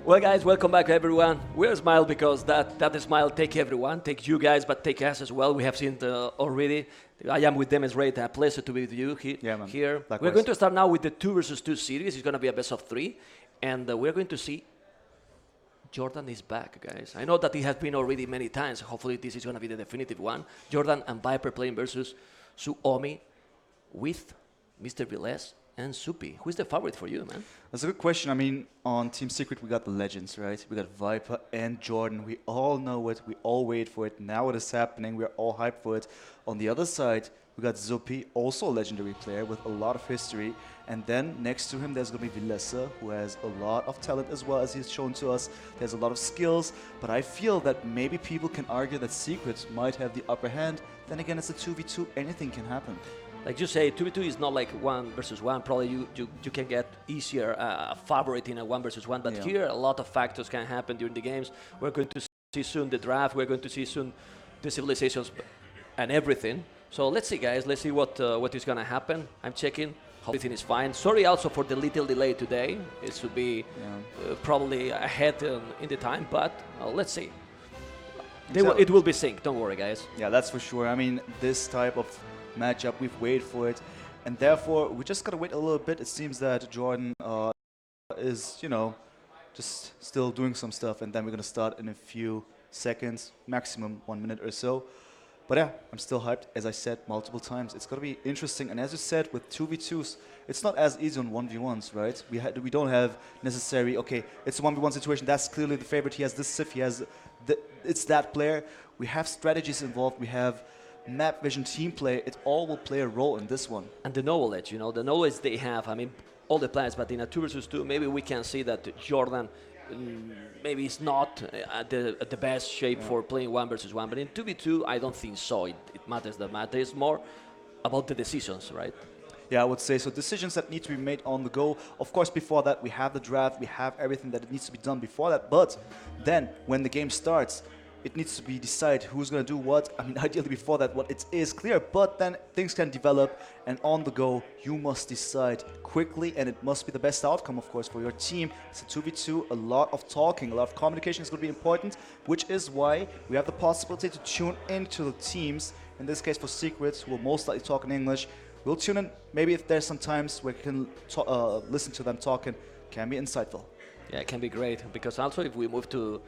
Well, guys, welcome back, everyone. We're Smile because that smile take everyone, take you guys, but take us as well. We have seen already. I am with DemEyesRed. A pleasure to be with you here. Likewise. We're going to start now with the 2 versus 2 series. It's going to be a best of 3, and we're going to see Jordan is back, guys. I know that he has been already many times. Hopefully, this is going to be the definitive one. Jordan and Viper playing versus Suomi with Mr. Viles and Supi. Who's the favorite for you, man? That's a good question. I mean, on Team Secret, we got the legends, right? We got Viper and Jordan. We all know it. We all wait for it. Now it is happening. We're all hyped for it. On the other side, we got Supi, also a legendary player with a lot of history. And then next to him, there's going to be Vilesa, who has a lot of talent as well, as he's shown to us. There's a lot of skills. But I feel that maybe people can argue that Secret might have the upper hand. Then again, it's a 2v2. Anything can happen. Like you say, 2v2 is not like 1 versus 1. Probably you can get easier a favorite in a 1 versus 1. But here, a lot of factors can happen during the games. We're going to see soon the draft. We're going to see soon the civilizations and everything. So let's see, guys. Let's see what is going to happen. I'm checking. Everything is fine. Sorry also for the little delay today. It should be probably ahead in the time, but let's see. It will be synced. Don't worry, guys. Yeah, that's for sure. I mean, this type of matchup, we've waited for it, and therefore we just gotta wait a little bit. It seems that Jordan is, just still doing some stuff, and then we're gonna start in a few seconds, maximum 1 minute or so. But yeah, I'm still hyped. As I said multiple times, it's gonna be interesting. And as you said, with 2v2s, it's not as easy on 1v1s, right? We don't have necessary, okay, it's a 1v1 situation. That's clearly the favorite. He has this Sif. He has it's that player. We have strategies involved. We have map vision, team play. It all will play a role in this one. And the knowledge, the knowledge they have. I mean, all the players, but in a 2 versus 2, maybe we can see that Jordan maybe is not at the best shape for playing 1 versus 1. But in 2v2, I don't think so. It matters that matter. It's more about the decisions, right? Yeah, I would say so. Decisions that need to be made on the go. Of course, before that, we have the draft. We have everything that needs to be done before that. But then, when the game starts, it needs to be decided who's going to do what. I mean, ideally before that, what it is clear, but then things can develop, and on the go, you must decide quickly, and it must be the best outcome, of course, for your team. It's a 2v2, a lot of talking, a lot of communication is going to be important, which is why we have the possibility to tune into the teams. In this case, for Secrets, who will most likely talk in English. We'll tune in, maybe if there's some times where we can listen to them talking, can be insightful. Yeah, it can be great, because also if we move to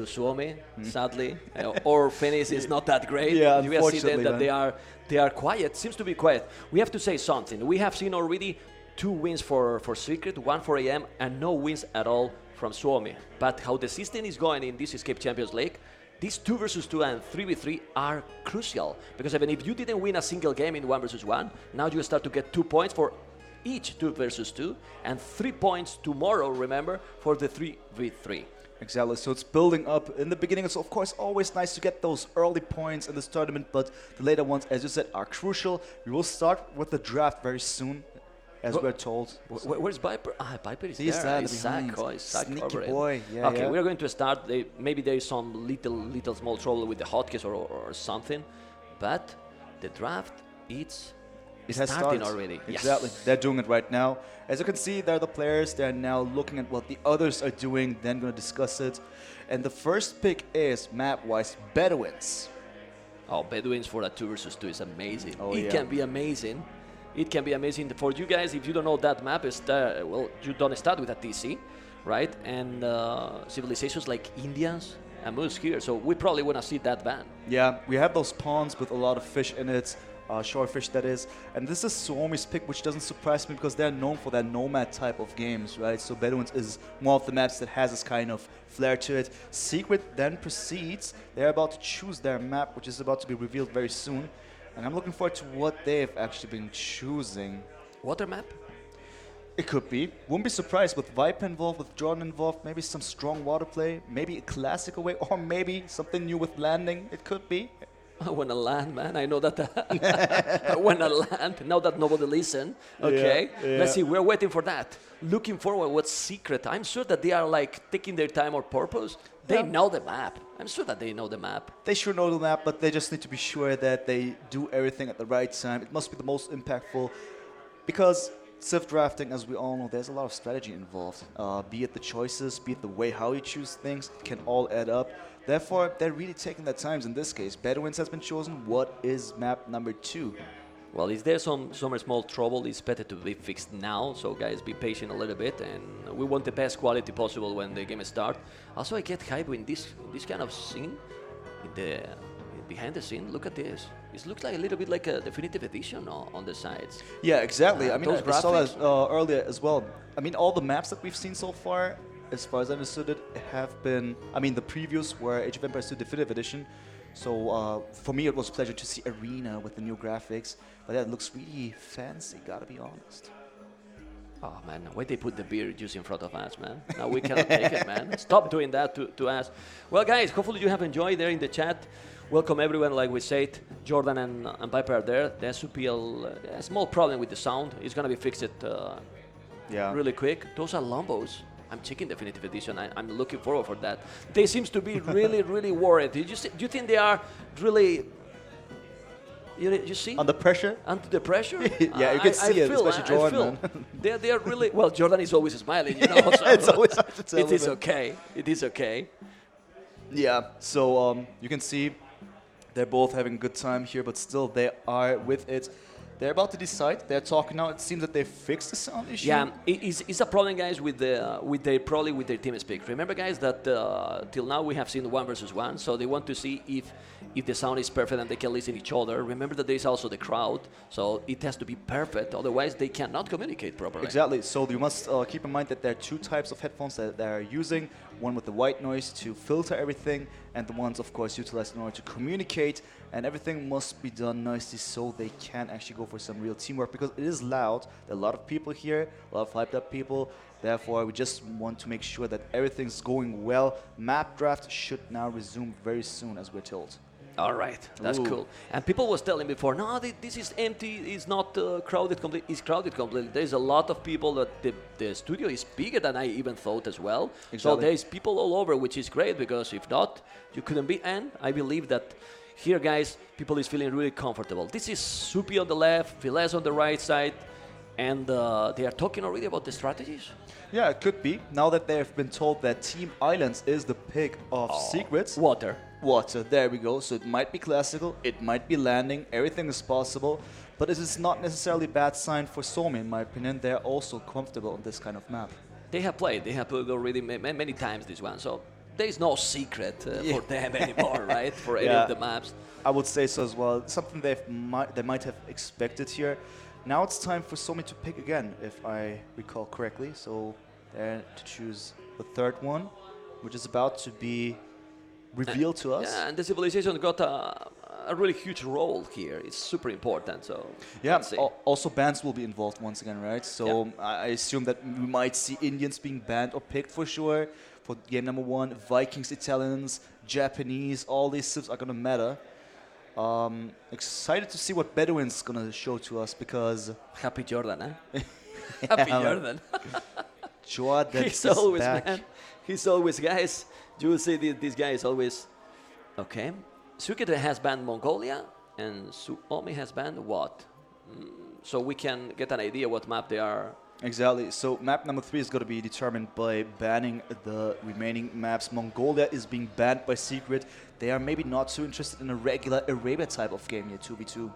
Suomi, sadly, or Phoenix is not that great. Yeah, you can see unfortunately, that they are quiet. Seems to be quiet. We have to say something. We have seen already 2 wins for Secret, 1 for AM, and no wins at all from Suomi. But how the system is going in this Escape Champions League, these 2 versus 2 and 3v3 are crucial, because even if you didn't win a single game in 1 versus 1, now you start to get 2 points for each 2 versus 2, and 3 points tomorrow, remember, for the 3v3. Exactly, so it's building up. In the beginning, it's of course always nice to get those early points in this tournament, but the later ones, as you said, are crucial. We will start with the draft very soon, as we're told. Where's Viper? Viper is He's there. He's Sneaky boy. Yeah, okay, we're going to start. Maybe there is some little small trouble with the hotkeys or something, but the draft, it has started already. Exactly. Yes. They're doing it right now. As you can see, they're the players. They're now looking at what the others are doing, then going to discuss it. And the first pick is, map-wise, Bedouins. Oh, Bedouins for a 2 versus 2 is amazing. Oh, it can be amazing. It can be amazing. For you guys, if you don't know that map, well, you don't start with a TC, right? And civilizations like Indians and moves here. So we probably want to see that ban. Yeah, we have those ponds with a lot of fish in it. Shorefish, that is. And this is Suomi's pick, which doesn't surprise me because they're known for that nomad type of games, right? So Bedouins is one of the maps that has this kind of flair to it. Secret then proceeds. They're about to choose their map, which is about to be revealed very soon. And I'm looking forward to what they've actually been choosing. Water map? It could be. Wouldn't be surprised with Viper involved, with Jordan involved, maybe some strong water play, maybe a classic away, or maybe something new with landing. It could be. I want to land, man. I know that. I want to land. Now that nobody listen. Okay. Yeah. Let's see. We're waiting for that. Looking forward. What's Secret? I'm sure that they are like taking their time on purpose. They know the map. I'm sure that they know the map. They sure know the map, but they just need to be sure that they do everything at the right time. It must be the most impactful, because Civ drafting, as we all know, there's a lot of strategy involved. Be it the choices, be it the way how you choose things, it can all add up. Therefore, they're really taking their times in this case. Bedouins has been chosen. What is map number 2? Well, is there some small trouble? It's better to be fixed now. So guys, be patient a little bit, and we want the best quality possible when the game starts. Also, I get hype in this kind of scene, behind the scene. Look at this. It looks like a little bit like a definitive edition on the sides. Yeah, exactly. I mean, those I saw that graphics. earlier as well. I mean, all the maps that we've seen so far, as far as I understood it, have been... I mean, the previews were Age of Empires 2 Definitive Edition. So for me, it was a pleasure to see Arena with the new graphics. But yeah, it looks really fancy, gotta be honest. Oh man, why they put the beer juice in front of us, man? Now we cannot take it, man. Stop doing that to us. Well, guys, hopefully you have enjoyed there in the chat. Welcome everyone, like we said. Jordan and Viper are there. There should be a small problem with the sound. It's gonna be fixed really quick. Those are Lombos. I'm checking Definitive Edition. I'm looking forward for that. They seems to be really, really worried. Do you think they are really... You see? Under pressure? Under the pressure? Yeah, you can see it, especially Jordan. They are really... Well, Jordan is always smiling, you know. So It's always hard to tell. it is okay. It is okay. Yeah, so you can see they're both having a good time here, but still they are with it. They're about to decide. They're talking now. It seems that they fixed the sound issue. Yeah, it's a problem, guys, with their team speak. Remember, guys, that till now we have seen 1 versus 1, so they want to see if the sound is perfect and they can listen to each other. Remember that there is also the crowd, so it has to be perfect. Otherwise, they cannot communicate properly. Exactly. So you must keep in mind that there are 2 types of headphones that they are using. One with the white noise to filter everything, and the ones, of course, utilized in order to communicate. And everything must be done nicely so they can actually go for some real teamwork, because it is loud. There are a lot of people here, a lot of hyped up people. Therefore, we just want to make sure that everything's going well. Map draft should now resume very soon, as we're told. All right, that's cool. And people was telling before, no, this is empty. It's not crowded completely. It's crowded completely. There's a lot of people. That the studio is bigger than I even thought as well. Exactly. So there's people all over, which is great, because if not, you couldn't be. And I believe that here, guys, people is feeling really comfortable. This is Supi on the left, Files on the right side, and they are talking already about the strategies. Yeah, it could be. Now that they have been told that Team Islands is the pick of secrets. Water. Water, there we go. So it might be classical, it might be landing, everything is possible. But it is not necessarily a bad sign for Suomi, in my opinion. They're also comfortable on this kind of map. They have played already many times this one, so there is no secret for them anymore, right? For any of the maps. I would say so as well. Something they might have expected here. Now it's time for Suomi to pick again, if I recall correctly. So they're to choose the 3rd one, which is about to be revealed to us. Yeah, and the civilization got a really huge role here. It's super important. So yeah, also bans will be involved once again, right? So yeah. I assume that we might see Indians being banned or picked for sure for game number 1. Vikings, Italians, Japanese, all these civs are gonna matter. Excited to see what Bedouin's gonna show to us, because happy Jordan, eh? Happy Jordan. Jordan He's is always back. man. He's always, guys. You will see this guy is always okay. Suiketre has banned Mongolia, and Suomi has banned what? So we can get an idea what map they are. Exactly. So map number 3 is going to be determined by banning the remaining maps. Mongolia is being banned by secret. They are maybe not too interested in a regular Arabia type of game here, 2v2.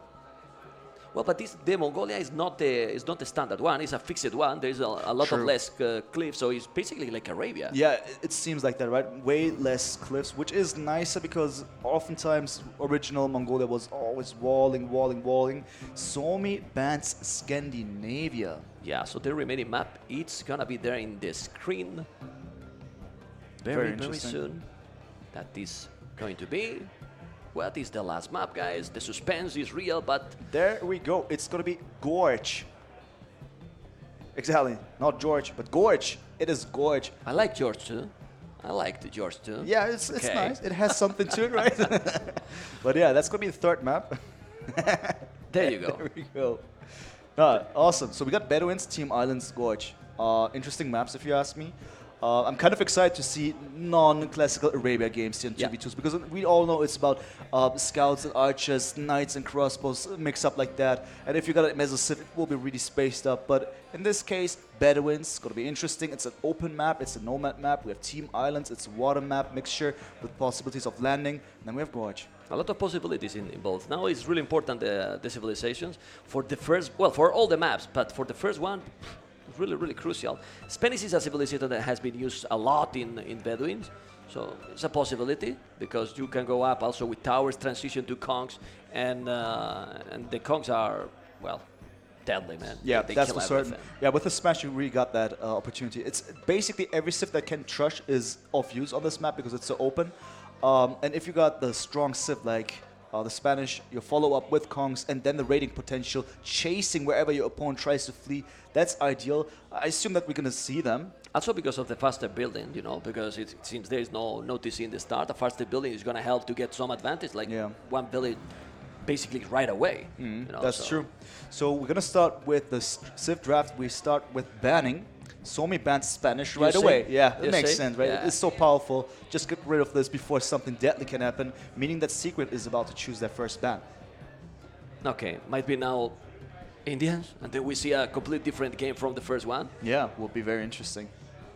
Well, but the Mongolia is not the standard one. It's a fixed one. There's a lot of less cliffs, so it's basically like Arabia. Yeah, it seems like that, right? Way less cliffs, which is nicer, because oftentimes original Mongolia was always walling. Suomi bans Scandinavia. Yeah, so the remaining map, it's gonna be there in the screen very soon. That is going to be. What is the last map, guys? The suspense is real, but... There we go. It's going to be Gorge. Exactly. Not George, but Gorge. It is Gorge. I like George too. I like the George too. Yeah, it's nice. It has something to it, right? But yeah, that's going to be the 3rd map. There you go. There we go. Awesome. So we got Bedouins, Team Islands, Gorge. Interesting maps, if you ask me. I'm kind of excited to see non-classical Arabia games here in 2v2s because we all know it's about scouts and archers, knights and crossbows mix up like that. And if you got a Meso Civ, it will be really spaced up. But in this case, Bedouins, it's going to be interesting. It's an open map, it's a nomad map. We have team islands, it's a water map mixture with possibilities of landing. And then we have Gorge. A lot of possibilities in both. Now it's really important the civilizations for the first, well, for all the maps, but for the first one, really, really crucial. Spanish is a civilization that has been used a lot in Bedouins, so it's a possibility because you can go up also with towers, transition to conks, and the conks are, well, deadly, man. Yeah, they that's kill for certain. everything. Yeah, with the Smash, you really got that opportunity. It's basically every Civ that can trush is of use on this map because it's so open. And if you got the strong Civ like the Spanish, you follow up with Kongs, and then the raiding potential, chasing wherever your opponent tries to flee, that's ideal. I assume that we're going to see them. Also because of the faster building, you know, because it seems there is no TC in the start. A faster building is going to help to get some advantage, like one village basically right away. You know, That's true. So we're going to start with the Civ draft. We start with banning. Suomi banned Spanish right away. Yeah, it makes sense, right? Yeah. It's so powerful. Just get rid of this before something deadly can happen, meaning that Secret is about to choose their first ban. Okay, might be now Indians, and then we see a completely different game from the first one. Yeah, will be very interesting.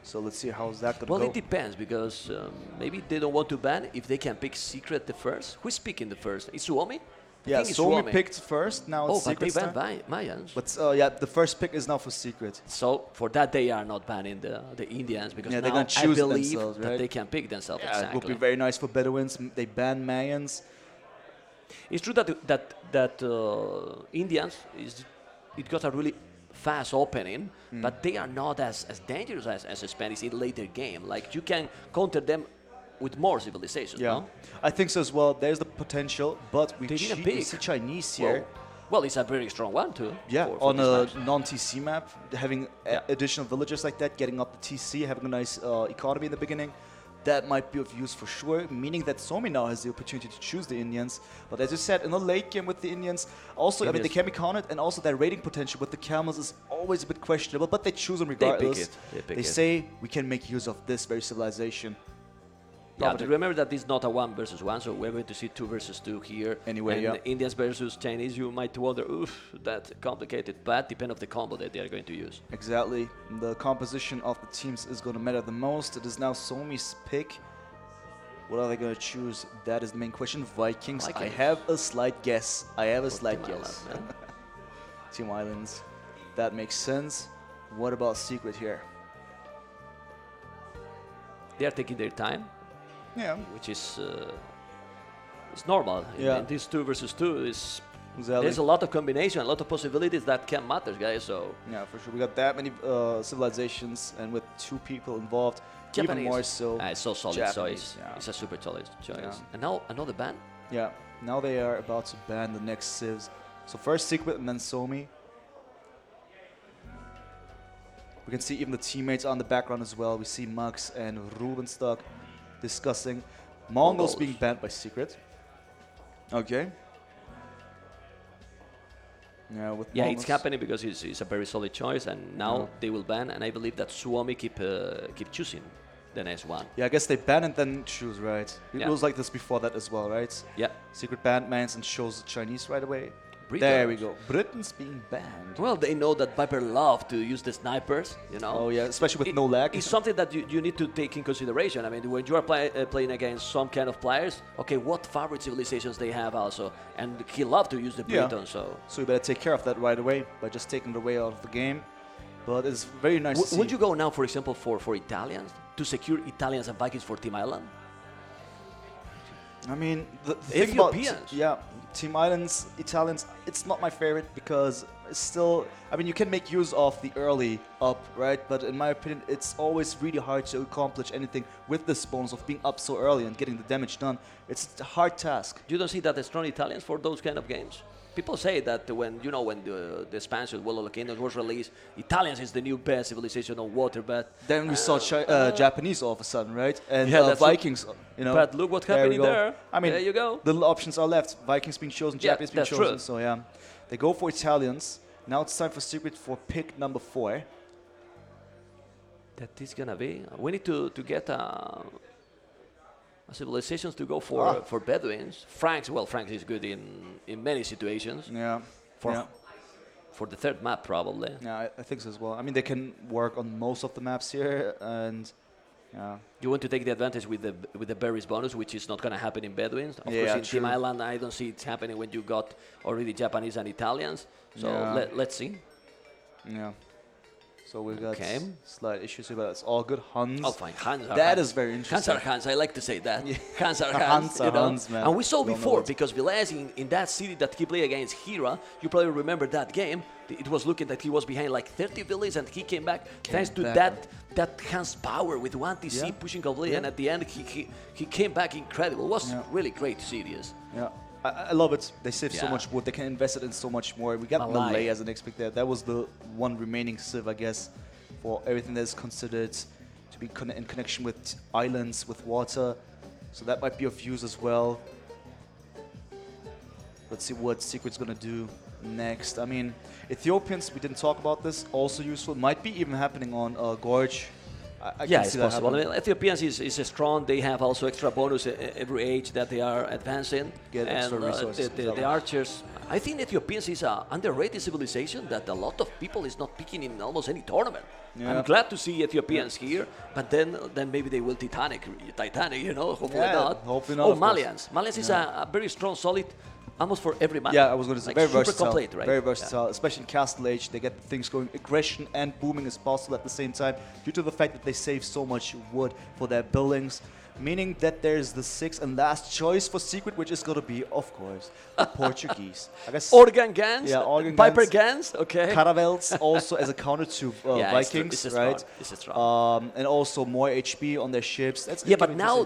So let's see how's that going to go. Well, it depends, because maybe they don't want to ban if they can pick Secret the first. Who's picking the first? Is Suomi? Yeah, Suomi picked first, now it's Secret's but they banned Mayans. But yeah, the first pick is now for Secret. So for that, they are not banning the Indians, because they're now gonna choose I believe themselves, that right? they can pick themselves. Yeah, Exactly. it would be very nice for Bedouins. They ban Mayans. It's true that Indians it got a really fast opening, but they are not as dangerous as the Spanish in later game. Like you can counter them with more civilizations. Yeah, no? I think so as well. There's the potential, but we They didn't see pick. Chinese here. Well, it's a very strong one too. Yeah, for on a this match. non-TC map, having additional villagers like that, getting up the TC, having a nice economy in the beginning, that might be of use for sure, meaning that Suomi now has the opportunity to choose the Indians. But as you said, in the late game with the Indians, also, I mean, they can be counted, and also their rating potential with the camels is always a bit questionable, but they choose them regardless. They say, we can make use of this very civilization. Yeah, but remember that this is not a 1 versus 1, so we're going to see 2 versus 2 here. Anyway, and Indians versus Chinese, you might wonder, oof, that's complicated, but depend on the combo that they are going to use. Exactly. The composition of the teams is going to matter the most. It is now Suomi's pick. What are they going to choose? That is the main question. Vikings. I have a slight guess. Team Islands. That makes sense. What about Secret here? They are taking their time. Yeah. Which is it's normal. In this 2 versus 2 is there's a lot of combination, a lot of possibilities that can matter, guys. So yeah, for sure. We got that many civilizations, and with 2 people involved, Japanese. even more so. It's so solid. Japanese, So it's a super solid choice. Yeah. And now another ban. Yeah. Now they are about to ban the next civs. So first Secret and then Suomi. We can see even the teammates on the background as well. We see Max and Rubenstock discussing. Mongols being banned by Secret. Okay. Yeah, with yeah, Mongols. it's happening because it's a very solid choice, and now they will ban, and I believe that Suomi keep choosing the next one. Yeah, I guess they ban and then choose, right? It was like this before that as well, right? Yeah. Secret banned Mans and chose the Chinese right away. Britons. There we go. Britons being banned. Well, they know that Viper love to use the snipers, you know. Oh yeah, especially with no lag. It's something that you need to take in consideration. I mean, when you are playing against some kind of players, okay, what favorite civilizations they have also, and he loved to use the Britons, so you better take care of that right away by just taking the way out of the game. But it's very nice to see. Would you go now, for example, for Italians to secure Italians and Vikings for Team Island? I mean, the thing about Team Islands, Italians, it's not my favorite because it's still, I mean, you can make use of the early up, right? But in my opinion, it's always really hard to accomplish anything with this bonus of being up so early and getting the damage done. It's a hard task. You don't see that strong Italians for those kind of games? People say that when the expansion World of the Kingdoms was released, Italians is the new best civilization on water, but then we saw Japanese all of a sudden, right? And Vikings, you know. But look what's happening there. I mean, there you go. Little options are left. Vikings being chosen, Japanese being chosen. True. So yeah, they go for Italians. Now it's time for Secret for pick number 4. that is gonna be. We need to get civilizations to go for Bedouins. Franks is good in many situations. Yeah. For the third map, probably. Yeah, I think so as well. I mean, they can work on most of the maps here, and yeah. You want to take the advantage with the berries bonus, which is not going to happen in Bedouins. Of course, in Team Island, I don't see it happening when you got already Japanese and Italians. So let's see. Yeah. So we got slight issues here, but it's all good. Hans. Oh, fine. Hans are That Hans. is very interesting. Hans are Hans. I like to say that. Yeah. Hans are Hans. Hans are Hans, man. And we saw before, because Villas in that city that he played against Hira, you probably remember that game. It was looking that he was behind like 30 villas, and he came back thanks to that Hans power with 1 TC pushing completely, and at the end he came back incredible. It was really great to see this. Yeah. I love it. They save so much wood. They can invest it in so much more. We got Malay as an expect there. That was the one remaining civ, I guess, for everything that is considered to be in connection with islands, with water. So that might be of use as well. Let's see what Secret's going to do next. I mean, Ethiopians, we didn't talk about this, also useful. Might be even happening on Gorge. Yeah, it's possible. I mean, Ethiopians is strong. They have also extra bonus every age that they are advancing. Get extra resources. The archers. I think Ethiopians is an underrated civilization that a lot of people is not picking in almost any tournament. Yeah. I'm glad to see Ethiopians here, but then maybe they will Titanic, you know. Hopefully not. Hopefully not. Oh, Malians. Malians is a very strong, solid. Almost for every map. Yeah, I was going to say, like very super versatile. Complete, right? Very versatile, especially in Castle Age. They get things going. Aggression and booming is possible at the same time due to the fact that they save so much wood for their buildings. Meaning that there's the 6th and last choice for Secret, which is going to be, of course, the Portuguese. I guess Organ Gans, Viper Gans, okay. Caravels also as a counter to Vikings, right? And also more HP on their ships. That's but now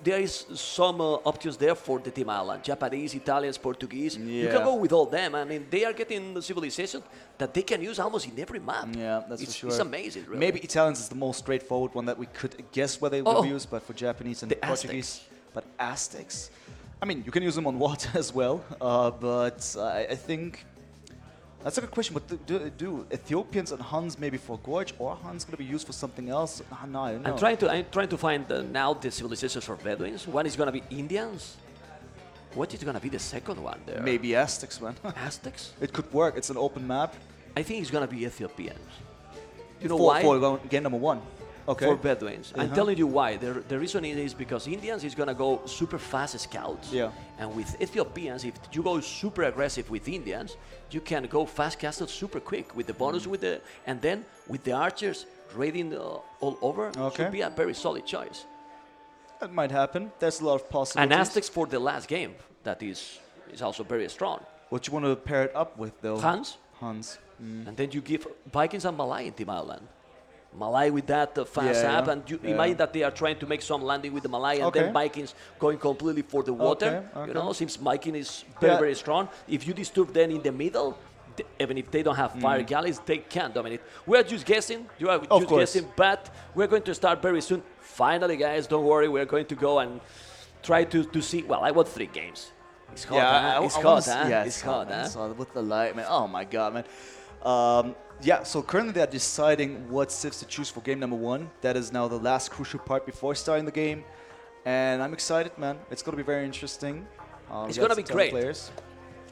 there is some options there for the Team Island. Japanese, Italians, Portuguese. Yeah. You can go with all them. I mean, they are getting the civilization that they can use almost in every map. Yeah, that's for sure. It's amazing, really. Maybe Italians is the most straightforward one that we could guess where they will be used, but for Japanese and Portuguese. But Aztecs, I mean, you can use them on water as well, but I think that's a good question. But do Ethiopians and Huns maybe for Gorge, or Huns going to be used for something else? No, I don't know. I'm trying to find now the civilizations for Bedouins. One is going to be Indians. What is going to be the second one there? Maybe Aztecs, man. Aztecs? It could work. It's an open map. I think it's going to be Ethiopians. You know why? For game number 1. Okay. For Bedouins. I'm telling you why. The reason is because Indians is going to go super fast scouts. Yeah. And with Ethiopians, if you go super aggressive with Indians, you can go fast castle super quick with the bonus and then with the archers raiding all over. Should be a very solid choice. That might happen. There's a lot of possibilities. And Aztecs for the last game, that is also very strong. What you want to pair it up with, though? Huns. And then you give Vikings and Malay in Team Island. Malay with that fast app, and you imagine that they are trying to make some landing with the Malay, and then Vikings going completely for the water. You know, since Viking is very strong. If you disturb them in the middle, even if they don't have fire galleys, they can dominate. We are just guessing. You are just guessing, but we're going to start very soon. Finally, guys, don't worry. We're going to go and try to see. Well, I want 3 games. It's hot, It's hot, It's hot, With the light, man. Oh, my God, man. So currently they are deciding what civs to choose for game number 1. That is now the last crucial part before starting the game. And I'm excited, man. It's going to be very interesting. It's going to be great. Players,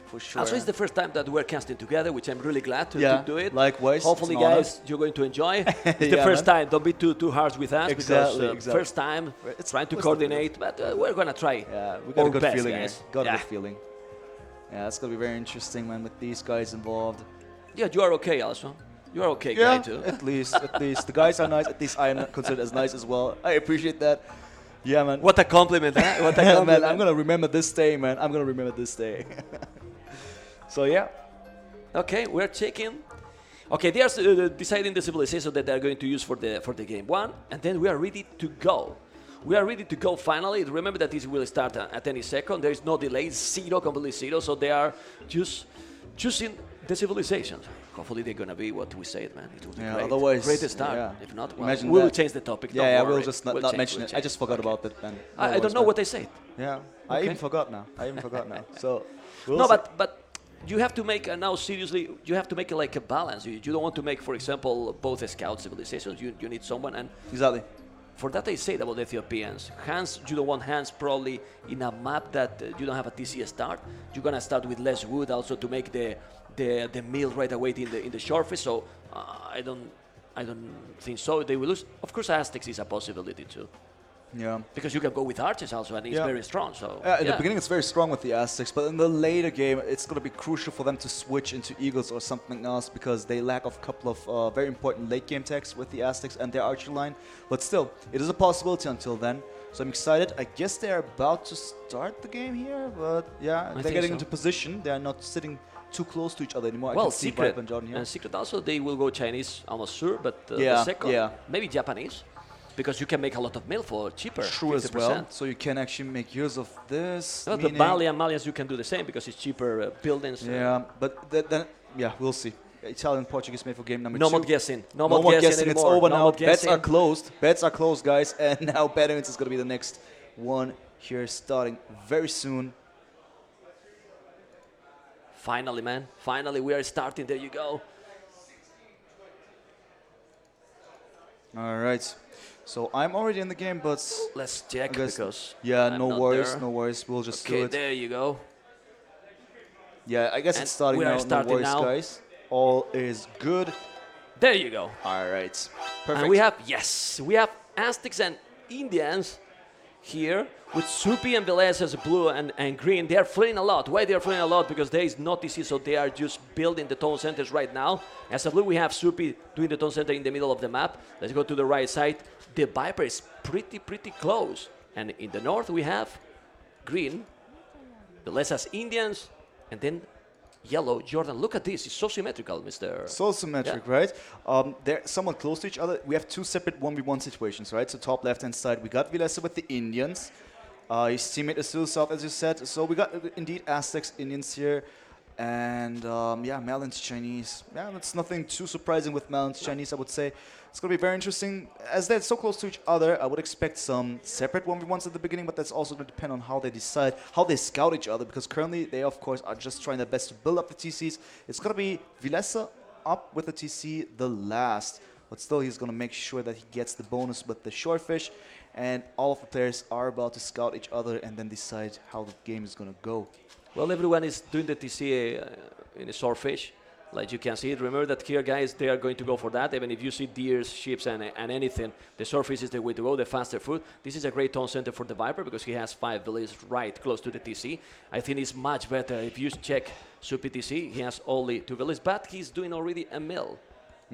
for sure. Also, it's the first time that we're casting together, which I'm really glad to do it. Likewise. Hopefully, guys, you're going to enjoy. It's the first time. Don't be too harsh with us. Exactly. First time, it's trying to coordinate, but we're going to try. Yeah, we got a good feeling. Guys. Got a good feeling. Yeah, it's going to be very interesting, man, with these guys involved. Yeah, you are okay, also. You are okay, guy, too. At least. The guys are nice. At least I am considered as nice as well. I appreciate that. Yeah, man. What a compliment, huh? What a compliment. Man, I'm going to remember this day, man. I'm going to remember this day. So, yeah. Okay, we're checking. Okay, they are deciding the civilization that they're going to use for the game 1, and then we are ready to go. We are ready to go finally. Remember that this will start at any second. There is no delay, completely zero, so they are just choosing the civilizations. Hopefully they're going to be what we said, man. It will be great. Otherwise, great start. Yeah. If not, well, we'll change the topic. We'll just not mention it. I just forgot about it, man. I don't know what I said. Yeah, I even forgot now. So no, but you have to make now seriously. You have to make like a balance. You don't want to make, for example, both scout civilizations. You need someone, and Exactly. for that I say about the Ethiopians. Hans, you don't want Hans probably in a map that you don't have a TC start. You're gonna start with less wood also to make the mill right away in the surface. So I don't think so. They will lose. Of course, Aztecs is a possibility too. Yeah. Because you can go with archers also, and it's very strong. So in the beginning, it's very strong with the Aztecs, but in the later game, it's going to be crucial for them to switch into Eagles or something else because they lack of a couple of very important late game techs with the Aztecs and their archer line. But still, it is a possibility until then. So I'm excited. I guess they're about to start the game here, but yeah, they're getting into position. They are not sitting too close to each other anymore. Well, I can see Secret Viper and Jordan here. and Secret also they will go Chinese, almost sure, but the second maybe Japanese. Because you can make a lot of mail for cheaper. True 50%. as well. So you can actually make use of this. Well, the Malians you can do the same because it's cheaper buildings. Yeah, but then we'll see. Italian Portuguese made for game number 2. No more guessing. No more more guessing. It's over now. Bets are closed. Bets are closed, guys. And now Bedouins is going to be the next one here, starting very soon. Finally, man. Finally, we are starting. There you go. All right. So I'm already in the game, but let's check because I'm no worries, there. no worries. We'll just do Okay, it. there you go. Yeah, I guess it's starting we now. are starting no worries, now. guys. All is good. There you go. All right, perfect. And we have Aztecs and Indians here with Supi and Velez as blue and green. They are fleeing a lot. Why they are fleeing a lot? Because there is no TC, so they are just building the town centers right now. As a blue, we have Supi doing the town center in the middle of the map. Let's go to the right side. The Viper is pretty close. And in the north, we have green, Velez as Indians, and then yellow, Jordan. Look at this. It's so symmetrical, Mr. So symmetric, right? They're somewhat close to each other. We have two separate 1v1 situations, right? So top left-hand side, we got Vilesa with the Indians. His teammate is still south, as you said. So we got indeed Aztecs, Indians here. And Malin's Chinese. Yeah, that's nothing too surprising with Malin's Chinese, I would say. It's going to be very interesting. As they're so close to each other, I would expect some separate 1v1s at the beginning, but that's also going to depend on how they decide, how they scout each other, because currently they, of course, are just trying their best to build up the TCs. It's going to be Vilesa up with the TC the last, but still he's going to make sure that he gets the bonus with the shorefish, and all of the players are about to scout each other and then decide how the game is going to go. Well, everyone is doing the TC in a swordfish, like you can see it. Remember that here, guys, they are going to go for that. Even if you see deers, sheep, and anything, the swordfish is the way to go, the faster food. This is a great town center for the Viper because he has 5 villages right close to the TC. I think it's much better. If you check Supi TC, he has only 2 villages, but he's doing already a mill.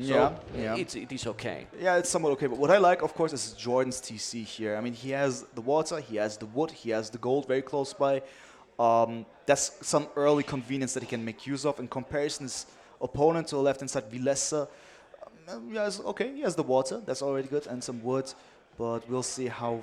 So it is okay. Yeah, it's somewhat okay. But what I like, of course, is Jordan's TC here. I mean, he has the water, he has the wood, he has the gold very close by. That's some early convenience that he can make use of. In comparison, his opponent to the left-hand side, Vilesa, okay, he has the water. That's already good, and some wood. But we'll see how...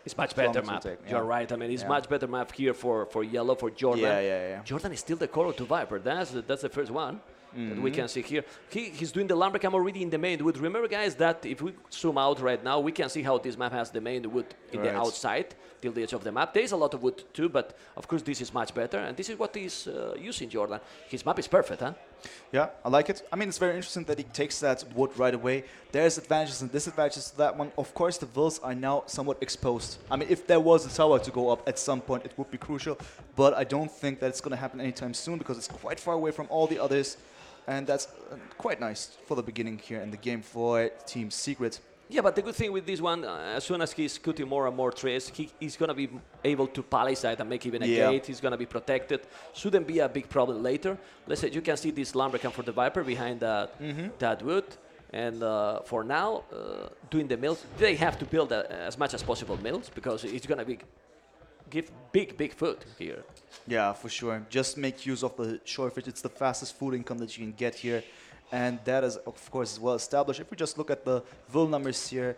It's much better map. You're right. I mean, it's much better map here for yellow, for Jordan. Jordan is still the Coral to Viper. That's the first one. That we can see here. He's doing the lumbercam already in the main wood. Remember, guys, that if we zoom out right now, we can see how this map has the main wood in the outside till the edge of the map. There is a lot of wood too, but of course this is much better, and this is what he's using, Jordan. His map is perfect, huh? Yeah, I like it. I mean, it's very interesting that he takes that wood right away. There's advantages and disadvantages to that one. Of course, the vills are now somewhat exposed. I mean, if there was a tower to go up at some point, it would be crucial, but I don't think that it's going to happen anytime soon because it's quite far away from all the others. And that's quite nice for the beginning here in the game for Team Secret. Yeah, but the good thing with this one, as soon as he's cutting more and more trees, he's going to be able to palisade and make even a gate. He's going to be protected. Shouldn't be a big problem later. Let's say you can see this lumbercam for the Viper behind that wood. And for now, doing the mills, they have to build as much as possible mills because it's going to be give big food here. Yeah, for sure. Just make use of the shorefish. It's the fastest food income that you can get here. And that is, of course, well established. If we just look at the vill numbers here,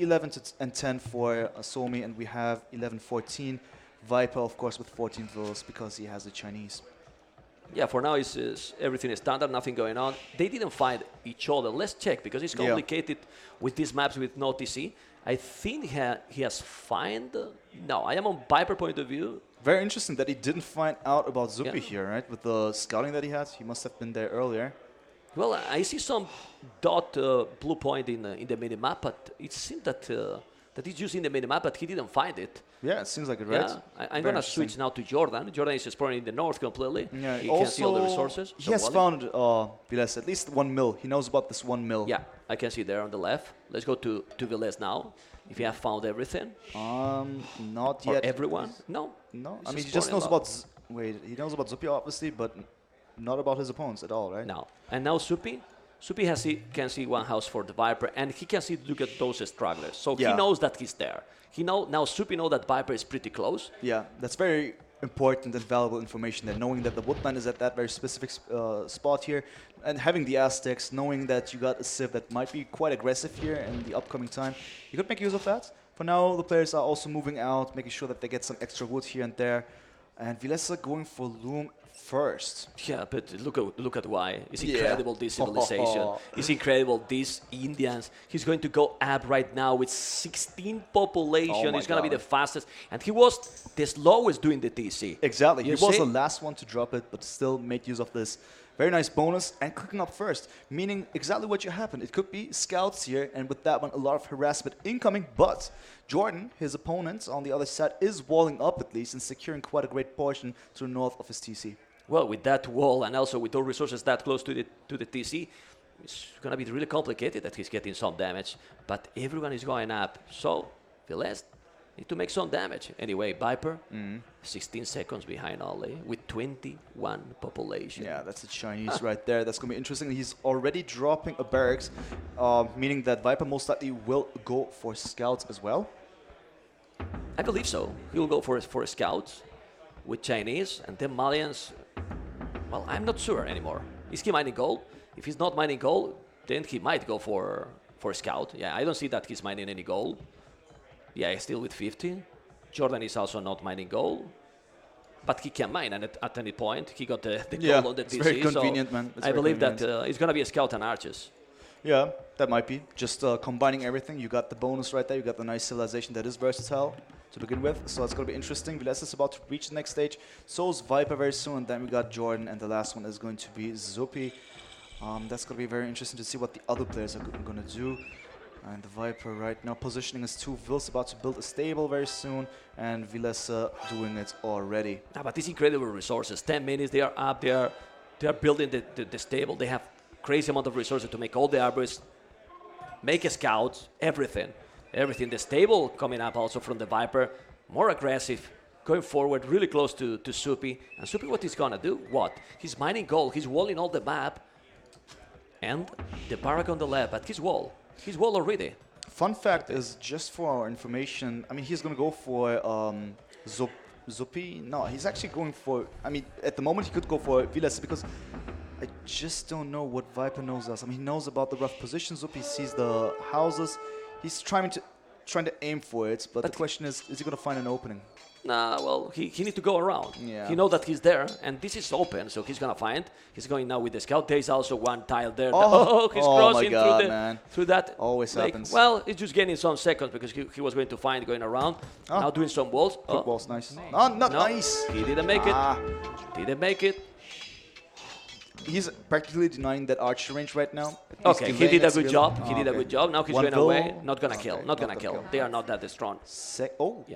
11 and 10 for Suomi, and we have 11-14. Viper, of course, with 14 vills because he has the Chinese. Yeah, for now, everything is standard, nothing going on. They didn't find each other. Let's check, because it's complicated with these maps with no TC. I think he has find... No, I am on Viper point of view. Very interesting that he didn't find out about Zupi here, right? With the scouting that he had, he must have been there earlier. Well, I see some dot blue point in the minimap, but it seemed that that he's using the minimap, but he didn't find it. Yeah, it seems like it, right? Yeah, I'm going to switch now to Jordan. Jordan is exploring in the north completely. Yeah, he also, can see all the resources. He has found, Viles, at least 1 mil. He knows about this 1 mil. Yeah, I can see there on the left. Let's go to Viles now. If you have found everything. Not or yet. everyone? No. No, I mean, he just knows about... Wait, he knows about Zupi, obviously, but not about his opponents at all, right? No. And now Supi can see one house for the Viper, and he can see, look at those stragglers. So he knows that he's there. Now Supi knows that Viper is pretty close. Yeah, that's very important and valuable information there, knowing that the woodland is at that very specific spot here, and having the Aztecs, knowing that you got a Civ that might be quite aggressive here in the upcoming time. You could make use of that. For now, the players are also moving out, making sure that they get some extra wood here and there. And Vilesa going for Loom first. Yeah, but look at why. It's incredible, this civilization. It's incredible, these Indians. He's going to go up right now with 16 population. He's going to be the fastest. And he was the slowest doing the TC. Exactly. He was the last one to drop it, but still made use of this. Very nice bonus, and clicking up first, meaning exactly what you happened. It could be scouts here, and with that one, a lot of harassment incoming, but Jordan, his opponent on the other side, is walling up at least and securing quite a great portion to the north of his TC. Well, with that wall and also with those resources that close to the TC, it's going to be really complicated that he's getting some damage, but everyone is going up, so Viles need to make some damage. Anyway, Viper, 16 seconds behind only, with 21 population. Yeah, that's the Chinese right there. That's going to be interesting. He's already dropping a barracks, meaning that Viper most likely will go for scouts as well. I believe so. He will go for a scout with Chinese, and then Malians. Well, I'm not sure anymore. Is he mining gold? If he's not mining gold, then he might go for a scout. Yeah, I don't see that he's mining any gold. Yeah, he's still with 50. Jordan is also not mining gold, but he can mine, and at any point he got the gold on the TC. It's very convenient, man. I believe that it's going to be a scout and archers. Yeah, that might be. Just combining everything. You got the bonus right there. You got the nice civilization that is versatile to begin with. So it's going to be interesting. Viles is about to reach the next stage. So is Viper very soon. And then we got Jordan. And the last one is going to be Zupi. That's going to be very interesting to see what the other players are going to do. And the Viper right now positioning his 2 Vils, about to build a stable very soon, and Vilesa doing it already. Yeah, but these incredible resources, 10 minutes, they are up, they are building the stable, they have crazy amount of resources to make all the arborists, make a scout, everything. The stable coming up also from the Viper, more aggressive, going forward, really close to Supi. And Supi, what he's gonna do? What? He's mining gold, he's walling all the map, and the barrack on the left, but his wall. He's wall already. Fun fact is, just for our information, I mean, he's going to go for Zupi. No, he's actually going for, I mean, at the moment he could go for Viles because I just don't know what Viper knows us. I mean, he knows about the rough position. Zupi sees the houses. He's trying to aim for it, but the question is he going to find an opening? Nah, well, he needs to go around. Yeah. He knows that he's there, and this is open, so he's going to find. He's going now with the scout. There is also one tile there. He's crossing through that. Always happens. Well, he's just gaining some seconds because he was going to find going around. Now doing some walls. Quick walls, nice. Not nice. He didn't make it. Didn't make it. He's practically denying that archer range right now. Okay, he did a good job. He did a good job. Now he's going away. Not gonna kill. Not gonna kill. They are not that strong.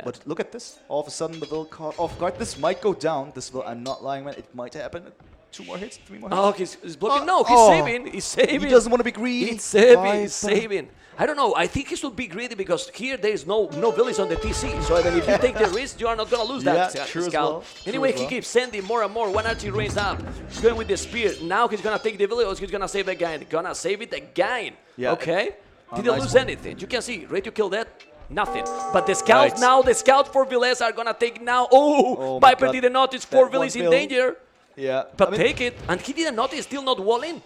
But look at this. All of a sudden, the Vil caught off guard. This might go down. This Vil, I'm not lying, man. It might happen. 2 more hits, 3 more hits. Oh, he's blocking. No, he's saving. He's saving. He doesn't want to be greedy. He's saving. He's saving. I don't know. I think he should be greedy because here there is no villains on the TC. So even if you take the risk, you are not going to lose that scout. Anyway, he keeps sending more and more. One archer raised up. He's going with the spear. Now he's going to take the village. He's going to save again. Gonna save it again. Yeah. Okay. Didn't lose anything. You can see. Ready to kill that? Nothing. But the scouts now, the scouts for Viles are going to take now. Oh Viper didn't notice 4 villains in danger. Yeah. But take it. And he didn't notice. Still not walling.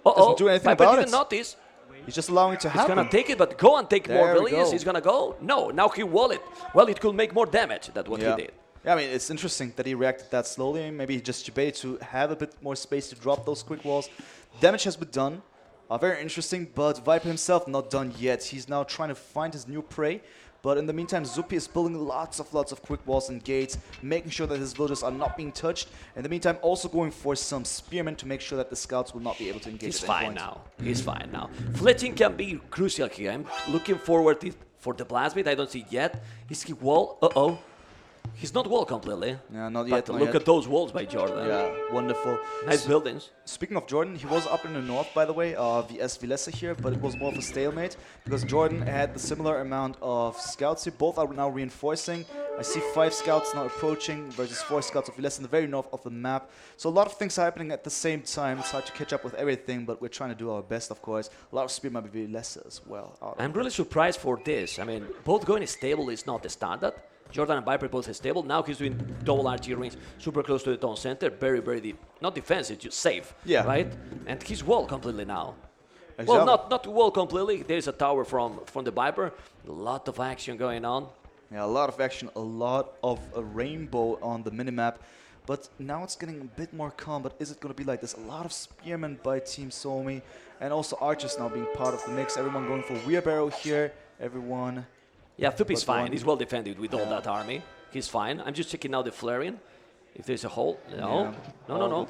Doesn't do anything Viper about didn't notice. He's just allowing it to happen. He's going to take it, but go and take more villages. He's going to go. No, now he wall it. Well, it could make more damage than what he did. Yeah, I mean, it's interesting that he reacted that slowly. Maybe he just debated to have a bit more space to drop those quick walls. Damage has been done. Very interesting, but Viper himself not done yet. He's now trying to find his new prey. But in the meantime, Zupi is building lots of quick walls and gates, making sure that his villagers are not being touched. In the meantime, also going for some spearmen to make sure that the scouts will not be able to engage. He's fine now. He's fine now. Fletching can be crucial here. I'm looking forward for the blast beat. I don't see it yet. He's wall. Uh-oh. He's not wall completely. Yeah, not but yet. Look at those walls by Jordan. Yeah, wonderful. Nice buildings. Speaking of Jordan, he was up in the north, by the way, vs Vilesa here, but it was more of a stalemate because Jordan had the similar amount of scouts here. Both are now reinforcing. I see 5 scouts now approaching versus 4 scouts of Vilesa in the very north of the map. So a lot of things are happening at the same time. It's hard to catch up with everything, but we're trying to do our best, of course. A lot of speed might be Vilesa as well. I'm really surprised for this. I mean, both going stable is not the standard. Jordan and Viper both stable. Now he's doing double RG rings, super close to the town center, very, very deep. Not defensive, just safe. Yeah. Right? And he's wall completely now. Exactly. Well, not wall completely. There's a tower from the Viper. A lot of action going on. Yeah, a lot of action, a lot of a rainbow on the minimap. But now it's getting a bit more calm, but is it going to be like this? A lot of spearmen by Team Suomi, and also archers now being part of the mix. Everyone going for wheelbarrow here. Everyone... Yeah, Thupi's fine. He's well defended with all that army. He's fine. I'm just checking out the flaring. If there's a hole. No. Yeah. No.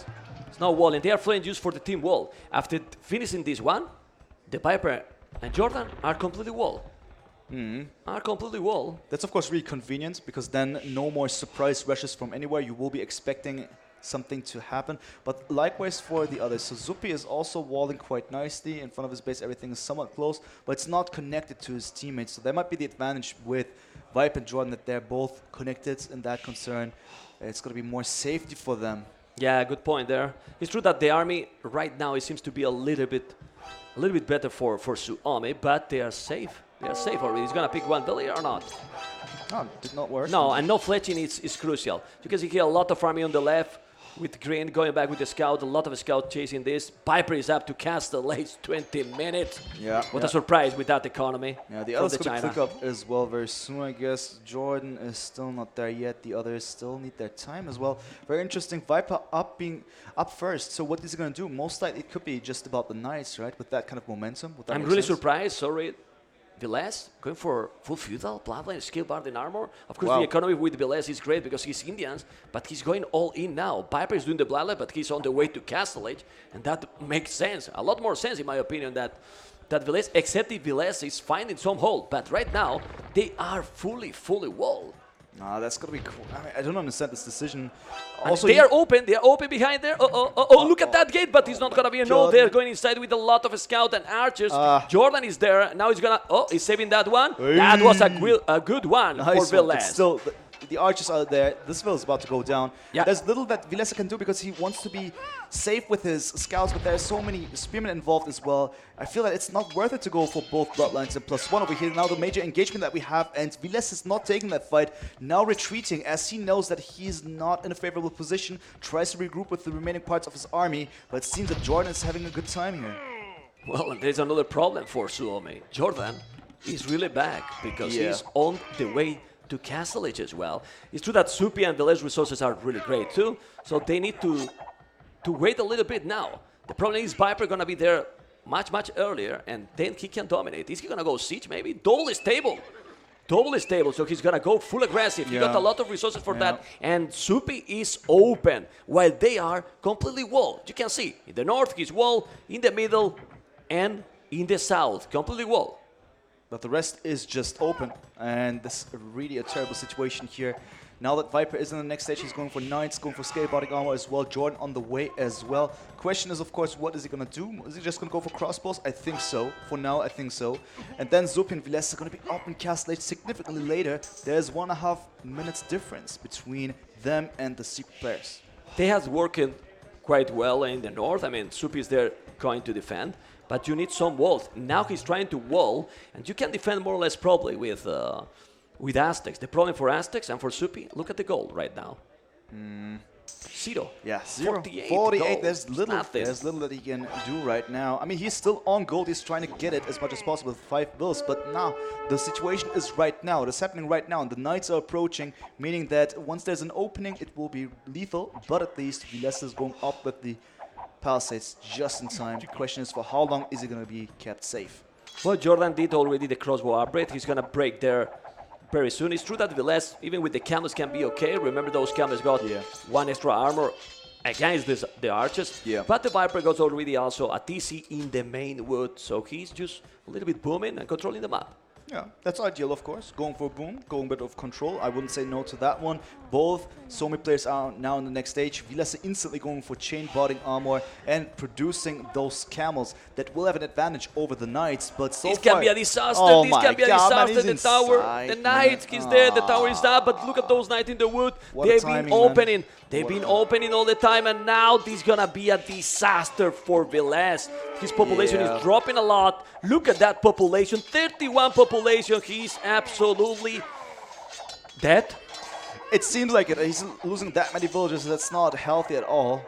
It's no wall. And they are flaring just for the team wall. After finishing this one, the Viper and Jordan are completely wall. Are completely wall. That's, of course, really convenient because then no more surprise rushes from anywhere. You will be expecting something to happen. But likewise for the others. So Zupi is also walling quite nicely in front of his base. Everything is somewhat close, but it's not connected to his teammates. So that might be the advantage with Vipe and Jordan, that they're both connected in that concern. It's going to be more safety for them. Yeah, good point there. It's true that the army right now it seems to be a little bit better for Suomi, but they are safe. They are safe already. He's going to pick one village or not? Oh, did not work. No, and no fletching is crucial. You can see here a lot of army on the left with Green going back with the scout. A lot of scout chasing this. Piper is up to cast the late 20 minutes. Yeah. What a surprise with that economy. Yeah, the others going to click up as well very soon, I guess. Jordan is still not there yet. The others still need their time as well. Very interesting. Viper being up first. So what is he going to do? Most likely it could be just about the Knights, right? With that kind of momentum. I'm really surprised. Sorry. Viles going for full feudal, bloodline, skill bard in armor. Of course, the economy with Viles is great because he's Indians, but he's going all in now. Piper is doing the bloodline, but he's on the way to Castle Age, and that makes sense. A lot more sense, in my opinion, that Viles, except if Viles is finding some hole. But right now, they are fully walled. That's gonna be cool. I mean, I don't understand this decision. Also, they are open behind there. Look at that gate, but it's not gonna be a no. They're going inside with a lot of scout and archers. Jordan is there. Now he's gonna, he's saving that one. That was a good one for Viles. Still, the archers are there. This village is about to go down. Yeah. There's little that Vilesa can do because he wants to be safe with his scouts, but there's so many spearmen involved as well. I feel that it's not worth it to go for both bloodlines and +1 over here. Now the major engagement that we have, and Vilesa is not taking that fight, now retreating as he knows that he's not in a favorable position, tries to regroup with the remaining parts of his army, but it seems that Jordan is having a good time here. Well, and there's another problem for Suomi. Jordan is really back because he's on the way to Castle Age as well. It's true that Supi and Viles resources are really great too, so they need to wait a little bit now. The problem is Viper gonna be there much earlier, and then he can dominate. Is he gonna go siege maybe? Double is stable, so he's gonna go full aggressive. He got a lot of resources for that, and Supi is open while they are completely walled. You can see in the north he's walled, in the middle, and in the south completely walled. But the rest is just open, and this is really a terrible situation here. Now that Viper is in the next stage, he's going for Knights, going for scale body armor as well. Jordan on the way as well. Question is, of course, what is he going to do? Is he just going to go for crossbows? I think so. For now, I think so. And then Zupi and Viles are going to be up in Castle Age significantly later. There's 1.5 minutes difference between them and the secret players. They have worked quite well in the north. I mean, Supi is there going to defend, but you need some walls. Now he's trying to wall, and you can defend more or less probably with Aztecs. The problem for Aztecs and for Supi, look at the gold right now. Zero. Yeah, 48. 48. There's little that he can do right now. I mean, he's still on gold. He's trying to get it as much as possible with 5 bills. But now the situation is right now. It's happening right now, and the Knights are approaching, meaning that once there's an opening, it will be lethal. But at least Viles is going up with the Palisades just in time. The question is for how long is it going to be kept safe? Well, Jordan did already the crossbow upgrade. He's going to break there very soon. It's true that Velez, even with the camels, can be okay. Remember, those camels got 1 extra armor against the archers. Yeah. But the Viper got already also a TC in the main wood. So he's just a little bit booming and controlling the map. Yeah, that's ideal, of course. Going for a boom, going a bit of control. I wouldn't say no to that one. Both Suomi players are now in the next stage. Vilese instantly going for chain botting armor and producing those camels that will have an advantage over the knights. But so this far, can be a disaster. Oh this my can be a God, disaster. man, The tower, inside, the knight, he's there. The tower is up. But look at those knights in the wood. What They've timing, been opening. man. They've been opening all the time, and now this is gonna be a disaster for Velez. His population is dropping a lot. Look at that population, 31 population. He's absolutely dead. It seems like it. He's losing that many villagers. That's not healthy at all.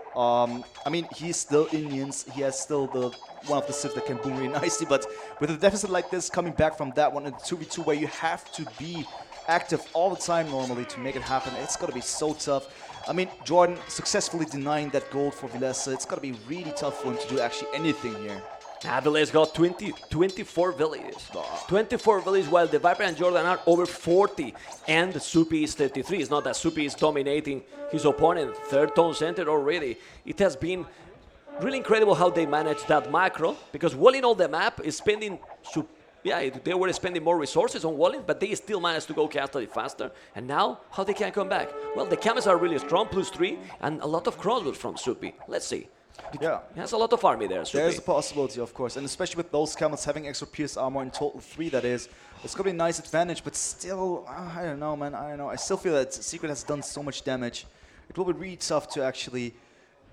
I mean, he's still Indians. He has still the one of the civs that can boom really nicely. But with a deficit like this, coming back from that one in 2v2 where you have to be active all the time normally to make it happen, it's going to be so tough. I mean, Jordan successfully denying that gold for Vilese. It's going to be really tough for him to do actually anything here. Vilese got 24 villages. 24 villages, while the Viper and Jordan are over 40. And Supi is 33. It's not that Supi is dominating his opponent. Third tone center already. It has been really incredible how they managed that macro, because walling all the map is spending... they were spending more resources on walling, but they still managed to go castily faster. And now, how they can come back? Well, the camels are really strong, +3, and a lot of crossbows from Supi. Let's see. Yeah. He has a lot of army there, Supi. There's a possibility, of course, and especially with those camels having extra pierce armor in total 3, that is. It's going to be a nice advantage, but still, I don't know, man, I don't know. I still feel that Secret has done so much damage. It will be really tough to actually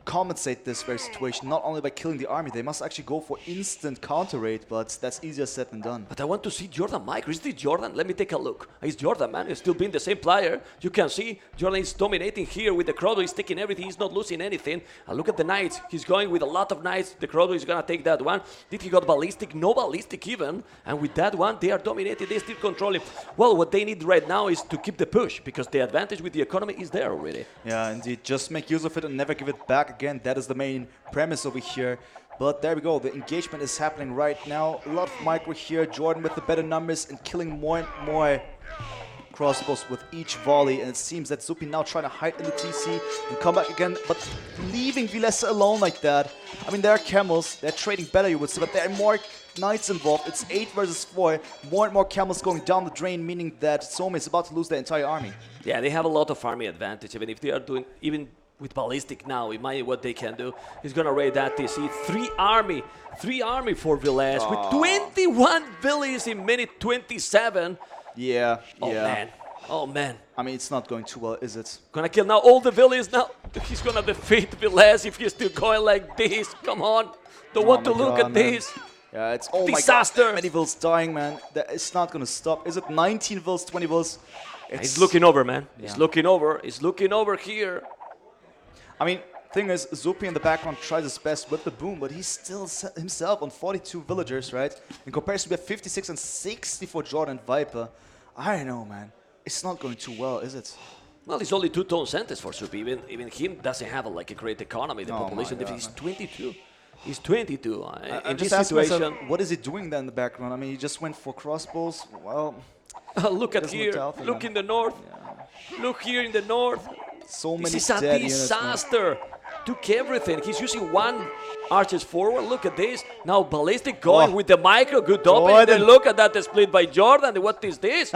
compensate this very situation, not only by killing the army. They must actually go for instant counter raid, but that's easier said than done. But I want to see Jordan Micro. Is this Jordan? Let me take a look. It's Jordan, man. He's still being the same player. You can see Jordan is dominating here with the Crodo. He's taking everything. He's not losing anything. And look at the Knights. He's going with a lot of Knights. The Crodo is going to take that one. Did he got Ballistic? No Ballistic even. And with that one, they are dominating. They still controlling. Well, what they need right now is to keep the push, because the advantage with the economy is there already. Yeah, indeed. Just make use of it and never give it back again. That is the main premise over here. But there we go. The engagement is happening right now. A lot of micro here. Jordan with the better numbers and killing more and more crossbows with each volley. And it seems that Supi now trying to hide in the TC and come back again. But leaving Vilese alone like that. I mean, there are camels. They're trading better, you would say. But there are more knights involved. It's 8 versus 4. More and more camels going down the drain, meaning that Suomi is about to lose their entire army. Yeah, they have a lot of army advantage. Even if they are doing... even with Ballistic now, imagine what they can do. He's gonna raid that TC. 3 army for Vilese with 21 villages in minute 27. Yeah, Oh man. I mean, it's not going too well, is it? Gonna kill now all the villages now. He's gonna defeat Vilese if he's still going like this. Come on. Don't want to look at this. Yeah, it's disaster. My God, many vills dying, man. It's not gonna stop. Is it 19 vills, 20 vills? He's looking over, man. He's looking over. He's looking over here. I mean, thing is, Zupi in the background tries his best with the boom, but he's still himself on 42 villagers, right? In comparison, we have 56 and 60 for Jordan and Viper. I don't know, man. It's not going too well, is it? Well, it's only 2-tone centers for Supi. Even him doesn't have a great economy. The population, he's 22. He's 22. In this situation, myself, what is he doing there in the background? I mean, he just went for crossbows. Well, look at here. Look in the north. Yeah. Look here in the north. So many this is a disaster. Took everything. He's using 1 archers forward. Look at this. Now Ballistic going with the micro. Good opening. Then look at that split by Jordan. What is this?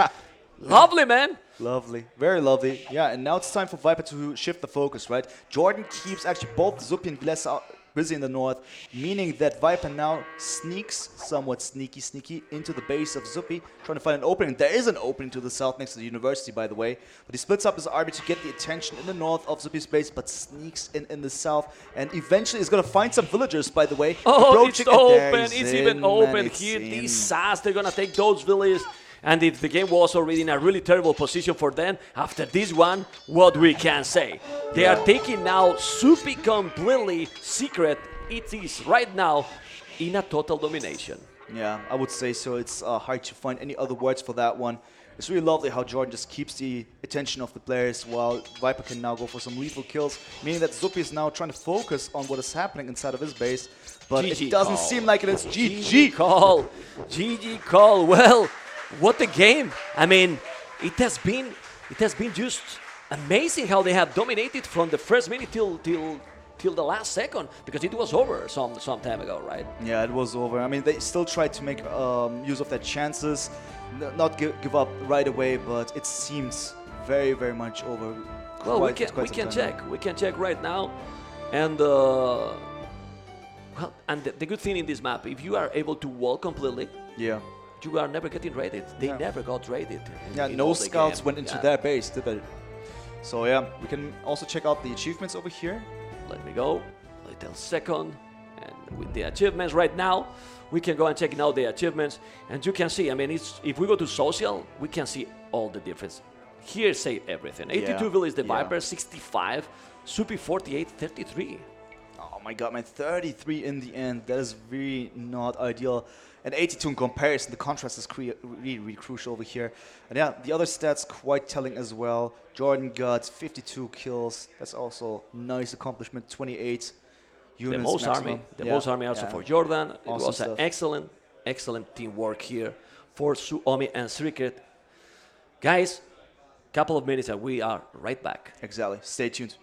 Lovely, man. Lovely. Very lovely. Yeah, and now it's time for Viper to shift the focus, right? Jordan keeps actually both Zupi and Vilese busy in the north, meaning that Viper now sneaks somewhat sneaky into the base of Zupi, trying to find an opening. There is an opening to the south next to the university, by the way, but he splits up his army to get the attention in the north of Zupi's base, but sneaks in the south, and eventually is going to find some villagers, by the way. Oh, it's open. It's even open here. Disaster. They're going to take those villages. And if the game was already in a really terrible position for them, after this one, what we can say? They are taking now Supi completely secret. It is right now in a total domination. Yeah, I would say so. It's hard to find any other words for that one. It's really lovely how Jordan just keeps the attention of the players while Viper can now go for some lethal kills, meaning that Zupi is now trying to focus on what is happening inside of his base, but GG it doesn't call. seem like it is. GG GG call. GG call. Well, what a game. I mean, it has been just amazing how they have dominated from the first minute till the last second, because it was over some time ago, right? Yeah, it was over. I mean, they still tried to make use of their chances, not give up right away, but it seems very, very much over. Well, we can check right now, and well, and the good thing in this map, if you are able to wall completely, yeah, you are never getting raided. They never got raided. In no all the scouts game. went into their base, did they? So yeah, we can also check out the achievements over here. Let me go, little second, and with the achievements right now, we can go and check out the achievements, and you can see, I mean, if we go to social, we can see all the difference. Here say everything. 82 Will is the Viper, 65, Supi 48, 33. Oh my god, man, 33 in the end, that is really not ideal. And 82 in comparison, the contrast is really, really crucial over here. And yeah, the other stats quite telling as well. Jordan got 52 kills, that's also nice accomplishment, 28 units. The most army also for Jordan. It Awesome was stuff. an excellent teamwork here for Suomi and Cricket. Guys, couple of minutes and we are right back. Exactly, stay tuned.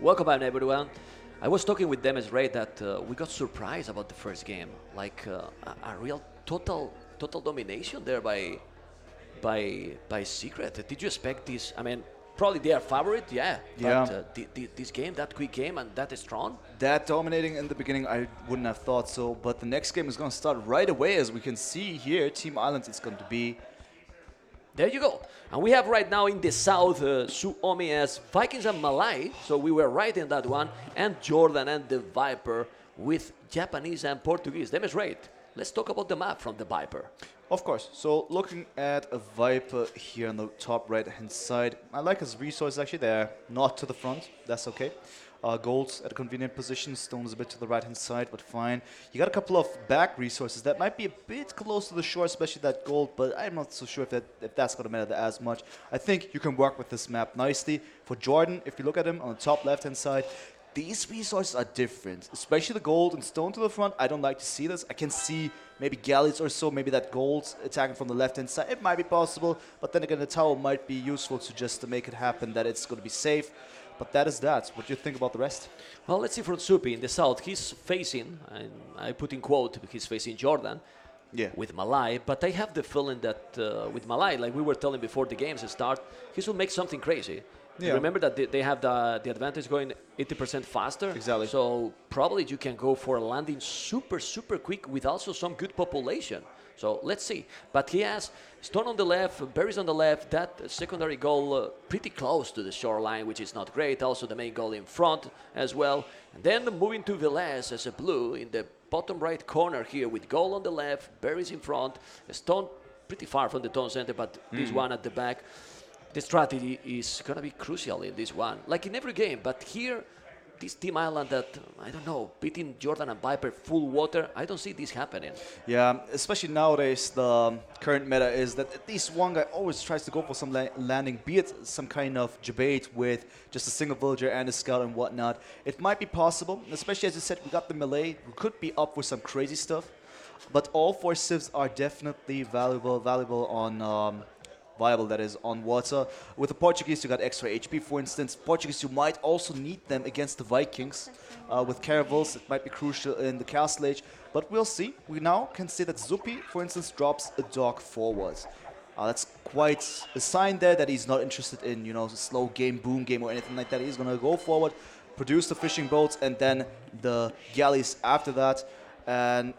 Welcome back, everyone. I was talking with DemEyesRed that we got surprised about the first game, like a real total domination there by Secret. Did you expect this? I mean, probably they are favorite, yeah. Yeah. But this game, that quick game, and that strong. That dominating in the beginning, I wouldn't have thought so. But the next game is going to start right away, as we can see here. Team Islands is going to be. There you go. And we have right now in the south Suomi as Vikings and Malay. So we were right in that one. And Jordan and the Viper with Japanese and Portuguese. DemEyesRed. Let's talk about the map from the Viper. Of course. So looking at a Viper here on the top right-hand side, I like his resources actually. They're not to the front. That's okay. Golds at a convenient position. Stone is a bit to the right-hand side, but fine. You got a couple of back resources that might be a bit close to the shore, especially that gold, but I'm not so sure if that's going to matter as much. I think you can work with this map nicely. For Jordan, if you look at him on the top left-hand side, these resources are different, especially the gold and stone to the front. I don't like to see this. I can see maybe galleys or so, maybe that gold attacking from the left-hand side. It might be possible, but then again, the tower might be useful to make it happen, that it's going to be safe. But that is that. What do you think about the rest? Well, let's see from Supi in the south. He's facing, and I put in quote, he's facing Jordan. Yeah. With Malay, but I have the feeling that with Malay, like we were telling before the games start, he will make something crazy. Yeah. Remember that they have the advantage going 80% faster. Exactly. So probably you can go for a landing super quick with also some good population. So let's see. But he has Stone on the left, Berries on the left, that secondary goal pretty close to the shoreline, which is not great. Also the main goal in front as well. And then moving to Velez as a blue in the bottom right corner here with goal on the left, Berries in front, Stone pretty far from the town center, but this one at the back. The strategy is going to be crucial in this one, like in every game. But here, this Team Island that, I don't know, beating Jordan and Viper full water, I don't see this happening. Yeah, especially nowadays, the current meta is that at least one guy always tries to go for some landing, be it some kind of debate with just a single villager and a scout and whatnot. It might be possible, especially as you said, we got the melee, who could be up for some crazy stuff. But all four civs are definitely valuable on... viable, that is, on water. With the Portuguese, you got extra HP, for instance. Portuguese, you might also need them against the Vikings. With Caravels, it might be crucial in the Castle Age, but we'll see. We now can see that Zupi, for instance, drops a dog forward. That's quite a sign there that he's not interested in, you know, slow game, boom game, or anything like that. He's going to go forward, produce the fishing boats, and then the galleys after that.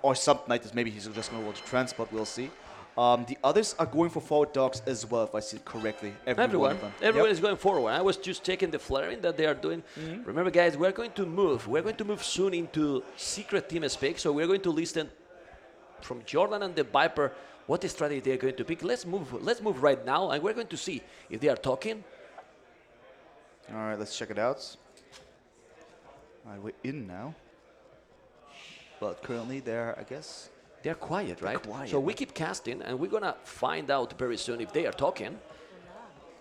Or something like this. Maybe he's just going to go to transport, we'll see. The others are going for forward dogs as well, if I see it correctly. Everyone is going forward. I was just checking the flaring that they are doing. Remember, guys, we're going to move. We're going to move soon into Secret Team Speak, so we're going to listen from Jordan and the Viper what strategy they're going to pick. Let's move right now, and we're going to see if they are talking. All right, let's check it out. All right, we're in now. But currently they're, I guess... They're quiet, right? They're quiet. So we keep casting, and we're going to find out very soon if they are talking.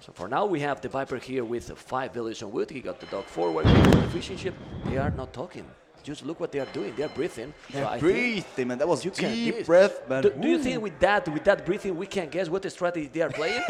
So for now, we have the Viper here with 5 villages on wood. He got the dog forward. The fishing ship, they are not talking. Just look what they are doing. They are breathing. They're breathing, man. That was deep breath, man. Do you think with that breathing, we can guess what the strategy they are playing?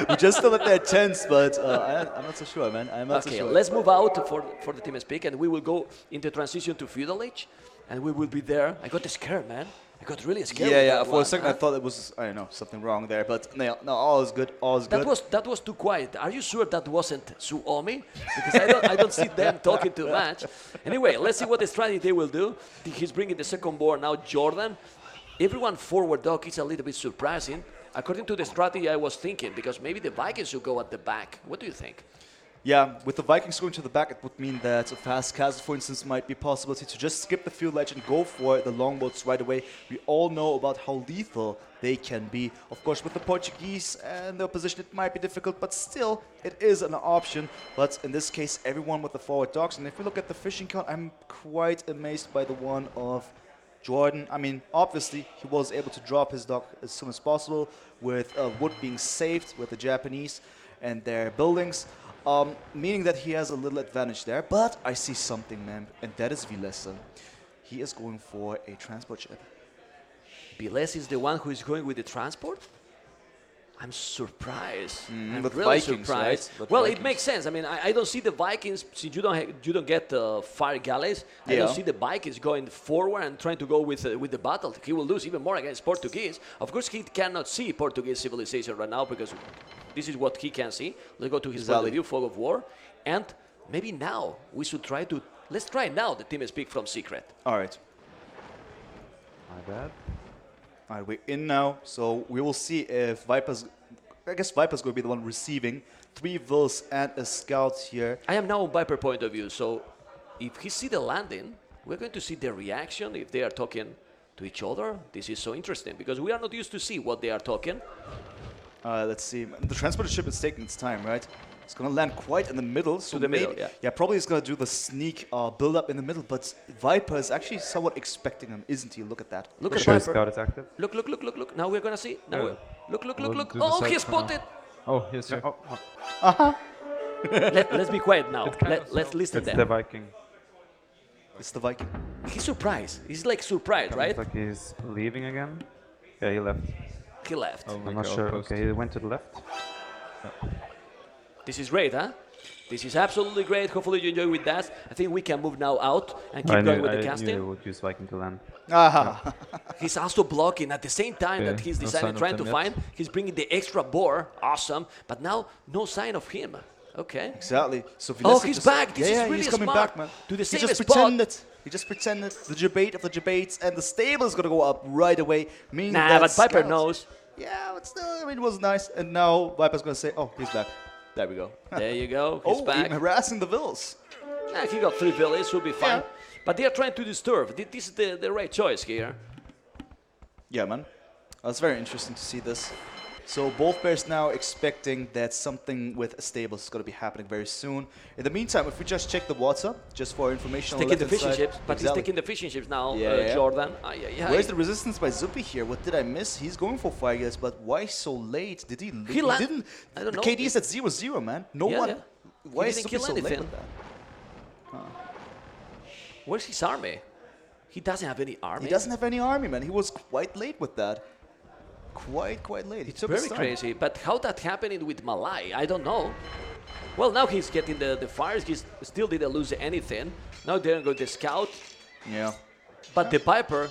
We just know that they're tense, but I'm not so sure, man. I'm not so sure. Let's move out for the team speak, and we will go into transition to Feudal Age, and we will be there. I got scared, man. I got really scared. Yeah. For a second, I thought it was, I don't know, something wrong there. But no, all is good. All is good. That was too quiet. Are you sure that wasn't Suomi? Because I don't see them talking too much. Anyway, let's see what the strategy they will do. He's bringing the second board now, Jordan. Everyone forward dog is a little bit surprising. According to the strategy I was thinking, because maybe the Vikings should go at the back. What do you think? Yeah, with the Vikings going to the back, it would mean that a fast castle, for instance, might be a possibility to just skip the field ledge and go for the longboats right away. We all know about how lethal they can be. Of course, with the Portuguese and the opposition, it might be difficult, but still, it is an option. But in this case, everyone with the forward dogs. And if we look at the fishing count, I'm quite amazed by the one of Jordan. I mean, obviously, he was able to drop his dog as soon as possible, with wood being saved with the Japanese and their buildings. Meaning that he has a little advantage there, but I see something, man, and that is Vilesa. He is going for a transport ship. Viles is the one who is going with the transport? I'm surprised. I'm with really Vikings, surprised. right? With Well, it Vikings. makes sense. I mean, I don't see the Vikings since you don't get fire galleys. I don't see the Vikings going forward and trying to go with the battle. He will lose even more against Portuguese. Of course, he cannot see Portuguese civilization right now because this is what he can see. Let's go to his point of view, fog of war, and maybe now we should try to. Let's try now the team speak from secret. All right. My bad. All right, we're in now, so we will see if Viper's... I guess Viper's going to be the one receiving 3 Vills and a Scout here. I am now on Viper point of view, so if he see the landing, we're going to see their reaction if they are talking to each other. This is so interesting because we are not used to see what they are talking. Let's see. The transporter ship is taking its time, right? It's going to land quite in the middle. So To the middle, maybe, yeah. Yeah, probably it's going to do the sneak build up in the middle, but Viper is actually somewhat expecting him, isn't he? Look at that. Look at Sure, Viper. Scout is active. Look. Now we're going to see. Now Yeah. we're- Look. We'll do the Oh, side he for now. spotted. Oh, yes, sir. Oh, Let's be quiet now. It's kind of Let's slow. listen it's them. the Viking. It's the Viking. He's surprised. He's like surprised, right? Looks like he's leaving again. Yeah, he left. He left. I'm not sure. Okay, he went to the left. This is great, huh? This is absolutely great. Hopefully you enjoy with that. I think we can move now out and keep going with the I knew he casting. would use Viking to land. Aha. He's also blocking at the same time that he's no deciding sign of trying to them yet. find. He's bringing the extra boar. Awesome. But now no sign of him. Okay. Exactly. So Oh, Vilessa he's just, back. This is really he's coming smart. back, man. To the he same just spot. pretended. He just pretended. The debate of the debates and the stable is going to go up right away. Meaning Nah, that but Viper Scout- knows. Yeah, but still, I mean, it was nice. And now Viper's going to say, oh, he's back. There we go. There you go. He's Oh, back. even harassing the Vills. He got 3 villas. Will be fine. Yeah. But they are trying to disturb. This is the right choice here. Yeah, man. It's very interesting to see this. So both pairs now expecting that something with stables is going to be happening very soon. In the meantime, if we just check the water, just for information He's on taking the left-hand fishing side. ships, but he's taking the fishing ships now, Yeah. Jordan. Where's the resistance by Zupi here? What did I miss? He's going for fire guys, but why so late? Did he? He la- didn't. I don't the know. KD is at 0-0, man. No Yeah, one. yeah. Why He is didn't Zupi kill so late anything. with that? Where's his army? He doesn't have any army. He doesn't have any army, man. He was quite late with that. Quite late. He took his Very time. crazy. But how that happened with Malai, I don't know. Well, now he's getting the fires. He still didn't lose anything. Now they're going to the scout. Yeah. But the Viper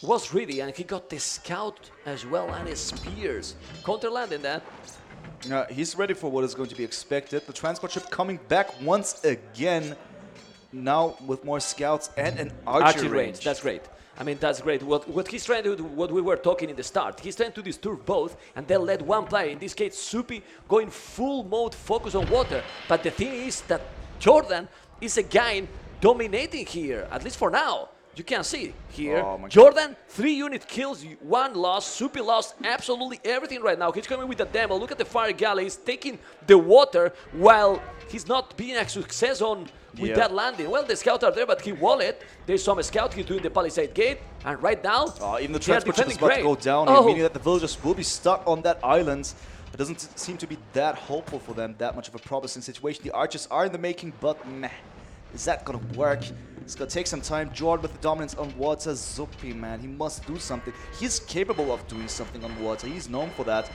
was ready, and he got the scout as well and his spears. Counterlanding that. He's ready for what is going to be expected. The transport ship coming back once again. Now with more scouts and an archery range. That's great. I mean, that's great. What he's trying to do, what we were talking in the start, he's trying to disturb both and then let one player, in this case Supi, going full mode focus on water. But the thing is that Jordan is a guy dominating here, at least for now. You can see here. Oh my God. Jordan, 3 unit kills, 1 loss. Supi lost absolutely everything right now. He's coming with the demo. Look at the fire galley. He's taking the water while he's not being a success on with that landing. Well, the scouts are there, but he won it. There's some scout. He's doing the palisade gate. And right now, Even the they are transport ship is defending about to great. go down, Oh. meaning that the villagers will be stuck on that island. It doesn't seem to be that hopeful for them, that much of a promising situation. The archers are in the making, but meh. Is that gonna work? It's gonna take some time. Jordan with the dominance on water. Zupi, man, he must do something. He's capable of doing something on water. He's known for that.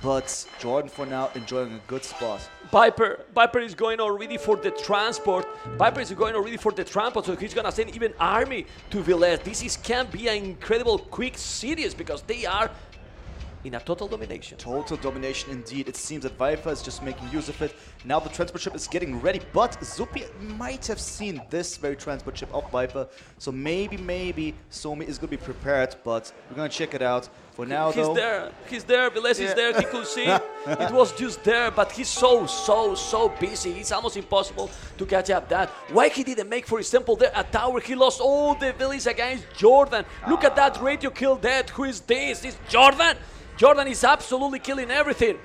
But Jordan, for now, enjoying a good spot. Viper is going already for the transport. Viper is going already for the transport, so he's gonna send even army to Villes. Can be an incredible quick series because they are in a total domination. Total domination indeed. It seems that Viper is just making use of it. Now the transport ship is getting ready, but Zupi might have seen this very transport ship of Viper. So maybe Suomi is going to be prepared, but we're going to check it out. For now, He's though... there, Villes is there, he could see. It was just there, but he's so busy. It's almost impossible to catch up that. Why he didn't make, for example, there a tower? He lost all the villas against Jordan. Look at that radio kill dead. Who is this? It's Jordan. Jordan is absolutely killing everything.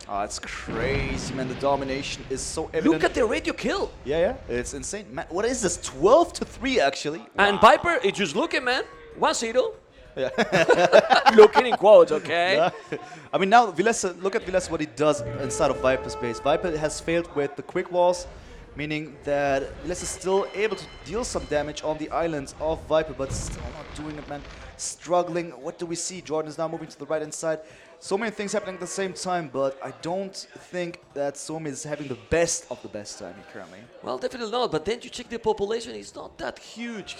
Oh, it's crazy, man. The domination is so evident. Look at the radio kill. Yeah. It's insane. Man, what is this? 12-3, actually. And Viper is just looking, man. 1-0. Looking in quotes, okay? I mean, now, Vilessa, look at Vilessa, what he does inside of Viper's base. Viper has failed with the quick walls, meaning that Vilessa is still able to deal some damage on the islands of Viper, but still not doing it, man. Struggling. What do we see? Jordan is now moving to the right-hand side. So many things happening at the same time, but I don't think that Suomi is having the best of the best time currently. Well, definitely not. But then you check the population; it's not that huge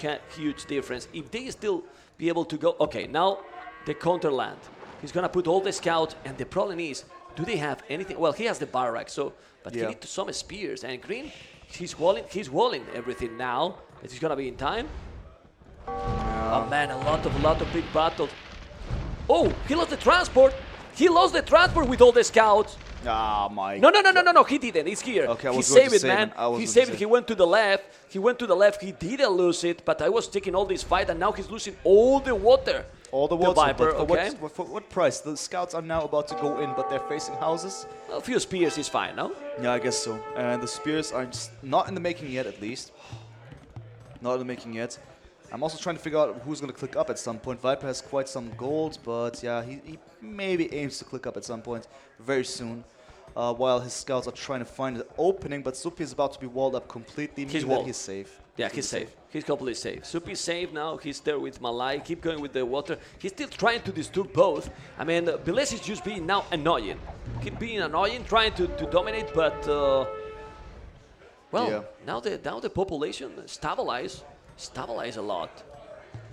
difference. If they still be able to go, okay, now the counter land. He's gonna put all the scouts, and the problem is, do they have anything? Well, he has the barrack, so but he needs some spears. And Green, he's walling everything now. Is he gonna be in time? Oh man, a lot of big battles. Oh, he lost the transport. He lost the transport with all the scouts. Ah, my. No, he didn't. It's here. Okay, he saved it, man. He saved it. He went to the left. He didn't lose it, but I was taking all this fight, and now he's losing all the water. All the water, Viper, but for what price? The scouts are now about to go in, but they're facing houses. A few spears is fine, no? Yeah, I guess so. And the spears are just not in the making yet, at least. Not in the making yet. I'm also trying to figure out who's going to click up at some point. Viper has quite some gold, but yeah, he maybe aims to click up at some point very soon. While his scouts are trying to find an opening, but Supi is about to be walled up completely, meaning that he's safe. Yeah, he's safe. He's completely safe. Supi's safe now. He's there with Malai. Keep going with the water. He's still trying to disturb both. I mean, Viles is just being now annoying. Keep being annoying, trying to dominate, but now the population stabilize a lot.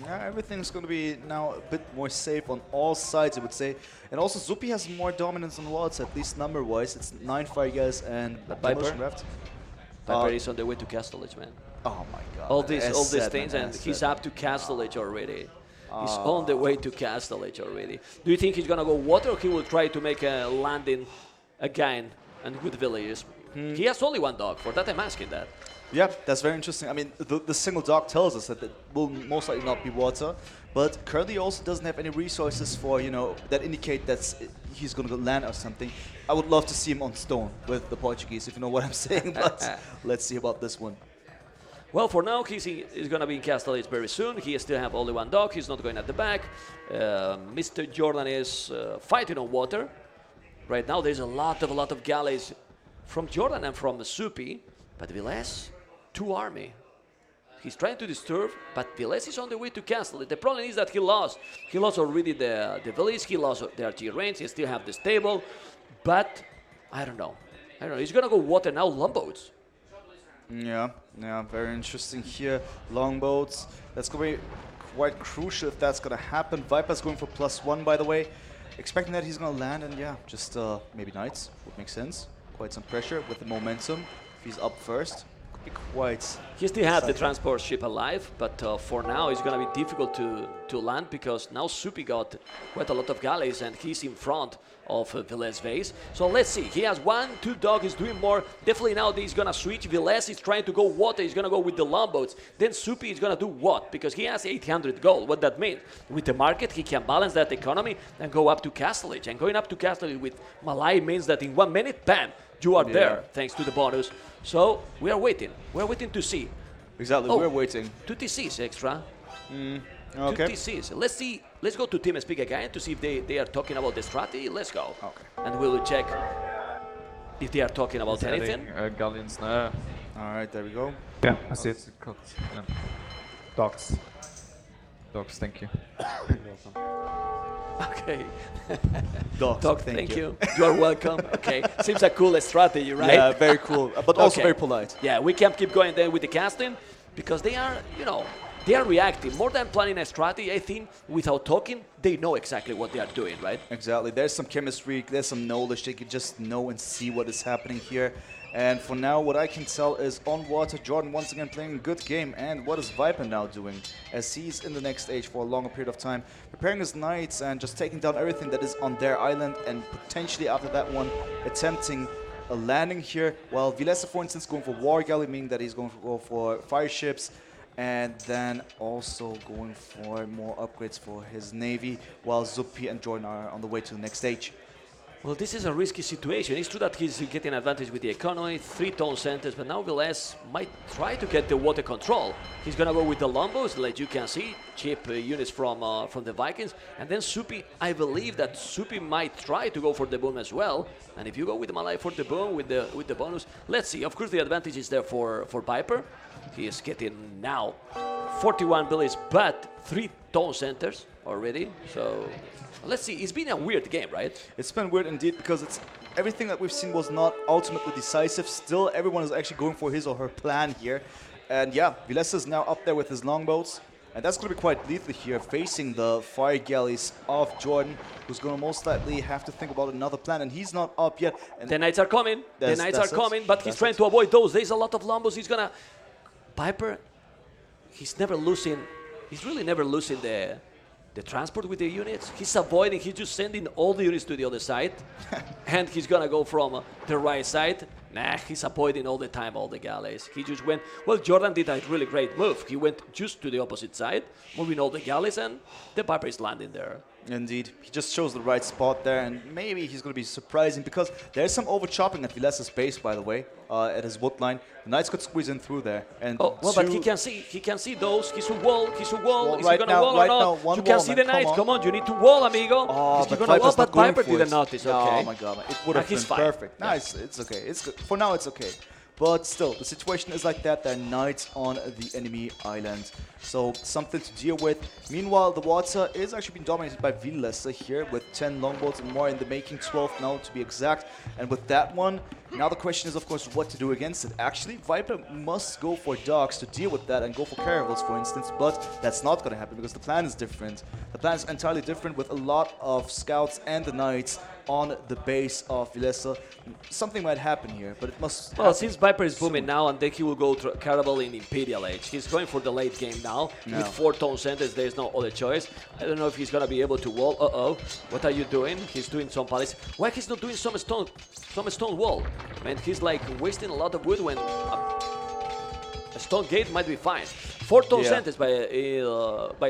Yeah, everything's going to be now a bit more safe on all sides, I would say. And also, Zupi has more dominance on walls, at least number-wise. It's 9 fire guys and Viper. Left. Viper is on the way to Castle Edge, man. Oh my god. All these things, and he's up to Castle Edge already. He's on the way to Castle Edge already. Do you think he's going to go water, or he will try to make a landing again and with villagers? He has only one dog, for that I'm asking that. Yeah, that's very interesting. I mean, the single dog tells us that it will most likely not be water, but currently also doesn't have any resources for, that indicate that he's going to go land or something. I would love to see him on stone with the Portuguese, if you know what I'm saying, but let's see about this one. Well, for now, he's going to be in Castle Edge very soon. He still have only one dog. He's not going at the back. Mr. Jordan is fighting on water. Right now, there's a lot of galleys from Jordan and from Supi, but Viles, 2 army. He's trying to disturb, but Viles is on the way to Castle. The problem is that he lost. He lost already the village. He lost the artillery range. He still have the stable, but I don't know. He's gonna go water now. Longboats. Yeah, very interesting here. Longboats. That's gonna be quite crucial if that's gonna happen. Viper's going for +1, by the way, expecting that he's gonna land, and yeah, just maybe knights would make sense. Quite some pressure with the momentum. If he's up first, could be quite. He still has the transport ship alive, but for now it's going to be difficult to land because now Supi got quite a lot of galleys and he's in front of Viles base. So let's see. He has 1, 2 dogs. He's doing more. Definitely now he's going to switch. Viles is trying to go water. He's going to go with the longboats. Then Supi is going to do what? Because he has 800 gold. What that means? With the market, he can balance that economy and go up to Castle Edge. And going up to Castle Edge with Malai means that in 1 minute, bam, you are there, thanks to the bonus. So we are waiting. We're waiting to see. Exactly, we're waiting. 2 TCs extra. Okay. 2 TCs. Let's see. Let's go to TeamSpeak again to see if they are talking about the strategy. Let's go. Okay. And we will check if they are talking about anything. Galleons now. All right, there we go. Yeah, I see it. Dogs. Dogs, thank you. Okay. Dog, thank you. You are welcome. Okay. Seems a cool strategy, right? Yeah, very cool, but also very polite. Yeah, we can keep going then with the casting because they are, they are reacting. More than planning a strategy, I think, without talking, they know exactly what they are doing, right? Exactly. There's some chemistry, there's some knowledge. They can just know and see what is happening here. And for now, what I can tell is on water, Jordan once again playing a good game. And what is Viper now doing? As he's in the next stage for a longer period of time, preparing his knights and just taking down everything that is on their island. And potentially after that one, attempting a landing here. While Vilesa, for instance, going for war galley, meaning that he's going to go for fire ships. And then also going for more upgrades for his navy. While Zupi and Jordan are on the way to the next stage. Well, this is a risky situation. It's true that he's getting advantage with the economy, 3 town centers, but now Viles might try to get the water control. He's gonna go with the longbows, like you can see, cheap units from the Vikings, and then Supi. I believe that Supi might try to go for the boom as well. And if you go with Malai for the boom with the bonus, let's see. Of course, the advantage is there for Viper. He is getting now 41 villages, but 3 town centers. already. So let's see. It's been a weird game, right? It's been weird indeed because it's everything that we've seen was not ultimately decisive. Still, everyone is actually going for his or her plan here. And yeah, Vilesa is now up there with his longbows. And that's going to be quite lethal here, facing the fire galleys of Jordan, who's going to most likely have to think about another plan. And he's not up yet. And the Knights are coming. The Knights are coming, but he's trying to avoid those. There's a lot of longbows. He's going to... Viper, he's never losing... He's really never losing the transport with the units. He's avoiding, he's just sending all the units to the other side. And he's gonna go from the right side. Nah, he's avoiding all the time all the galleys. He just went, well, Jordan did a really great move. He went just to the opposite side, moving all the galleys, and the Viper is landing there. Indeed. He just chose the right spot there, and maybe he's going to be surprising because there's some over-chopping at Vilesa's base, by the way, at his wood line. The Knights could squeeze in through there. And well, but he can see those. He's a wall, Is he right gonna now, wall right or now, not? one You can wall, see man. the Knights. Come on, you need to wall, amigo. Oh, but Gonna wall, Viper's not but going Viper for didn't it. notice, okay. Oh my god, man. It would have been he's fine. perfect. Yeah. Nice, it's okay. It's good. For now, it's okay. But still, the situation is like that. There are Knights on the enemy island. So, something to deal with. Meanwhile, the water is actually being dominated by Vilesa here with 10 longboats and more in the making, 12 now to be exact. And with that one, now the question is, of course, what to do against it. Actually, Viper must go for docks to deal with that and go for caravels, for instance. But that's not going to happen because the plan is different. The plan is entirely different with a lot of scouts and the Knights on the base of Vilesa. Something might happen here, but it must Well, since Viper is booming soon. now, and then he will go Caravel in Imperial Age. He's going for the late game now. No. With 4 tone centers, there's no other choice. I don't know if he's going to be able to wall. Uh-oh. What are you doing? He's doing some palace. Why he's not doing some stone wall? Man, he's like wasting a lot of wood when a stone gate might be fine. 4 tone centers by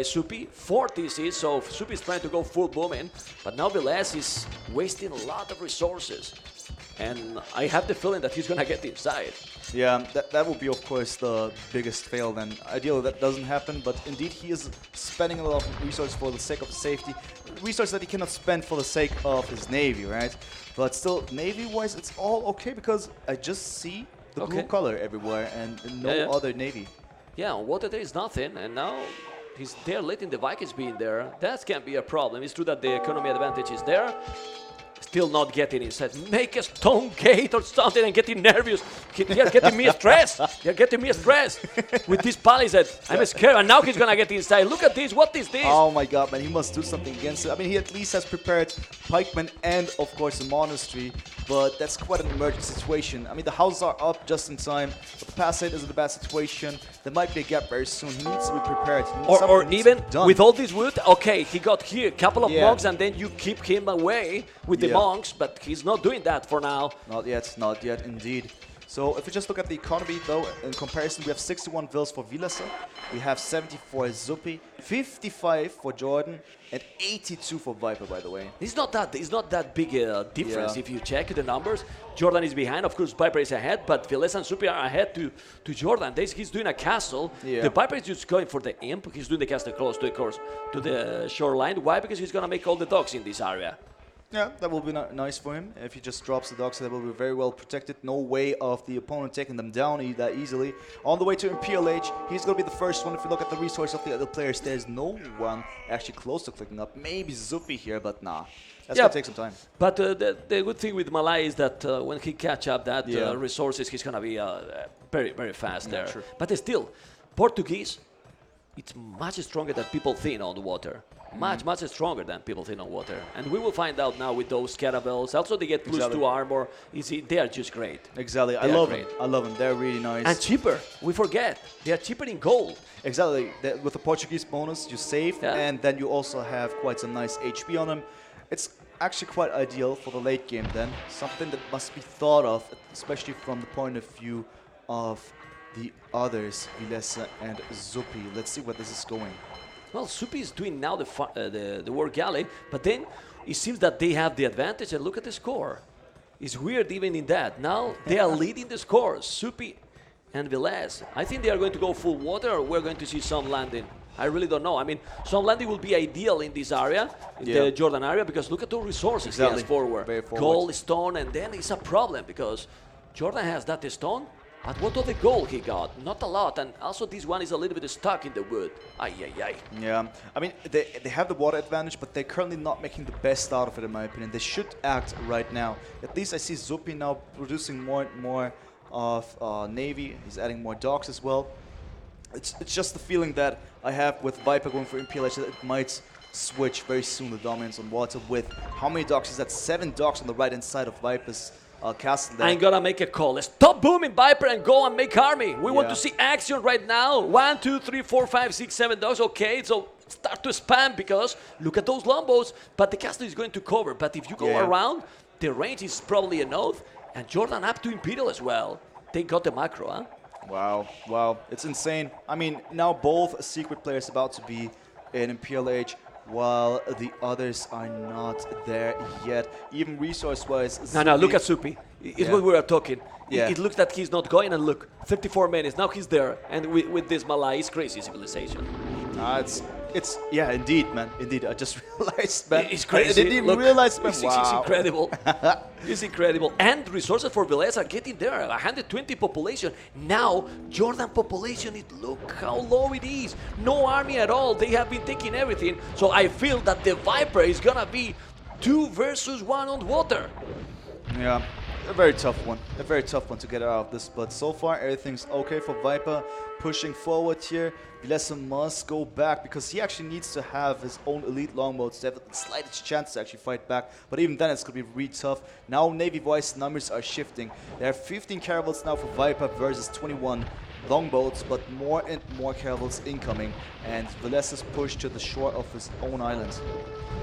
Supi, 4 TCs, so Supi is trying to go full booming, but now Velez is wasting a lot of resources. And I have the feeling that he's gonna get inside. Yeah, that would be, of course, the biggest fail then. Ideally, that doesn't happen, but indeed, he is spending a lot of resources for the sake of safety. Resources that he cannot spend for the sake of his navy, right? But still, navy-wise, it's all okay because I just see the blue color everywhere and no other navy. Yeah, on water there is nothing, and now he's there letting the Vikings be in there. That can be a problem. It's true that the economy advantage is there. Still not getting inside. Make a stone gate or something and getting nervous. They're getting me stressed. They're getting me stressed with this palisade. I'm scared, and now he's gonna get inside. Look at this. What is this? Oh my god, man, he must do something against it. I mean, he at least has prepared pikemen and, of course, the monastery, but that's quite an emergent situation. I mean, the houses are up just in time, but the palisade is in a bad situation. There might be a gap very soon. He needs to be prepared. Or even with all this wood, okay, he got here a couple of monks, and then you keep him away with the monks, but he's not doing that for now. Not yet, indeed. So if we just look at the economy, though, in comparison, we have 61 vills for Vilesa, we have 70 for Zupi, 55 for Jordan, and 82 for Viper, by the way. It's not that big a difference if you check the numbers. Jordan is behind, of course, Viper is ahead, but Vilesa and Zupi are ahead to Jordan. He's doing a castle. The Viper is just going for the imp. He's doing the castle close to the course, to the shoreline. Why? Because he's gonna make all the docks in this area. Yeah, that will be nice for him. If he just drops the docks, that will be very well protected. No way of the opponent taking them down that easily. On the way to Imperial Age, he's going to be the first one. If you look at the resource of the other players, there's no one actually close to clicking up. Maybe Zupi here, but nah. That's going to take some time. But the good thing with Malai is that when he catch up that resources, he's going to be very, very fast there. True. But still, Portuguese, it's much stronger than people think on the water. Much stronger than people think on water. And we will find out now with those caravels. Also, they get plus 2 armor. They are just great. Exactly. I love them. They're really nice. And cheaper. We forget. They are cheaper in gold. Exactly. With the Portuguese bonus, you save, and then you also have quite some nice HP on them. It's actually quite ideal for the late game then. Something that must be thought of, especially from the point of view of the others, Vilesa and Zupi. Let's see where this is going. Well, Supi is doing now the war galley, but then it seems that they have the advantage, and look at the score. It's weird even in that. Now they are leading the score, Supi and Velez. I think they are going to go full water, or we're going to see some landing. I really don't know. I mean, some landing will be ideal in this area, in the Jordan area, because look at the resources he has forward. Very forward. Gold, stone, and then it's a problem, because Jordan has that stone, But what of the goal he got? Not a lot, and also this one is a little bit stuck in the wood. Ay, ay, ay. Yeah, I mean, they have the water advantage, but they're currently not making the best out of it, in my opinion. They should act right now. At least I see Zupi now producing more and more of Navy. He's adding more docks as well. It's just the feeling that I have with Viper going for MPLH that it might switch very soon the dominance on water with how many docks is that? 7 docks on the right-hand side of Viper's castle there. I'm gonna make a call. Stop booming Viper and go and make army. We want to see action right now. 1, 2, 3, 4, 5, 6, 7 dogs. Okay, so start to spam because look at those lombos. But the castle is going to cover. But if you go around, the range is probably enough. And Jordan up to Imperial as well. They got the macro, huh? Wow, wow, it's insane. I mean, now both secret players about to be in Imperial Age, while the others are not there yet. Even resource-wise. No, look at Supi. It's what we were talking. Yeah. It looks that he's not going, and look, 54 minutes. Now he's there, and with this Malay, it's crazy civilization. Yeah, indeed, man. Indeed, I just realized, man. It's crazy. I didn't even realize, man. It's Wow. incredible. It's incredible. And resources for Velez are getting there. 120 population. Now, Jordan population, look how low it is. No army at all. They have been taking everything. So I feel that the Viper is going to be 2 versus 1 on water. Yeah, a very tough one. A very tough one to get out of this. But so far, everything's okay for Viper. Pushing forward here. Vilesa must go back because he actually needs to have his own elite longboats to have the slightest chance to actually fight back. But even then, it's going to be really tough. Now, Navy-wise, numbers are shifting. There are 15 caravels now for Viper versus 21 longboats, but more and more caravels incoming. And Vilesa's pushed to the shore of his own island.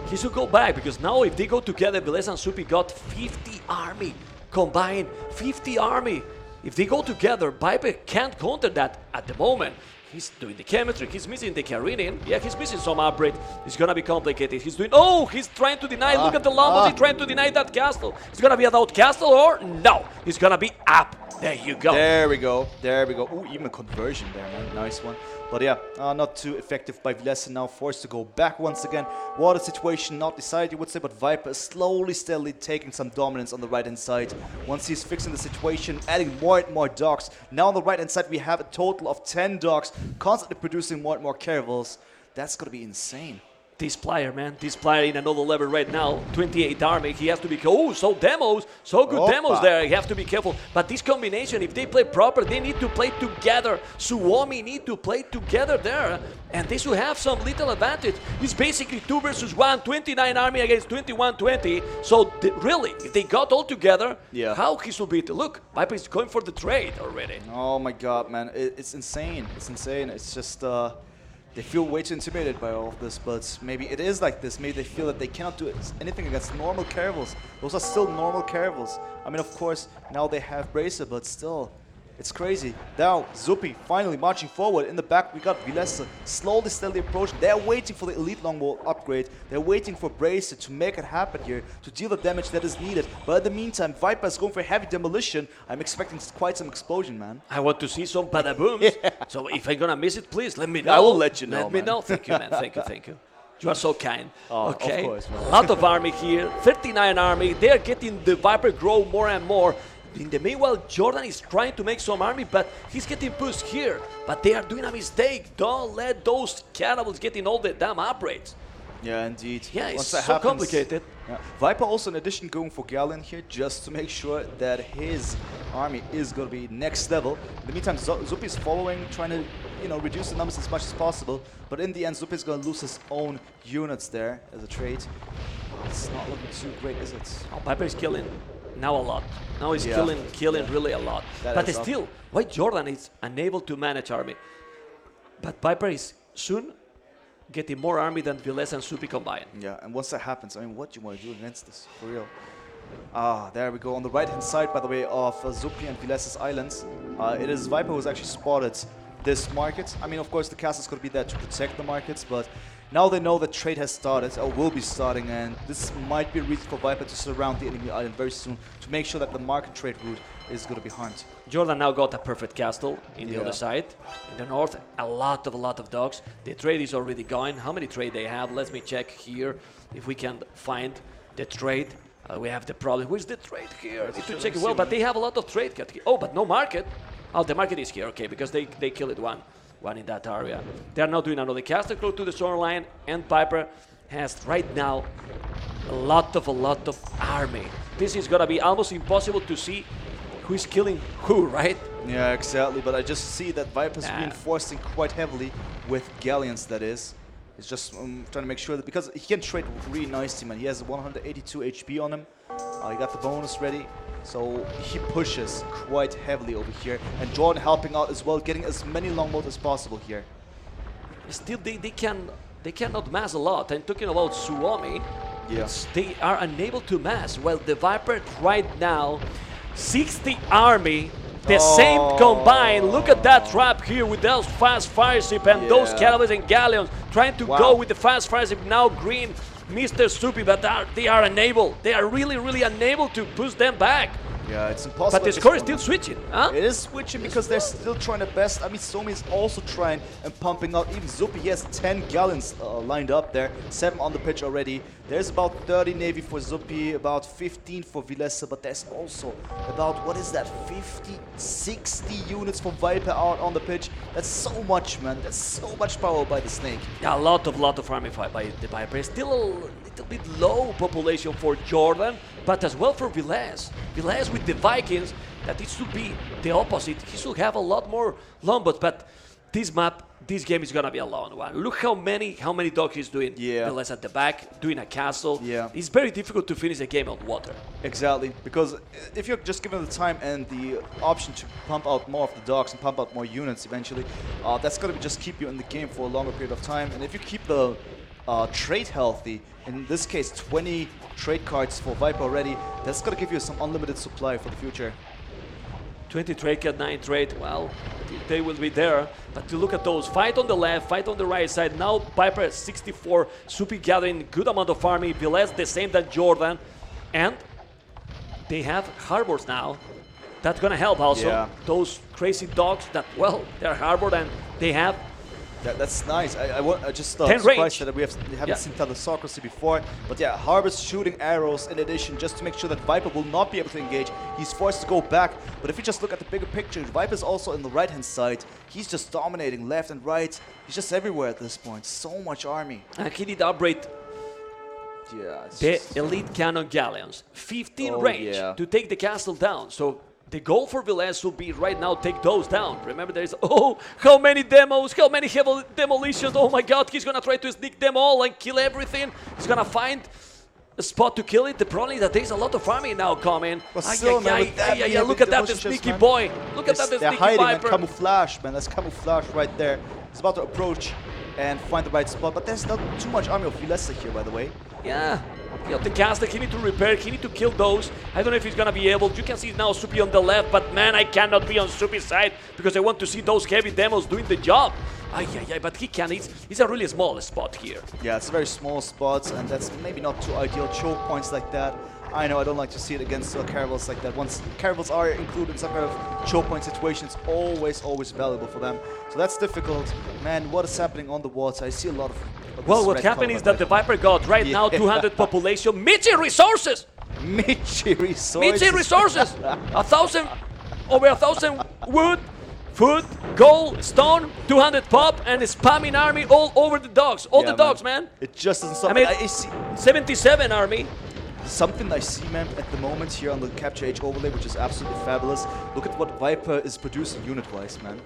He should go back because now if they go together, Velez and Supi got 50 army. Combined 50 army. If they go together, Viper can't counter that at the moment. He's doing the chemistry, he's missing the Carinian. Yeah, he's missing some upgrade. It's gonna be complicated. He's doing, he's trying to deny, look at the Lombos, he's trying to deny that castle. It's gonna be a out castle or no, it's gonna be up. There you go. There we go, there we go. Ooh, even a conversion there, man, nice one. But yeah, not too effective by Vilesa, now forced to go back once again. Water situation not decided, you would say, but Viper is slowly, steadily taking some dominance on the right-hand side. Once he's fixing the situation, adding more and more docks. Now on the right-hand side, we have a total of 10 docks, constantly producing more and more caravels. That's going to be insane. This player, man, this player in another level right now, 28 army, he has to be, so demos, so good demos there, you have to be careful. But this combination, if they play proper, they need to play together. Suomi need to play together there, and they should have some little advantage. It's basically 2 versus 1, 29 army against 21-20. So really, if they got all together, how he should beat? Look, Viper is going for the trade already. Oh my god, man, it's insane, it's insane. It's just, they feel way too intimidated by all of this, but maybe it is like this. Maybe they feel that they cannot do anything against normal caravels. Those are still normal caravels. I mean, of course, now they have Bracer, but still, it's crazy. Now, Zupi finally marching forward. In the back, we got Vilesa slowly, steadily approaching. They're waiting for the elite longbow upgrade. They're waiting for Bracer to make it happen here, to deal the damage that is needed. But in the meantime, Viper is going for heavy demolition. I'm expecting quite some explosion, man. I want to see some bada-booms. So if I'm gonna miss it, please let me know. I will let you know, Let me know. Thank you, man. Thank you, thank you. You are so kind. Okay. Of course, man. A lot of army here. 39 army. They are getting the Viper grow more and more. In the meanwhile, Jordan is trying to make some army, but he's getting pushed here. But they are doing a mistake. Don't let those cannibals get in all the damn upgrades. Yeah, indeed. Yeah, Once it's that so happens, complicated. Yeah. Viper also, in addition, going for Galleon here just to make sure that his army is going to be next level. In the meantime, Zupi is following, trying to, reduce the numbers as much as possible. But in the end, Zupi is going to lose his own units there as a trade. It's not looking too great, is it? Oh, Viper is killing now a lot. Now he's killing really a lot. But still, why Jordan is unable to manage army? But Viper is soon getting more army than Vilesa and Supi combined. Yeah, and once that happens, I mean, what do you want to do against this, for real? There we go. On the right-hand side, by the way, of Zupi and Vilesa's islands, it is Viper who's actually spotted this market. I mean, of course, the castle's going to be there to protect the markets, but now they know that trade has started, or will be starting, and this might be a reason for Viper to surround the enemy island very soon to make sure that the market trade route is going to be harmed. Jordan now got a perfect castle in the other side. In the north, a lot of dogs. The trade is already going. How many trade they have? Let me check here if we can find the trade. We have the problem. Where's the trade here? I need to check it well, but they have a lot of trade cut here. Oh, but no market. Oh, the market is here, okay, because they killed one in that area. They are now doing another caster close to the zone line, and Viper has right now a lot of army. This is gonna be almost impossible to see who is killing who, right? Yeah, exactly. But I just see that Viper's reinforcing quite heavily with Galleons, that is. He's just trying to make sure that, because he can trade really nicely, man. He has 182 HP on him. He got the bonus ready. So he pushes quite heavily over here. And Jordan helping out as well, getting as many longbows as possible here. Still, they cannot mass a lot. And talking about Suomi, they are unable to mass. Well, the Viper right now, 60 army, the same combined. Look at that trap here with those fast fire ship and those Caravans and Galleons trying to go with the fast fire ship. Now green, Mr. Soupy, but they are unable. They are really unable to push them back. Yeah, it's impossible. But the score is still switching, huh? It is switching because they're still trying their best. I mean, Suomi is also trying and pumping out. Even Zupi, he has 10 Galleons lined up there. 7 on the pitch already. There's about 30 Navy for Zupi, about 15 for Vilesa, but there's also about, what is that, 50, 60 units for Viper out on the pitch. That's so much, man. That's so much power by the Snake. Yeah, a lot of army fight by the Viper. Still a little bit low population for Jordan, but as well for Vilesa. Vilesa with the Vikings, that it should be the opposite. He should have a lot more longbows, but this map, this game is gonna be a long one. Look how many dogs he's doing. Vilesa at the back, doing a castle. It's very difficult to finish a game on water. Exactly, because if you're just given the time and the option to pump out more of the dogs and pump out more units eventually, that's gonna just keep you in the game for a longer period of time. And if you keep the trade healthy, in this case 20 trade cards for Viper already, that's gonna give you some unlimited supply for the future. 20 trade card, 9 trade, well, they will be there. But to look at those, fight on the left, fight on the right side. Now Viper at 64, Soupy gathering good amount of army, Vilesa the same than Jordan. And they have harbors now. That's gonna help also. Those crazy dogs that, well, they're harbored and they have that's nice. I just surprised that we haven't seen Thalassocracy before. But yeah, Harbor's shooting arrows in addition, just to make sure that Viper will not be able to engage. He's forced to go back. But if you just look at the bigger picture, Viper's also in the right-hand side. He's just dominating left and right. He's just everywhere at this point. So much army. And he did upgrade the elite cannon galleons. 15 range to take the castle down. So the goal for Vilesa will be right now take those down. Remember, there's how many demos, how many heavy demolitions. Oh my god, he's gonna try to sneak them all and kill everything. He's gonna find a spot to kill it. The problem is that there's a lot of army now coming. But still, look at that, the sneaky boy. Look at that, the sneaky hiding Viper. And camouflage, man. That's camouflage right there. He's about to approach and find the right spot. But there's not too much army of Vilesa here, by the way. Yeah. The caster, he need to repair, he need to kill those. I don't know if he's gonna be able. You can see now Soupy on the left, but man, I cannot be on Soupy's side because I want to see those heavy demos doing the job. But he can. It's a really small spot here. Yeah, it's a very small spot, and that's maybe not too ideal. Choke points like that. I know I don't like to see it against caravels like that. Once caravels are included in some kind of choke point situation, it's always valuable for them. So that's difficult. Man, what is happening on the water? I see a lot of... Well, what happened is that the Viper got right now 200 population. Michi resources! Michi resources! Michi resources! Over 1,000 wood, food, gold, stone, 200 pop, and a spamming army all over the dogs. All the dogs, man. It just doesn't stop. I mean, 77 army. Something I see, man, at the moment here on the Capture Age overlay, which is absolutely fabulous. Look at what Viper is producing unit-wise, man.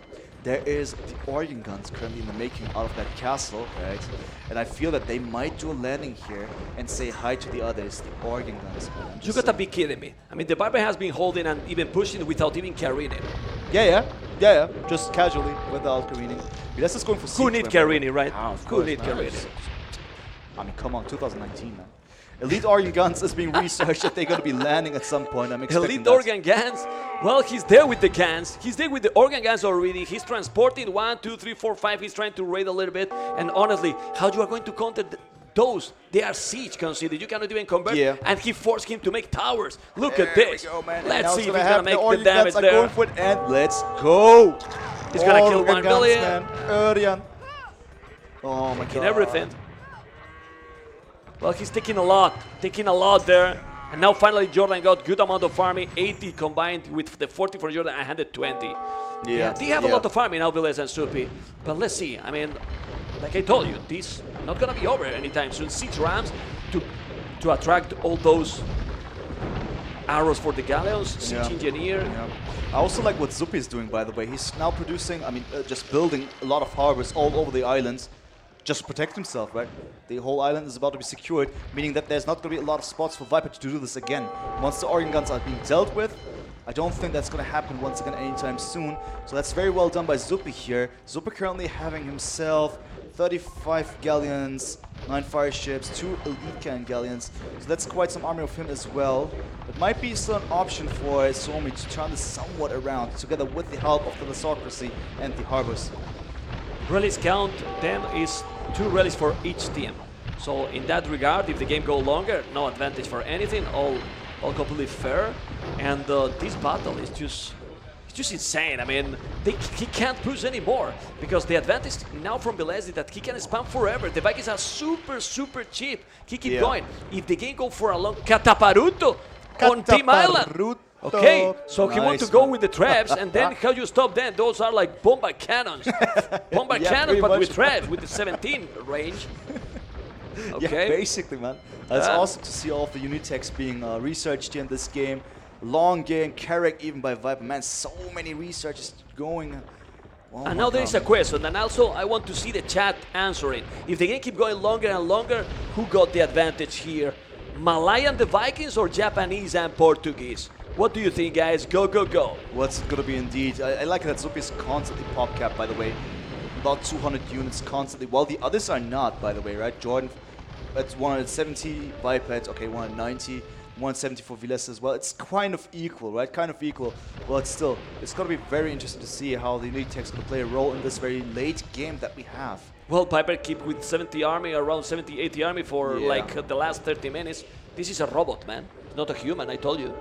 There is the organ guns currently in the making out of that castle, right? And I feel that they might do a landing here and say hi to the others, the organ guns, man. You gotta be kidding me. I mean, the Viper has been holding and even pushing without even careening. Yeah. Just casually, without careening. That's just going for Who need careening, right? Who need careening? I mean, come on, 2019, man. Elite organ guns is being researched that they're going to be landing at some point. I'm expecting Elite organ guns? Well, he's there with the guns. He's there with the organ guns already. He's transporting 1, 2, 3, 4, 5. He's trying to raid a little bit. And honestly, how you are going to counter those? They are siege considered. You cannot even convert. And he forced him to make towers. Look at this. Let's see if he's going to make the damage there. Going for it, and let's go. He's going to kill 1 million. Oh my god. Everything. Well, he's taking a lot there. And now finally Jordan got good amount of army, 80 combined with the 40 for Jordan, 120. Yeah, they have a lot of farming now, Velez and Supi. But let's see. I mean, like I told you, this not gonna be over anytime soon. 6 rams to attract all those arrows for the galleons. Siege engineer. Yeah. I also like what Zupi is doing, by the way. He's now producing, just building a lot of harbors all over the islands just to protect himself, right? The whole island is about to be secured, meaning that there's not going to be a lot of spots for Viper to do this again. Once the organ guns are being dealt with, I don't think that's going to happen once again anytime soon. So that's very well done by Zupi here. Zupi currently having himself 35 galleons, 9 fire ships, 2 elite cannon galleons. So that's quite some army of him as well. It might be still an option for Suomi to turn this somewhat around, together with the help of the Lysocracy and the harbors. Rallies count then is 2 rallies for each team. So in that regard, if the game go longer, no advantage for anything, all completely fair. And this battle is just insane. I mean, he can't push anymore because the advantage now from Velez is that he can spam forever. The Vikings are super cheap. He keep going. If the game go for a long Cataparuto on Team Island. Okay, so he wants to go with the traps, and then how you stop them? Those are like bomba cannons. Bomba cannons, but with traps, with the 17 range. Okay. Yeah, basically, man. It's awesome to see all of the Unitex being researched here in this game. Long game, Carrick even by Viper. Man, so many researches going. Oh and now there is a question, and also I want to see the chat answering. If the game keep going longer and longer, who got the advantage here? Malay and the Vikings or Japanese and Portuguese? What do you think, guys? Go, go, go. What's going to be indeed? I like that Zupi is constantly pop cap, by the way. About 200 units constantly, while the others are not, by the way, right? Jordan at 170, Vipet, okay, 190, 170 for Viles as well. It's kind of equal, right? Kind of equal. But still, it's going to be very interesting to see how the Elite Tech's going to play a role in this very late game that we have. Well, Piper keep with 70 army, around 70, 80 army for like the last 30 minutes. This is a robot, man. Not a human, I told you.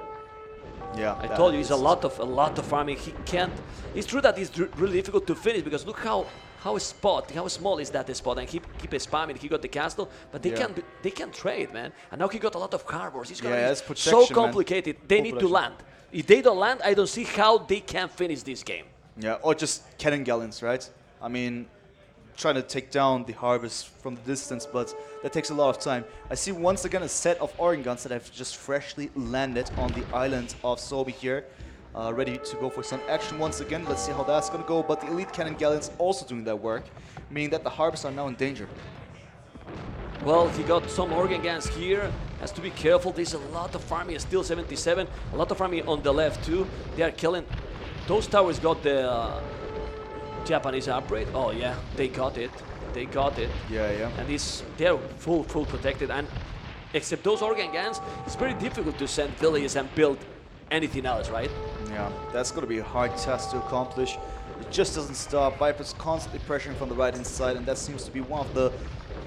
Yeah, I told you, it's a lot of farming. He can't. It's true that it's really difficult to finish because look how small is that spot, and keep spamming. He got the castle, but they can trade, man. And now he got a lot of harbors. It's gonna be so complicated. Man. They need to land. If they don't land, I don't see how they can finish this game. Yeah, or just cannon galleons, right? I mean, trying to take down the harbors from the distance, but that takes a lot of time. I see once again a set of organ guns that have just freshly landed on the island of Sobi here, ready to go for some action once again. Let's see how that's going to go, but the elite cannon galleons also doing their work, meaning that the harbors are now in danger. Well, he got some organ guns here, has to be careful. There's a lot of farming, still 77, a lot of farming on the left too. They are killing. Those towers got the Japanese upgrade. Oh yeah, they got it. They got it. Yeah, yeah. And they're full protected. And except those organ guns, it's very difficult to send villages and build anything else, right? Yeah, that's going to be a hard task to accomplish. It just doesn't stop. Viper's constantly pressuring from the right-hand side, and that seems to be one of the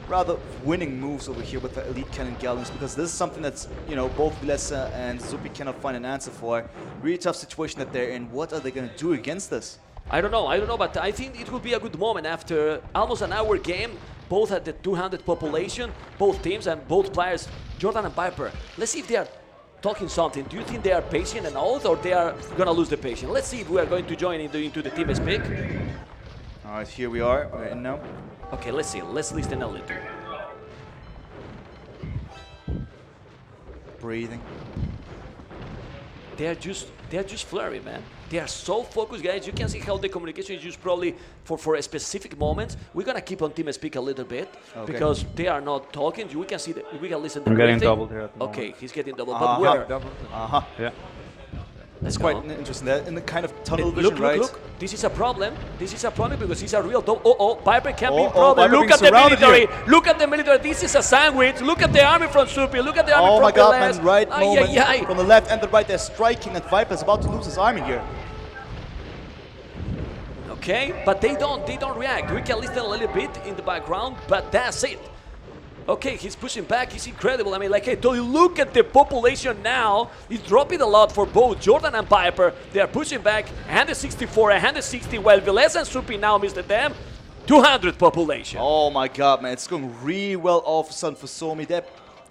rather winning moves over here with the elite cannon galleons, because this is something that's, you know, both Vilesa and Zupi cannot find an answer for. Really tough situation that they're in. What are they going to do against this? I don't know, but I think it will be a good moment after almost an hour game, both at the 200 population, both teams and both players, Jordan and Piper. Let's see if they are talking something. Do you think they are patient and oath, or they are gonna lose the patience? Let's see if we are going to join into the team speak. All right, here we are right now. Okay, let's see. Let's listen a little. Breathing. They're just flurry, man. They are so focused, guys. You can see how the communication is used probably for a specific moment. We're gonna keep on team speak a little bit because they are not talking. We can see that. We can listen. I'm getting doubled here. At the okay, moment. He's getting doubled. But where? Yeah. That's quite interesting. That in the kind of tunnel vision, right? Look. This is a problem. This is a problem because he's a real double. Piper can be a problem. Piper Look at the military. Here. Look at the military. This is a sandwich. Look at the army from Supi. Look at the army from Oh my God, Velez. man! Right moment from the left and the right. They're striking, and Viper's about to lose his army here. Okay, but they don't react. We can listen a little bit in the background, but that's it. Okay, he's pushing back. He's incredible. I mean, like I told you, look at the population now. It's dropping a lot for both Jordan and Piper. They are pushing back. 164, 160. While Velez and Supi now missed them. 200 population. Oh my God, man! It's going really well all of a sudden for Suomi. They're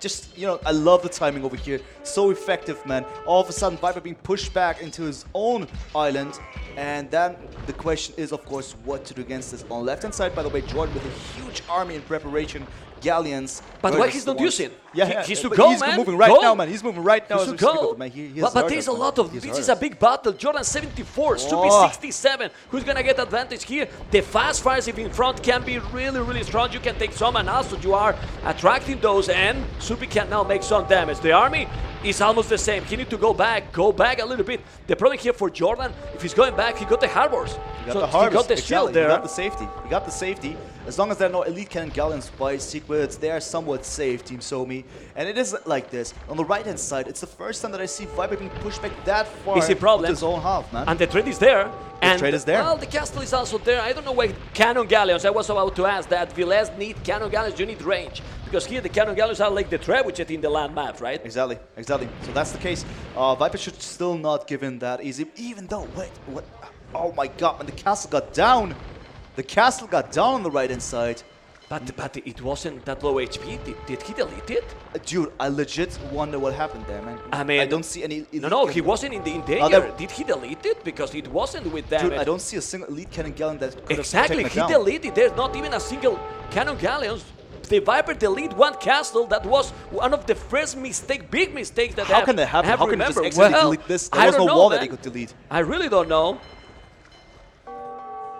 just, you know, I love the timing over here. So effective, man. All of a sudden, Viper being pushed back into his own island. And then the question is, of course, what to do against this. On the left-hand side, by the way, Jordan with a huge army in preparation. Galleons. But why he's not using? Yeah, He's to go, he's man. moving right now, man. He's moving right now. He's to go. Man. But there's a lot of. This is a big battle. Jordan 74, Supi 67. Who's gonna get advantage here? The fast fires if in front can be really, really strong. You can take some, and also you are attracting those, and Supi can now make some damage. The army is almost the same. He need to go back a little bit. The problem here for Jordan, if he's going back, he got the harbors. He got the harbors. He got the shield there. He got the safety. He got the safety. As long as there are no elite cannon galleons by secrets, they are somewhat safe, Team Suomi. And it is like this. On the right-hand side, it's the first time that I see Viper being pushed back that far Is the problem. with his own half, man. And the trade is there. The trade is there. Well, the castle is also there. I don't know why cannon galleons. I was about to ask that. Villes need cannon galleons. You need range. Because here the cannon galleons are like the trebuchet in the land map, right? Exactly, exactly. So that's the case. Viper should still not give in that easy. Even though, wait, what? Oh my god, man, the castle got down. The castle got down on the right-hand side. But it wasn't that low HP. Did he delete it? Dude, I legit wonder what happened there, man. I mean, I don't see any elite No, he wasn't in danger. Did he delete it? Because it wasn't with damage. Dude, I don't see a single elite cannon galleon that could exactly, have he taken it down. deleted. There's not even a single cannon galleons. The Viper delete one castle. That was one of the first big mistakes that How can that happen? How can you just accidentally delete this? There was no wall that he could delete. I really don't know.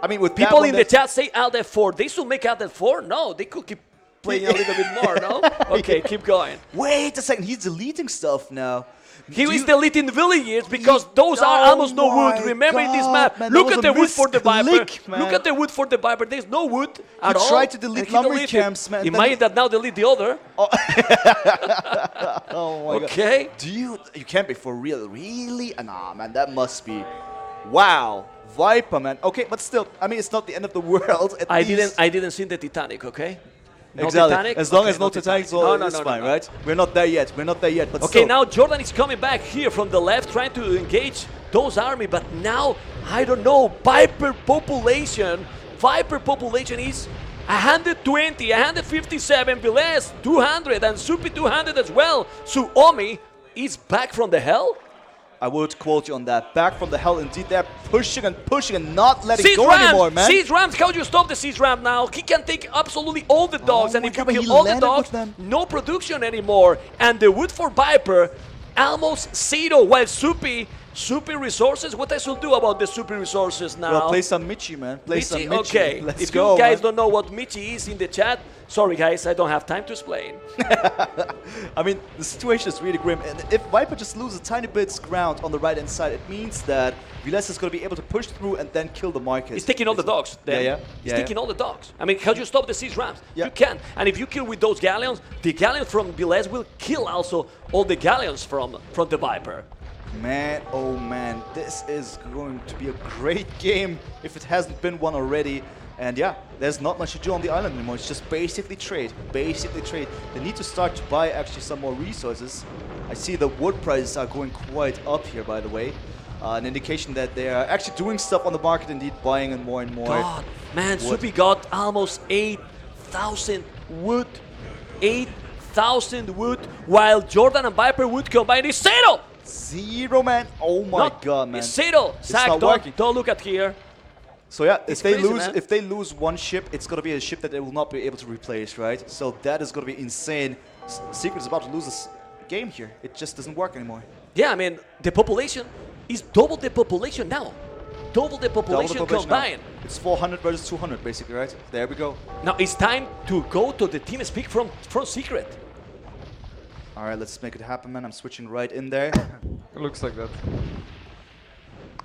I mean, with people in the chat say Alt F4. They should make Alt F4. No, they could keep playing a little bit more. No. Okay, keep going. Wait a second. He's deleting stuff now. He is deleting villages because those are almost no wood. Remember in this map, man, look at the wood for the Viper. Man. Look at the wood for the Viper. There's no wood at all. He tried to delete lumber camps, man. Imagine that now delete the other. Oh, oh my god. Okay. You can't be for real. Really? Nah, man, that must be. Wow. Viper, man. Okay, but still, I mean, it's not the end of the world. I didn't see the Titanic, okay? No exactly. Titanic? As long okay, as no Titanic, it's fine, right? We're not there yet. We're not there yet. But okay, still. now Jordan is coming back here from the left, trying to engage those army. But now, I don't know, Viper population is 120, 157, Villes 200, and Supi 200 as well. Suomi is back from the hell. I would quote you on that. Back from the hell, indeed. They're pushing and not letting go anymore, man. Siege Rams, how do you stop the Siege Ram now? He can take absolutely all the dogs, and if you kill all the dogs, no production anymore. And the wood for Viper, almost zero, while Supi resources, what I should do about the Supi resources now? Well, play some Michi, man. Play some Michi. Okay. Let's go, you guys don't know what Michi is in the chat, sorry guys, I don't have time to explain. I mean, the situation is really grim. And if Viper just loses a tiny bit ground on the right-hand side, it means that Villes is going to be able to push through and then kill the market. He's taking all the dogs. Then. He's taking all the dogs. I mean, how do you stop the Siege Rams? You can. And if you kill with those galleons, the galleons from Villes will kill also all the galleons from the Viper. Man, oh man, this is going to be a great game if it hasn't been one already. And yeah, there's not much to do on the island anymore. It's just basically trade. Basically trade. They need to start to buy actually some more resources. I see the wood prices are going quite up here, by the way. An indication that they are actually doing stuff on the market, indeed, buying and more. God, man, Supi got almost 8,000 wood. 8,000 wood, while Jordan and Viper wood combined is zero! Zero, man. Oh my god, man. It's zero. Zach, don't look at here. So yeah, if they lose one ship, it's gonna be a ship that they will not be able to replace, right? So that is gonna be insane. Secret is about to lose this game here. It just doesn't work anymore. Yeah, I mean, the population is double the population now. Double the population combined. Now. It's 400 versus 200, basically, right? There we go. Now it's time to go to the team speak from Secret. All right, let's make it happen, man. I'm switching right in there. It looks like that.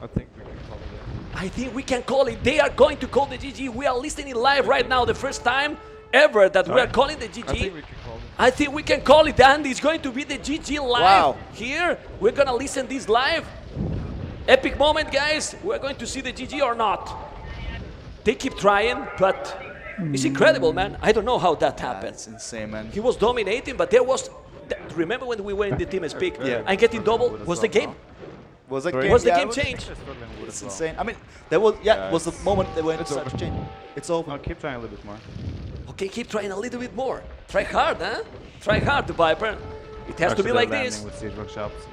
I think we can call it. I think we can call it. They are going to call the GG. We are listening live right now. The first time ever that we are calling the GG. I think we can call it. I think we can call it, and it's going to be the GG live here. We're gonna listen this live. Epic moment, guys. We're going to see the GG or not. They keep trying, but it's incredible, man. I don't know how that happened. It's insane, man. He was dominating, but there was. Remember when we were in the team speak and getting double? Was the game? Was the game change? It's insane. I mean, there was was the moment they went to change. It's over. No, keep trying a little bit more. can keep trying a little bit more. Try hard, huh? Try hard, the Viper. It has to be like this. With siege workshops.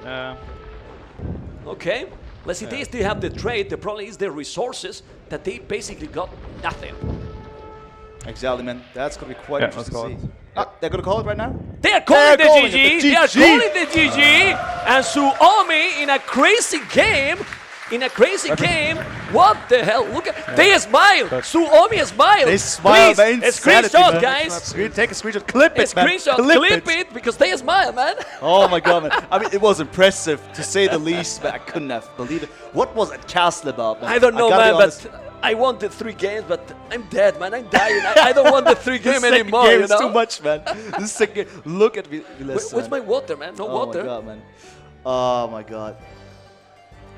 Okay. Let's see, they still have the trade. The problem is their resources that they basically got nothing. Exactly, man. That's going to be quite interesting let's to call see. Ah, they're going to call it right now? They are calling the calling GG. it the They are GG. calling the GG. And Suomi in a crazy game. In a crazy game. What the hell? Look at they smile. Suomi smile. They smile, Please, man. a Insanity, screenshot, man. guys. Take a screenshot. Clip A it, man. screenshot. Clip it because they smile, man. Oh my god, man. I mean, it was impressive, to say the least, but I couldn't have believed it. What was that castle about, man? I don't know, gotta man, be honest. but I won the 3 games, but I'm dead, man. I'm dying. I don't want the 3 This game second anymore, game you is know? too much, man. This second, look at me. Where's my water, man? No water. Oh my god, man. Oh my god.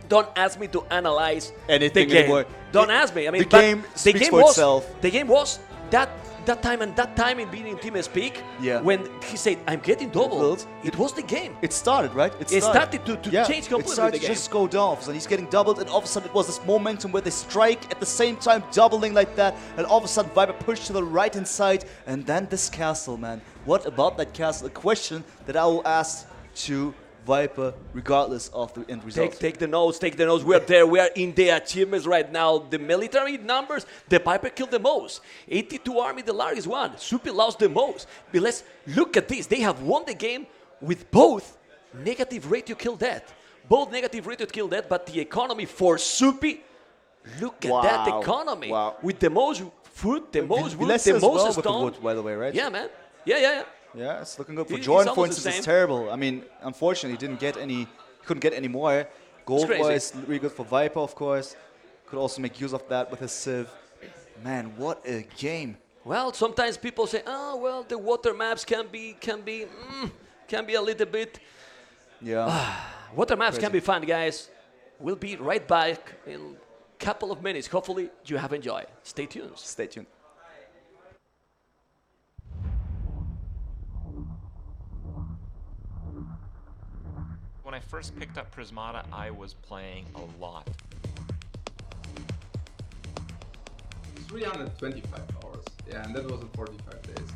Don't ask me to analyze Anything the game. anymore. Don't ask me. I mean, the but game speaks for was, itself. The game was that time and that time in being in TeamSpeak. Yeah. When he said, "I'm getting double," Doubles. it was the game. It started, right? It started to change completely It started the to game. just go down. All of a sudden, he's getting doubled, and all of a sudden, it was this momentum where they strike at the same time, doubling like that, and all of a sudden, Viper pushed to the right-hand side, and then this castle, man. What about that castle? A question that I will ask to Viper, regardless of the end result. Take the notes, take the notes. We're there. We are in the achievements right now. The military numbers, the Viper killed the most. 82 army, the largest one. Supi lost the most. But let's look at this. They have won the game with both negative ratio kill death. Both negative ratio kill death, but the economy for Supi, look at that economy. Wow. With the most food, the most wood, Less the as most well with the stone. wood, by the way, right? Yeah, man. Yeah. Yeah, it's looking good. For He's Jordan, for almost the instance, it's same. terrible. I mean, unfortunately, he couldn't get any more. Gold-wise, really good for Viper, of course. Could also make use of that with his Civ. Man, what a game. Well, sometimes people say, "Oh, well, the water maps can be a little bit." Yeah. Water maps Crazy. can be fun, guys. We'll be right back in a couple of minutes. Hopefully, you have enjoyed. Stay tuned. Stay tuned. When I first picked up Prismata, I was playing a lot. 325 hours. Yeah, and that was in 45 days.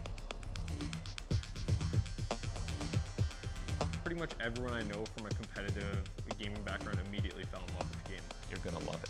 Pretty much everyone I know from a competitive gaming background immediately fell in love with the game. You're gonna love it.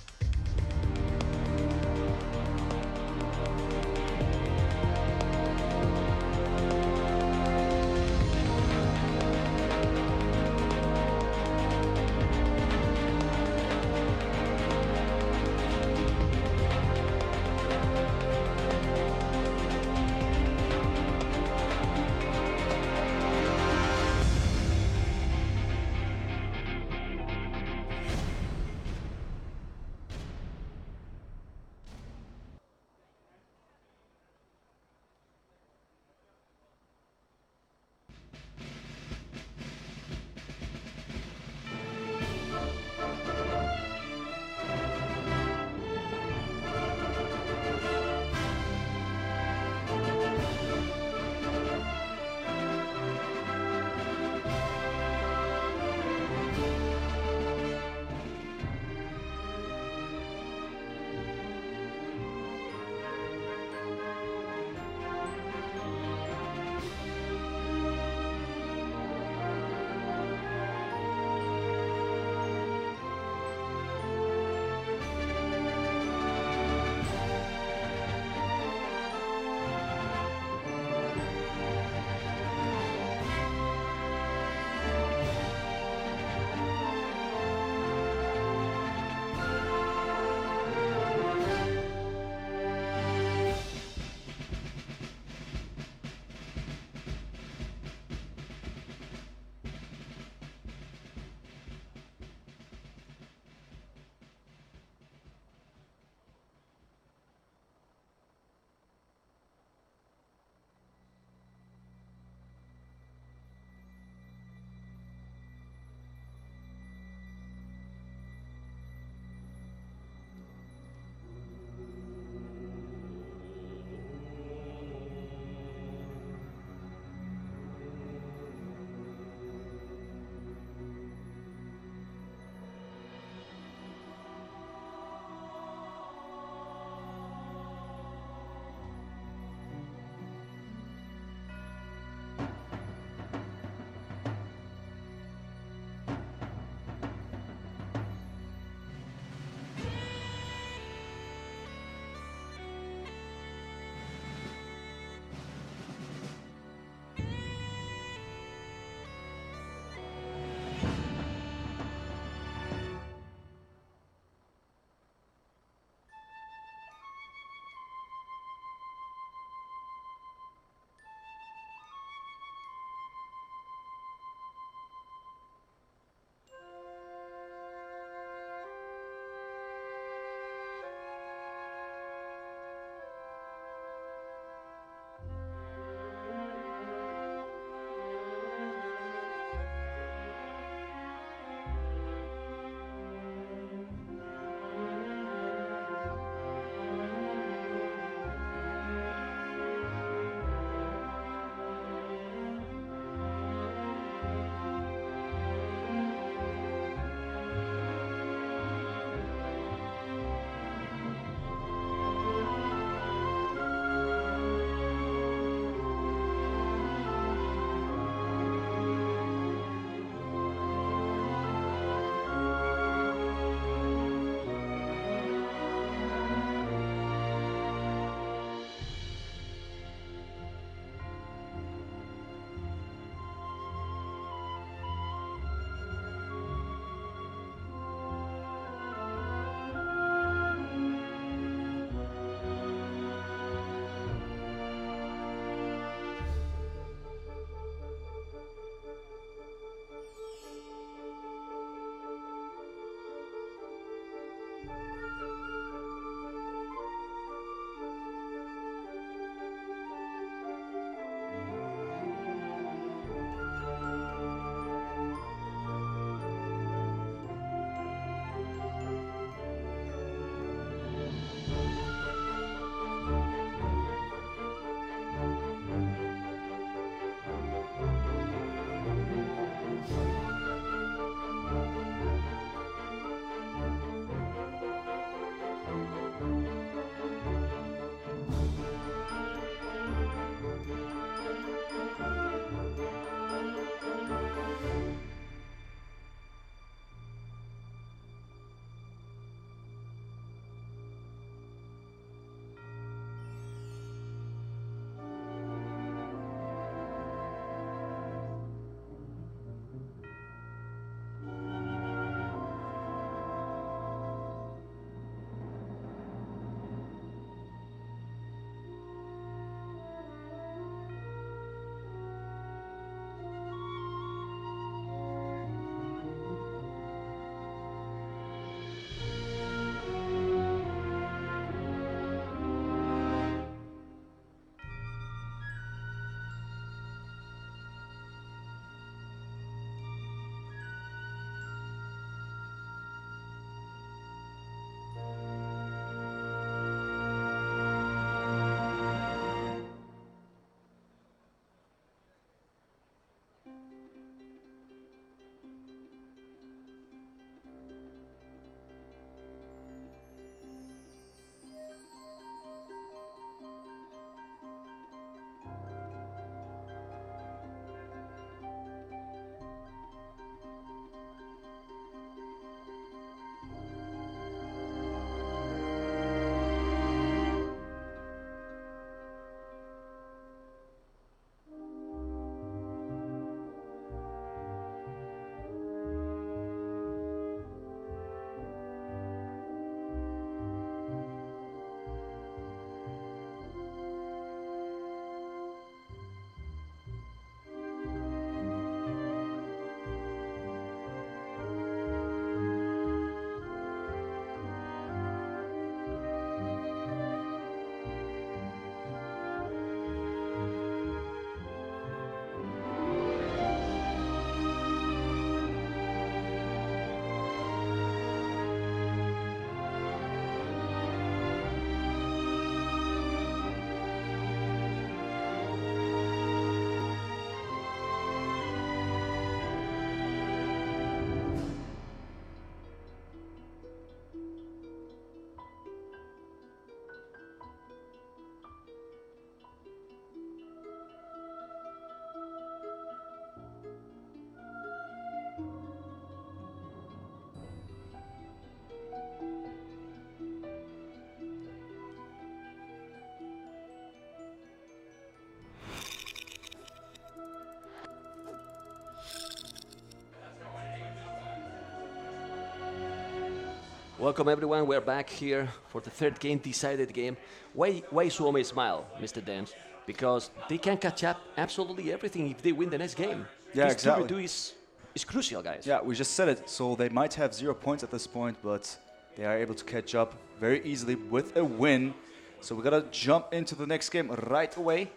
Welcome everyone, we're back here for the third game, decided game. Why Suomi smile, Mr. Dance? Because they can catch up absolutely everything if they win the next game. Yeah, this exactly. 2v2 is crucial, guys. Yeah, we just said it. So they might have 0 points at this point, but they are able to catch up very easily with a win. So we gotta jump into the next game right away.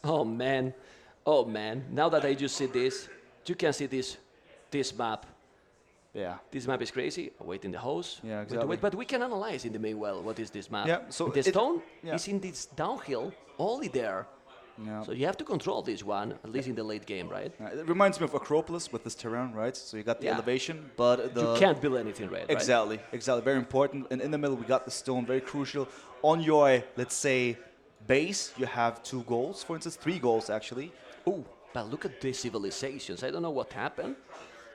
Oh man, oh man. Now that I just see this, you can see this map. Yeah. This map is crazy. Wait in the house. Yeah, exactly. Wait, but we can analyze in the main well what is this map. Yeah, so the it- stone yeah. is in this downhill, only there. Yeah. So you have to control this one, at least in the late game, right? It reminds me of Acropolis with this terrain, right? So you got the Yeah. elevation, but the You can't build anything right. exactly, exactly, very important. And in the middle, we got the stone, very crucial. On your, let's say, base, you have 2 goals, for instance, 3 goals actually. Oh, but look at the civilizations. I don't know what happened.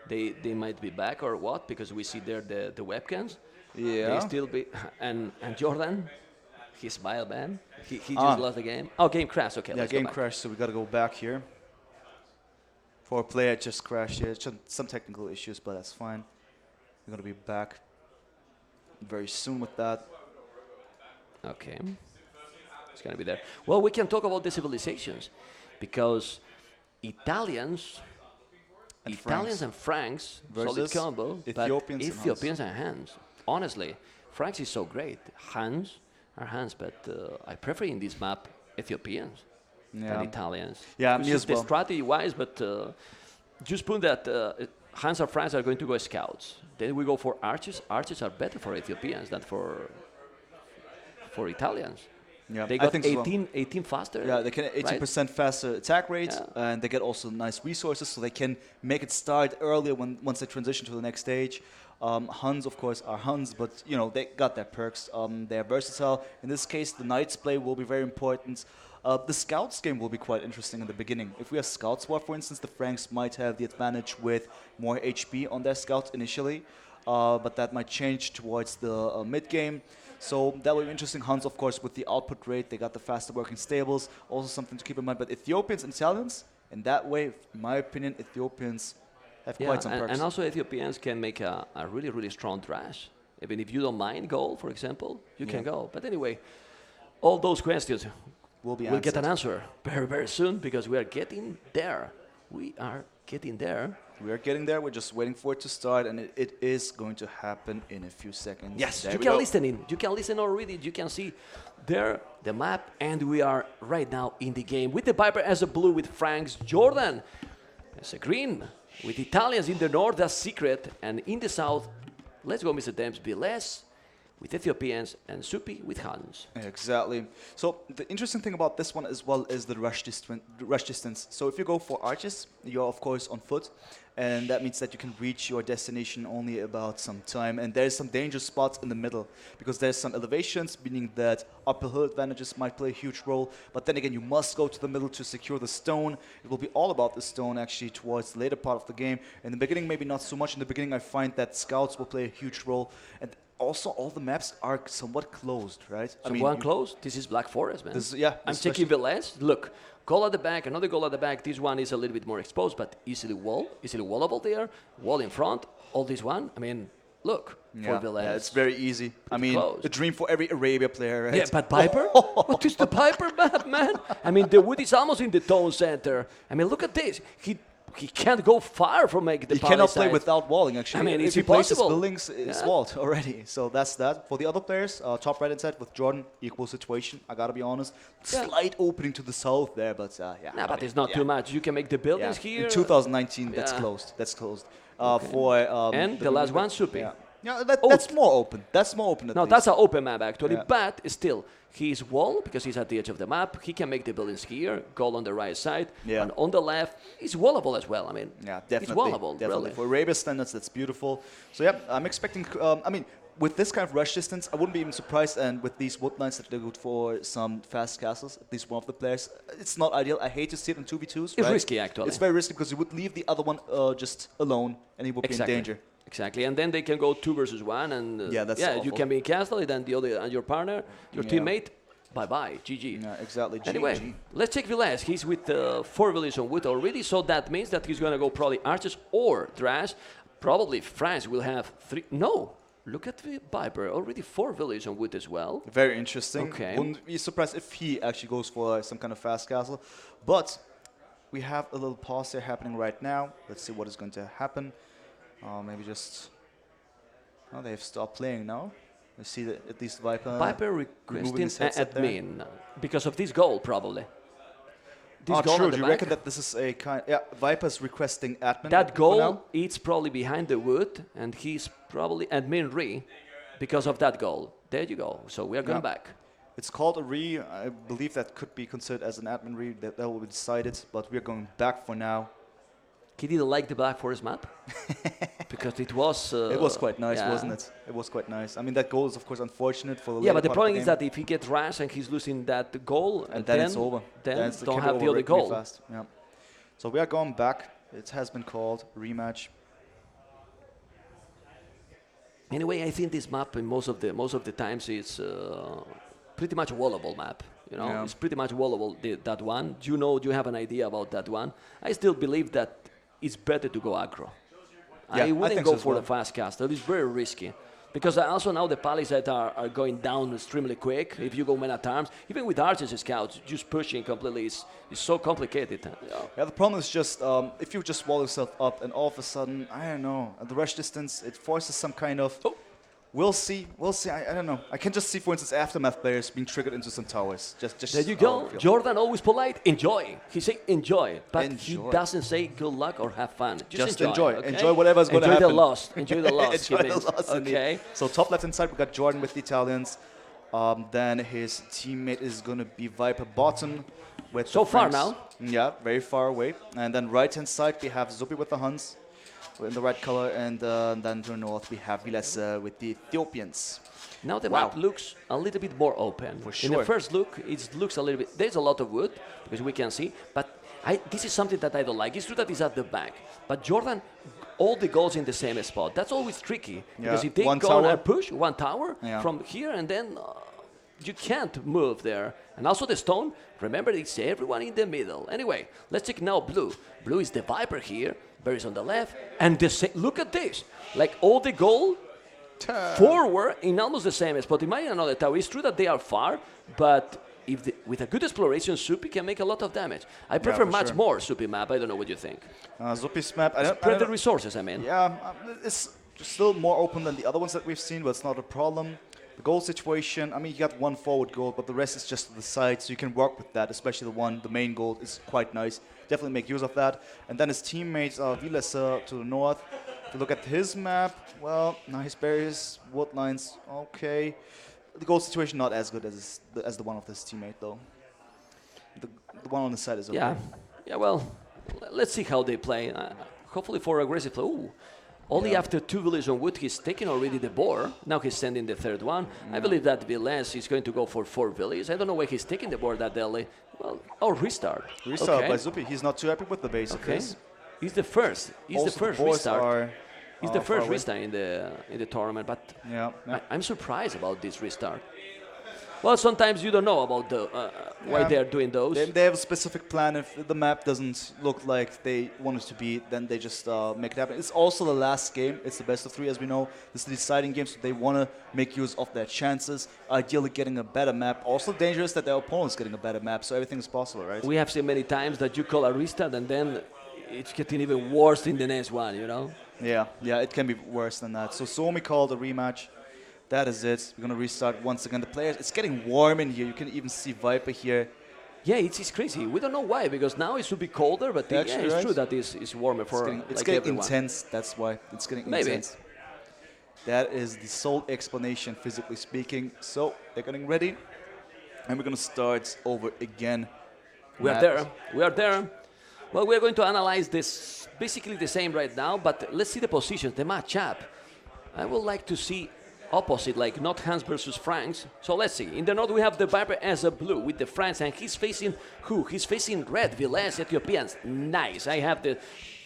They might be back or what, because we see there the webcams. Yeah. They still be and Jordan, he smiled, man. He just lost the game. Oh, game crashed. Okay, Yeah, let's go game back. crashed, so we gotta go back here. For a player just crashed here. Some technical issues, but that's fine. We're gonna be back very soon with that. Okay, it's gonna be there. Well, we can talk about the civilizations, because Italians And and Franks, solid versus combo, Ethiopians but and Ethiopians and Huns. Honestly, Franks is so great. Hans are Hans, but I prefer in this map Ethiopians than Italians. Yeah, Which me is as well. the strategy-wise, but just put that Hans or Franks are going to go scouts. Then we go for archers. Archers are better for Ethiopians than for Italians. Yeah, They I got think so. 18 faster. Yeah, they can 80% faster attack rate, Yeah. and they get also nice resources, so they can make it start earlier once they transition to the next stage. Huns, of course, are Huns, but you know they got their perks. They're versatile. In this case, the Knights play will be very important. The Scouts game will be quite interesting in the beginning. If we have Scouts War, for instance, the Franks might have the advantage with more HP on their Scouts initially, but that might change towards the mid game. So that will be interesting. Huns, of course, with the output rate, they got the faster working stables, also something to keep in mind. But Ethiopians and Italians, in that way, in my opinion, Ethiopians have quite some perks. And also Ethiopians can make a really, really strong dash. Even if you don't mind goal, for example, you can go. But anyway, all those questions will be we'll get an answer very, very soon because we are getting there. We are getting there. We are getting there. We're just waiting for it to start, and it is going to happen in a few seconds. Yes, There you we can go. listen in. You can listen or read it. You can see there the map, and we are right now in the game with the Viper as a blue, with Franks, Jordan as a green, with Italians in the north as Secret, and in the south, let's go, Mr. Dems, BLS, with Ethiopians, and Supi with Hans. Exactly. So the interesting thing about this one as well is the rush distance. So if you go for archers, you're of course on foot, and that means that you can reach your destination only about some time. And there's some dangerous spots in the middle because there's some elevations, meaning that upper hill advantages might play a huge role. But then again, you must go to the middle to secure the stone. It will be all about the stone actually towards the later part of the game. In the beginning, maybe not so much. In the beginning, I find that scouts will play a huge role. And also, all the maps are somewhat closed, right? So one close. This is Black Forest, man. I'm checking the last. Look, goal at the back, another goal at the back. This one is a little bit more exposed, but easily wallable there. Wall in front. All this one. I mean, look for the last. Yeah, it's very easy. I mean, a dream for every Arabia player, right? Yeah, but Piper? What is the Piper map, man? I mean, the wood is almost in the tone center. I mean, look at this. He can't go far from making the He cannot play without walling, actually. I mean, if it's he plays his impossible. buildings, it's walled already. So that's that. For the other players, top right hand side with Jordan, equal situation, I gotta be honest. Slight opening to the south there, but yeah. Nah, but it's not too much. You can make the buildings here. In 2019, that's closed. That's closed. And the last one, Supi. Yeah, that's more open. That's more open. No, that's an open map actually, but still, he's wall because he's at the edge of the map. He can make the buildings here, goal on the right side, and on the left, he's wallable as well. I mean, yeah, definitely, it's wallable, definitely. really. For Arabia standards, that's beautiful. So yeah, I'm expecting. I mean, with this kind of rush distance, I wouldn't be even surprised. And with these wood lines, that they go for some fast castles. At least one of the players. It's not ideal. I hate to see it in 2v2s. It's risky actually. It's very risky because you would leave the other one just alone, and he would be in danger. Exactly, and then they can go 2 versus 1, and you can be in castle, and then the other, and your partner, your teammate, bye-bye, GG. Yeah, exactly. Anyway, GG. let's check Vilas. He's with 4 villages on wood already, so that means that he's gonna go probably archers or Thrash. Probably France will have 3. No, look at the Viper, already 4 villages on wood as well. Very interesting. Okay. Wouldn't be surprised if he actually goes for some kind of fast castle, but we have a little pause here happening right now. Let's see what is going to happen. Maybe just. Oh, they've stopped playing now. I see that at least Viper. Viper requesting admin because of this goal, probably. This goal true. at the Do you back. reckon that this is a kind? Yeah, Viper's requesting admin. That for goal, now? it's probably behind the wood, and he's probably admin re because of that goal. There you go. So we are going back. It's called a re. I believe that could be considered as an admin re. That will be decided, but we're going back for now. He didn't like the Black Forest map because it was quite nice, wasn't it? It was quite nice. I mean, that goal is of course unfortunate for the but the part problem of is that if he gets rash and he's losing that goal, and then it's over. Then it don't can be have the over other really goal. fast. Yeah. So we are going back. It has been called rematch. Anyway, I think this map in most of the times is pretty much a wallable map. You know, it's pretty much wallable. That one. Do you have an idea about that one? I still believe that it's better to go aggro. I wouldn't go for the fast caster. It's very risky. Because also now the palisades are going down extremely quick. If you go men at arms, even with archers and scouts, just pushing completely is so complicated. Yeah, the problem is just if you just wall yourself up and all of a sudden, I don't know, at the rush distance, it forces some kind of We'll see. We'll see. I don't know. I can just see, for instance, Aftermath players being triggered into some towers. Just There you how I go. feel. Jordan always polite. Enjoy. He say enjoy, but he Enjoy. doesn't say good luck or have fun. Just enjoy. enjoy. Okay? Enjoy whatever's gonna Enjoy happen. the loss. Enjoy the loss. Enjoy he the means. loss, indeed. Okay. So top left hand side, we got Jordan with the Italians. Then his teammate is going to be Viper bottom. With So the far Franks. now. Yeah, very far away. And then right hand side, we have Zupi with the Huns in the red color. And then to the north, we have Vilas with the Ethiopians. Now the Wow. map looks a little bit more open. For In the sure. first look, it looks a little bit. There's a lot of wood because we can see, but this is something that I don't like. It's true that it's at the back, but Jordan, all the goals in the same spot. That's always tricky because Yeah. if they One go tower. and push one tower Yeah. from here and then. You can't move there. And also the stone, remember it's everyone in the middle. Anyway, let's take now blue. Blue is the Viper here, Barry's on the left. And look at this. Like all the goal forward in almost the same spot. Imagine another tower. It's true that they are far, but with a good exploration, Supi can make a lot of damage. I prefer for much sure. more Supi map. I don't know what you think. Zupi's map, I don't Spread the know. resources, I mean. Yeah, it's still more open than the other ones that we've seen, but it's not a problem. The goal situation, I mean, you got one forward goal, but the rest is just to the side, so you can work with that, especially the main goal is quite nice. Definitely make use of that. And then his teammates are Vilas to the north. If you look at his map, well, nice barriers, wood lines, okay. The goal situation not as good as the one of his teammate, though. The one on the side is okay. Yeah, well, let's see how they play. Hopefully for aggressive play. Ooh. Only after 2 villages on wood, he's taken already the board. Now he's sending the third one. I believe that Vilas is going to go for 4 villages. I don't know why he's taking the board that early. Well, restart. Restart Okay. by Zupi. He's not too happy with the base of Okay. his. He's the first. He's Also, the first boards restart. are, He's the far first away. restart in the tournament, but Yeah. I'm surprised about this restart. Well, sometimes you don't know about why Yeah. they're doing those. They have a specific plan. If the map doesn't look like they want it to be, then they just make it happen. It's also the last game. It's the best of 3, as we know. This is the deciding game, so they want to make use of their chances, ideally getting a better map. Also dangerous that their opponent's getting a better map, so everything is possible, right? We have seen many times that you call a restart and then it's getting even worse in the next one, you know? Yeah, it can be worse than that. So Suomi called a rematch. That is it. We're going to restart once again. The players, it's getting warm in here. You can even see Viper here. Yeah, it's crazy. We don't know why, because now it should be colder, but yeah, Actually, it's right. true that it's warmer for It's like getting everyone. intense. That's why. It's getting Maybe. intense. That is the sole explanation, physically speaking. So they're getting ready. And we're going to start over again. We are Matt. there. We are there. Well, we are going to analyze this basically the same right now, but let's see the positions, the matchup. I would like to see opposite, like not Hans versus Franks. So let's see. In the north, we have the Viper as a blue with the Franks, and he's facing who? He's facing red, Vilas, Ethiopians. Nice. I have the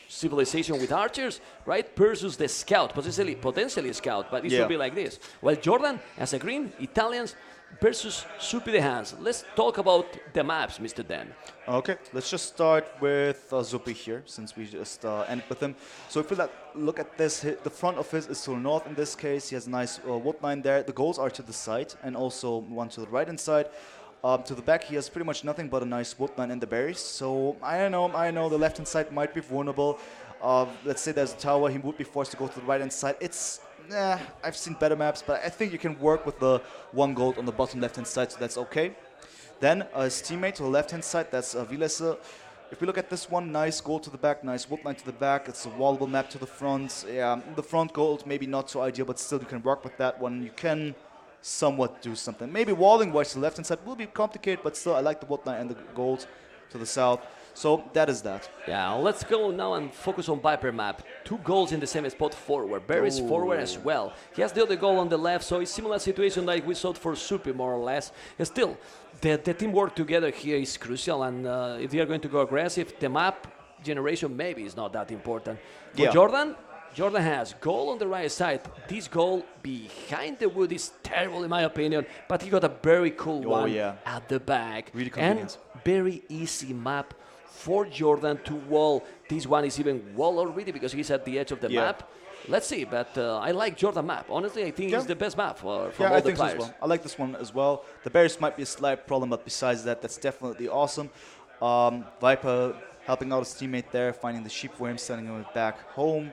civilization with archers, right? Versus the scout, potentially scout, but it should be like this. While Jordan as a green, Italians versus Supi the Hans. Let's talk about the maps, Mr. Dan. Okay, let's just start with Zupi here, since we just ended with him. So if we look at this, the front of his is to the north in this case. He has a nice wood line there. The goals are to the side, and also one to the right-hand side. To the back, he has pretty much nothing but a nice wood line and the berries. So I don't know, the left-hand side might be vulnerable. Let's say there's a tower, he would be forced to go to the right-hand side. I've seen better maps, but I think you can work with the 1 gold on the bottom left-hand side, so that's okay. Then his teammate to the left-hand side, that's Vilas. If we look at this one, nice goal to the back, nice wood line to the back. It's a wallable map to the front. Yeah, the front gold maybe not so ideal, but still you can work with that one. You can somewhat do something. Maybe walling-wise to the left-hand side will be complicated, but still I like the wood line and the gold to the south. So that is that. Yeah, let's go now and focus on Viper map. 2 goals in the same spot forward. Barry's forward as well. He has the other goal on the left, so it's similar situation like we saw for Supi, more or less. Still, the teamwork together here is crucial, and if they are going to go aggressive, the map generation maybe is not that important. For Jordan has goal on the right side. This goal behind the wood is terrible in my opinion, but he got a very cool one at the back. Really convenient. And very easy map for Jordan to wall. This one is even wall already because he's at the edge of the map. Let's see, but I like Jordan map. Honestly, I think it's the best map from all I the think so players. as well. I like this one as well. The berries might be a slight problem, but besides that, that's definitely awesome. Viper helping out his teammate there, finding the sheep for him, sending him back home.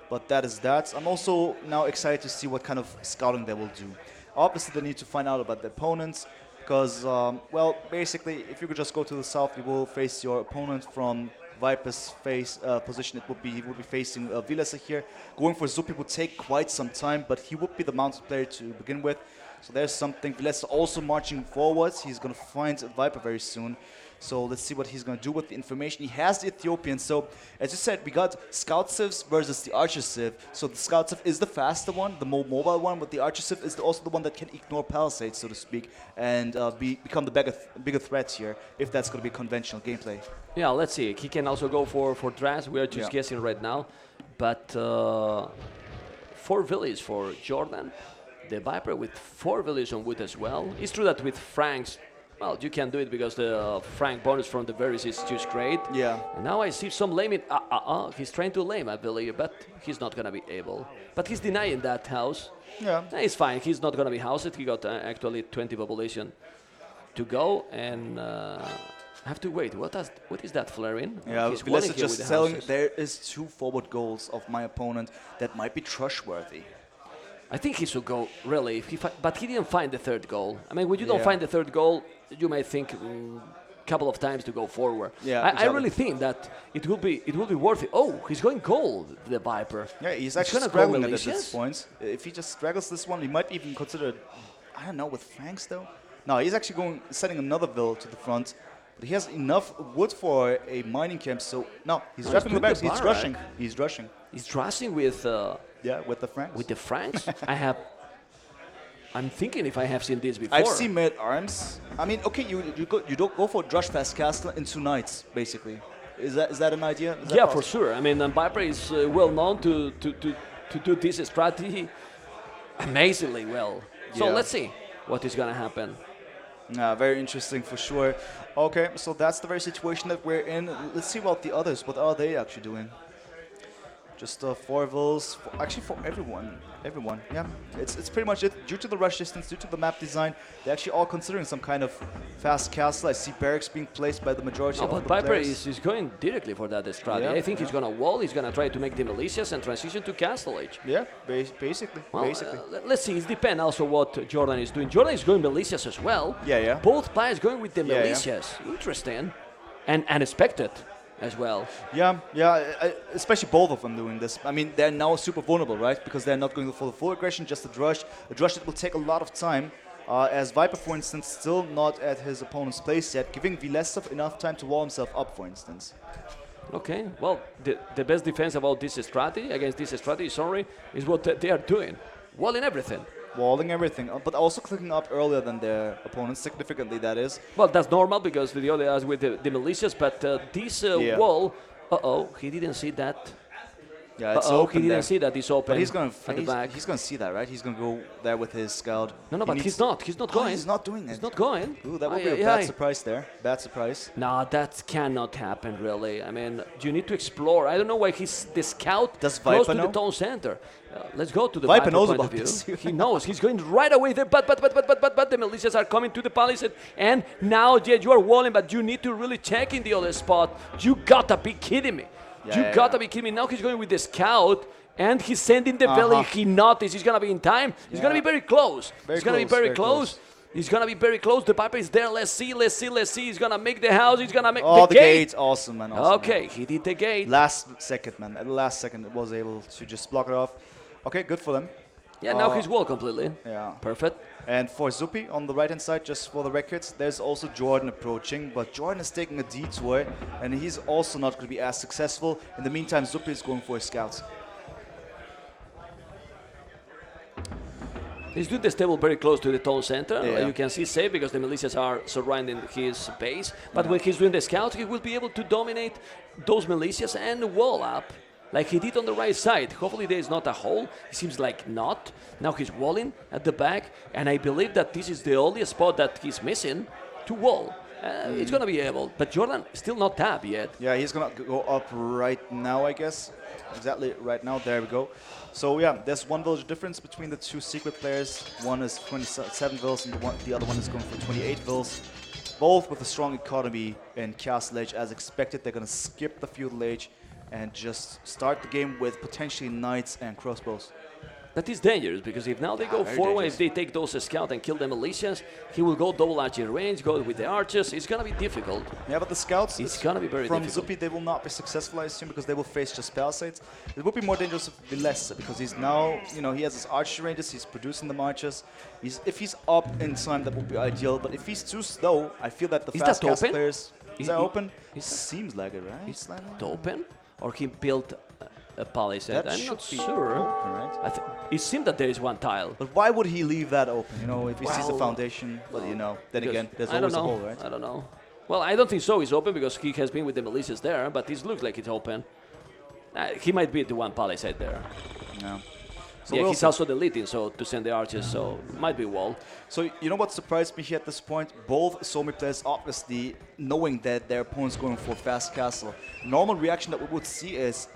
But that is that. I'm also now excited to see what kind of scouting they will do. Obviously, they need to find out about the opponents, because, well, basically, if you could just go to the south, you will face your opponent from Viper's face position. He would be facing Vilesa here. Going for Zupi would take quite some time, but he would be the mounted player to begin with. So there's something. Vilesa also marching forwards. He's going to find Viper very soon. So let's see what he's going to do with the information. He has the Ethiopian. So as you said, we got Scout Civs versus the Archer Civ. So the Scout Civ is the faster one, the more mobile one, but the Archer Civ is also the one that can ignore palisades, so to speak, and become the bigger threat here, if that's going to be conventional gameplay. Yeah, let's see. He can also go for Draz. We are just guessing right now. But 4 villas for Jordan. The Viper with 4 villas on wood as well. It's true that with Franks, well, you can do it because the Frank bonus from the berries is just great. Yeah. And now I see some laming. He's trying to lame, I believe, but he's not going to be able. But he's denying that house. Yeah. It's fine. He's not going to be housed. He got actually 20 population to go, and have to wait. What is that flaring? Yeah, He's let's walling here just with the telling houses. there is 2 forward goals of my opponent that might be trustworthy. I think he should go, really. But he didn't find the 3rd goal. I mean, when you don't Yeah. find the 3rd goal, you may think a couple of times to go forward. Yeah, I exactly. really think that it will be worth it. Oh, he's going gold, the Viper. Yeah, he's actually gonna go struggling at malicious? this point. If he just struggles this one, he might even consider, I don't know, with Franks though? No, he's actually setting another Vil to the front. But he has enough wood for a mining camp, so no, he's wrapping the doing bags. the He's barrack. rushing. He's rushing. He's trusting with Yeah, with the Franks. the Franks. I'm thinking if I have seen this before. I've seen made arms. I mean, okay, you don't go for Drush Fast Castle in 2 nights, basically. Is that an idea? Is that Yeah, possible? for sure. I mean, Viper is well known to do this strategy amazingly well. So Yeah. let's see what is going to happen. Yeah, very interesting for sure. Okay, so that's the very situation that we're in. Let's see about the others. What are they actually doing? Just 4 Vils, actually for everyone. Everyone, yeah. It's pretty much it. Due to the rush distance, due to the map design, they're actually all considering some kind of fast castle. I see barracks being placed by the majority of But the Viper players. is going directly for that strategy. Yeah, I think he's going to wall, he's going to try to make the militias and transition to Castle Age. Yeah, basically. Well, basically. let's see, it depends also what Jordan is doing. Jordan is going militias as well. Yeah, yeah. Both players going with the Yeah, yeah. militias. Interesting. And unexpected as well. Yeah, especially both of them doing this. I mean, they're now super vulnerable, right? Because they're not going for the full aggression, just a drush. A drush that will take a lot of time. As Viper, for instance, still not at his opponent's place yet, giving Vilesov enough time to wall himself up, for instance. Okay, well, the best defense about this strategy, against this strategy, sorry, is what they are doing. Walling everything. Walling everything, but also clicking up earlier than their opponents, significantly that is. Well, that's normal because the other is with the militias, but this Yeah. wall, he didn't see that. Yeah, it's He open didn't there. see that it's open But he's gonna at the back. he's gonna see that, right? He's gonna go there with his scout. No, He but needs- he's not. He's not Oh, going. he's not doing it. He's not going. Ooh, that would be Aye, a bad aye. surprise there. Bad surprise. No, that cannot happen, really. I mean, you need to explore. I don't know why he's the scout Does close Viper to know? the town center. Let's go to the Viper Viper knows point about of view. this. He knows. He's going right away there. But the militias are coming to the palisade. And now, yeah, you are walling, but you need to really check in the other spot. You gotta be kidding me. Yeah, You yeah, gotta yeah. be kidding me. Now he's going with the scout. And he's sending the belly. He noticed he's gonna be in time. He's gonna be very close. Very He's gonna be close, very very close. close. He's gonna be very close. The Viper is there. Let's see. He's gonna make the house. He's gonna make Oh, the the gate. gate, awesome, man. Awesome, Okay, he did the gate. Last second, man. At the last second, it was able to just block it off. Okay, good for them. Yeah, now he's wall completely. Yeah. Perfect. And for Zupi on the right-hand side, just for the records, there's also Jordan approaching, but Jordan is taking a detour, and he's also not going to be as successful. In the meantime, Zupi is going for his scouts. He's doing the stable very close to the town center. Yeah. You can see safe because the militias are surrounding his base. But when he's doing the scout, he will be able to dominate those militias and wall up like he did on the right side. Hopefully there is not a hole. It seems like not. Now he's walling at the back, and I believe that this is the only spot that he's missing to wall. It's going to be able. But Jordan still not tapped yet. Yeah, he's going to go up right now, I guess. Exactly right now. There we go. So yeah, there's 1 village difference between the 2 secret players. One is 27 vills and the other one is going for 28 vills. Both with a strong economy in Castle Age as expected. They're going to skip the feudal age and just start the game with potentially knights and crossbows. That is dangerous, because if now they go very forward, dangerous. if they take those scouts and kill the militias, he will go double archer range, go with the archers. It's going to be difficult. Yeah, but the scouts It's going to be very from difficult. Zupi, they will not be successful, I assume, because they will face just palisades. It would be more dangerous if Vilesa, because he's now, you know, he has his archer ranges, he's producing the marches. If he's up in time, that would be ideal, but if he's too slow, I feel that the Is fast that cast open? players... Is that open? is that- Seems like it, right? Is it open? Or he built a palisade? That I'm should not be sure. open, right? It seemed that there is one tile. But why would he leave that open? You know, if he sees the Well, foundation, but you know, then Because again, there's I always don't a know. hole, right? I don't know. Well, I don't think so. It's open because he has been with the militias there, but it looks like it's open. He might be the one palisade there. Yeah. So Yeah, we'll he's see. also deleting, so to send the archers, so might be wall. So you know what surprised me here at this point? Both Suomi players obviously knowing that their opponent's going for fast castle. Normal reaction that we would see is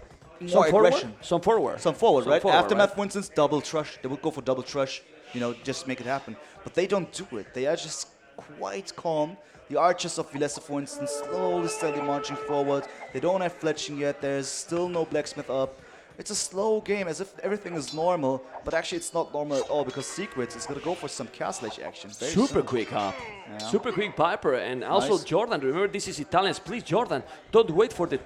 more aggression. Some forward. Some forward, right? Aftermath, right? for instance, double trush. They would go for double trush, you know, just to make it happen. But they don't do it. They are just quite calm. The archers of Vilesa, for instance, slowly, steadily marching forward. They don't have fletching yet. There's still no blacksmith up. It's a slow game, as if everything is normal, but actually it's not normal at all, because Secrets is going to go for some castle edge action. Very Super soon. quick up. Yeah. Super quick Piper, and also Nice. Jordan. Remember, this is Italians. Please, Jordan, don't wait for the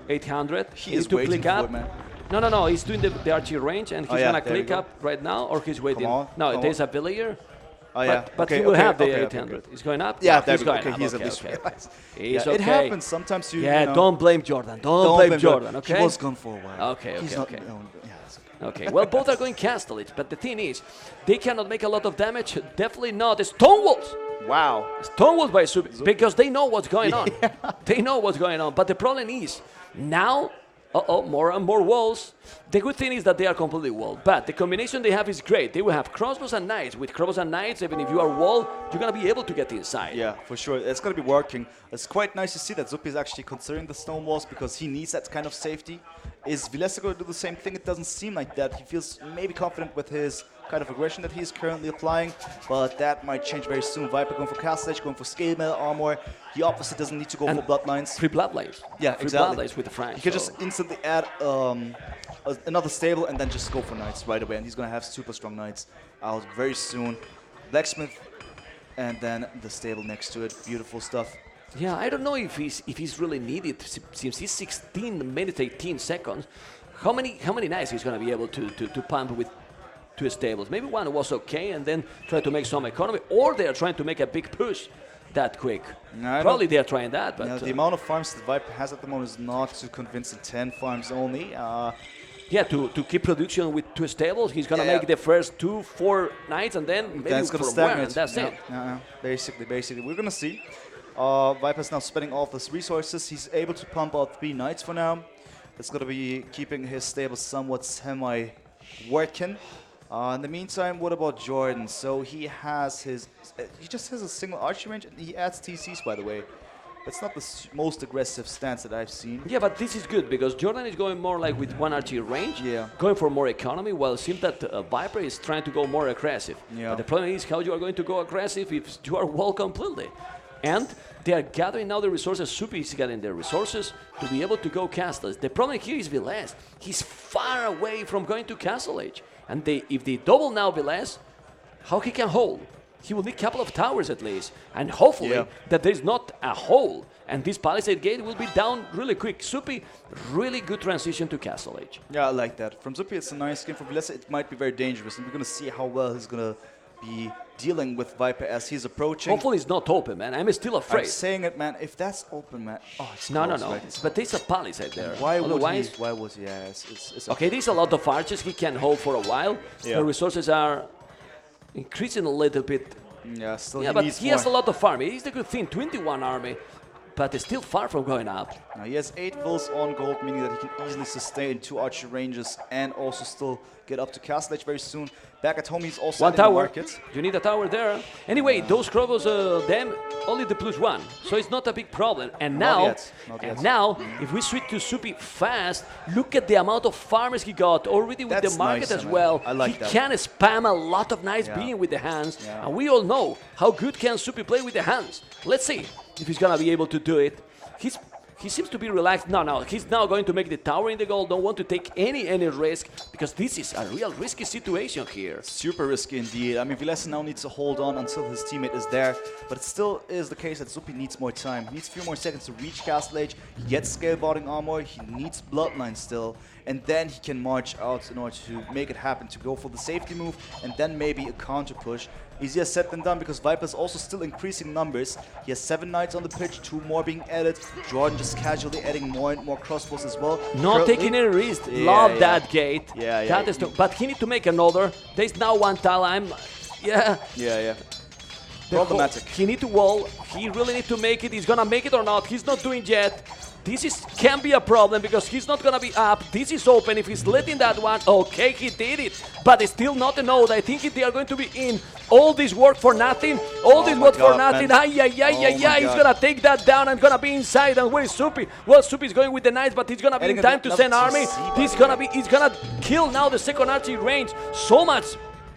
800. He is to waiting click for up. it, man. No. He's doing the archery range, and he's yeah, gonna there you click go. up right now, or he's waiting. on, No, come there's on. a villager. Oh, yeah. But okay, he will okay, have the okay, 800. okay. He's going up. Yeah, there he's we go. going Okay, up. he's okay, at least okay. realized. He's Yeah, it okay. happens. Sometimes you, Yeah, you know, don't blame Jordan. Don't blame Jordan. Okay. He was gone for a while. Okay, He's okay, not, okay. no, yeah, it's okay. Okay, well, both are going castle it, but the thing is, they cannot make a lot of damage. Definitely not the Stonewalls. Wow. Stonewalls by Subi, because they know what's going on. They know what's going on. But the problem is, now, more and more walls. The good thing is that they are completely walled. But the combination they have is great. They will have crossbows and knights. With crossbows and knights, even if you are walled, you're going to be able to get inside. Yeah, for sure. It's going to be working. It's quite nice to see that Zupi is actually considering the stone walls, because he needs that kind of safety. Is Vilesa going to do the same thing? It doesn't seem like that. He feels maybe confident with his kind of aggression that he's currently applying, but that might change very soon. Viper going for castle edge, going for scale mail armor. He obviously doesn't need to go And for bloodlines. Free bloodlines. Yeah, Free exactly. bloodlines with the French. He can so- just instantly add another stable and then just go for knights right away, and he's going to have super strong knights out very soon. Blacksmith, and then the stable next to it. Beautiful stuff. Yeah, I don't know if he's really needed, since he's 16 minutes 18 seconds. How many knights he's going to be able to pump with two stables? Maybe one was okay, and then try to make some economy, or they are trying to make a big push that quick. No, Probably they are trying that, but You know, the amount of farms that Viper has at the moment is not too convincing. 10 farms only. yeah, to keep production with two stables, he's going to Yeah. make the first 2-4 knights, and then maybe That's going to from where, stagnate. and that's it. Yeah. Basically. We're going to see. Viper's now spending all of his resources. He's able to pump out 3 knights for now. That's going to be keeping his stable somewhat semi-working. In the meantime, what about Jordan? So he has his... he just has a single archery range, and he adds TCs, by the way. That's not the most aggressive stance that I've seen. Yeah, but this is good, because Jordan is going more like with one archery range, Yeah. going for more economy, while it seems that Viper is trying to go more aggressive. Yeah. But the problem is how you are going to go aggressive if you are walled completely. And they are gathering now the resources. Supi is getting the resources to be able to go castles. The problem here is Villas. He's far away from going to Castle Age. And if they double now Villas, how he can hold? He will need a couple of towers at least. And hopefully that there's not a hole. And this Palisade Gate will be down really quick. Supi, really good transition to Castle Age. Yeah, I like that. From Zupi, it's a nice game. For Vilesa, it might be very dangerous. And we're going to see how well he's going to be dealing with Viper as he's approaching. Hopefully it's not open, man. I'm still I'm afraid. saying it, man. If that's open, man. Oh, it's No. close, right? But there's a Palisade there. Why would Otherwise, he? Why was he? Yeah, it's okay, there's a lot of archers he can hold for a while. Yeah. The resources are increasing a little bit. Yeah, still Yeah, he but needs he more. has a lot of army. He's the good thing, 21 army, but it's still far from going up. Now he has 8 vills on gold, meaning that he can easily sustain 2 archer ranges and also still get up to Castle Edge very soon. Back at home, he's also One in the tower. market. You need a tower there. Anyway, those crossbows, them only the +1, so it's not a big problem. And Not now, yet, not yet. now, if we switch to Supi fast, look at the amount of farmers he got already with That's the market nice, as man. well. I like he that. can spam a lot of nice Yeah. being with the hands, Yeah. and we all know how good can Supi play with the hands. Let's see if he's gonna be able to do it. he seems to be relaxed. No, he's now going to make the tower in the goal. Don't want to take any risk because this is a real risky situation here. Super risky indeed. I mean, Vilesa now needs to hold on until his teammate is there, but it still is the case that Zupi needs more time. He needs a few more seconds to reach Castle Age. He gets scale botting armor. He needs Bloodline still, and then he can march out in order to make it happen, to go for the safety move, and then maybe a counter push. Easier said than done because Viper's also still increasing numbers. He has 7 knights on the pitch, 2 more being added. Jordan just casually adding more and more crossbows as well. Not taking any risk. Love that gate. Yeah. That is but he need to make another. There's now one tile. Yeah. Problematic. He need to wall. He really need to make it. He's gonna make it or not. He's not doing yet. This can be a problem because he's not gonna be up. This is open. If he's letting that one, okay, he did it, but it's still not a node. I think they are going to be in. All this work for nothing. All this work for nothing. He's gonna take that down and gonna be inside. And where is Supi? Well, Supi is going with the knights, but he's gonna be in time to send army. He's gonna kill now the second archer range. So much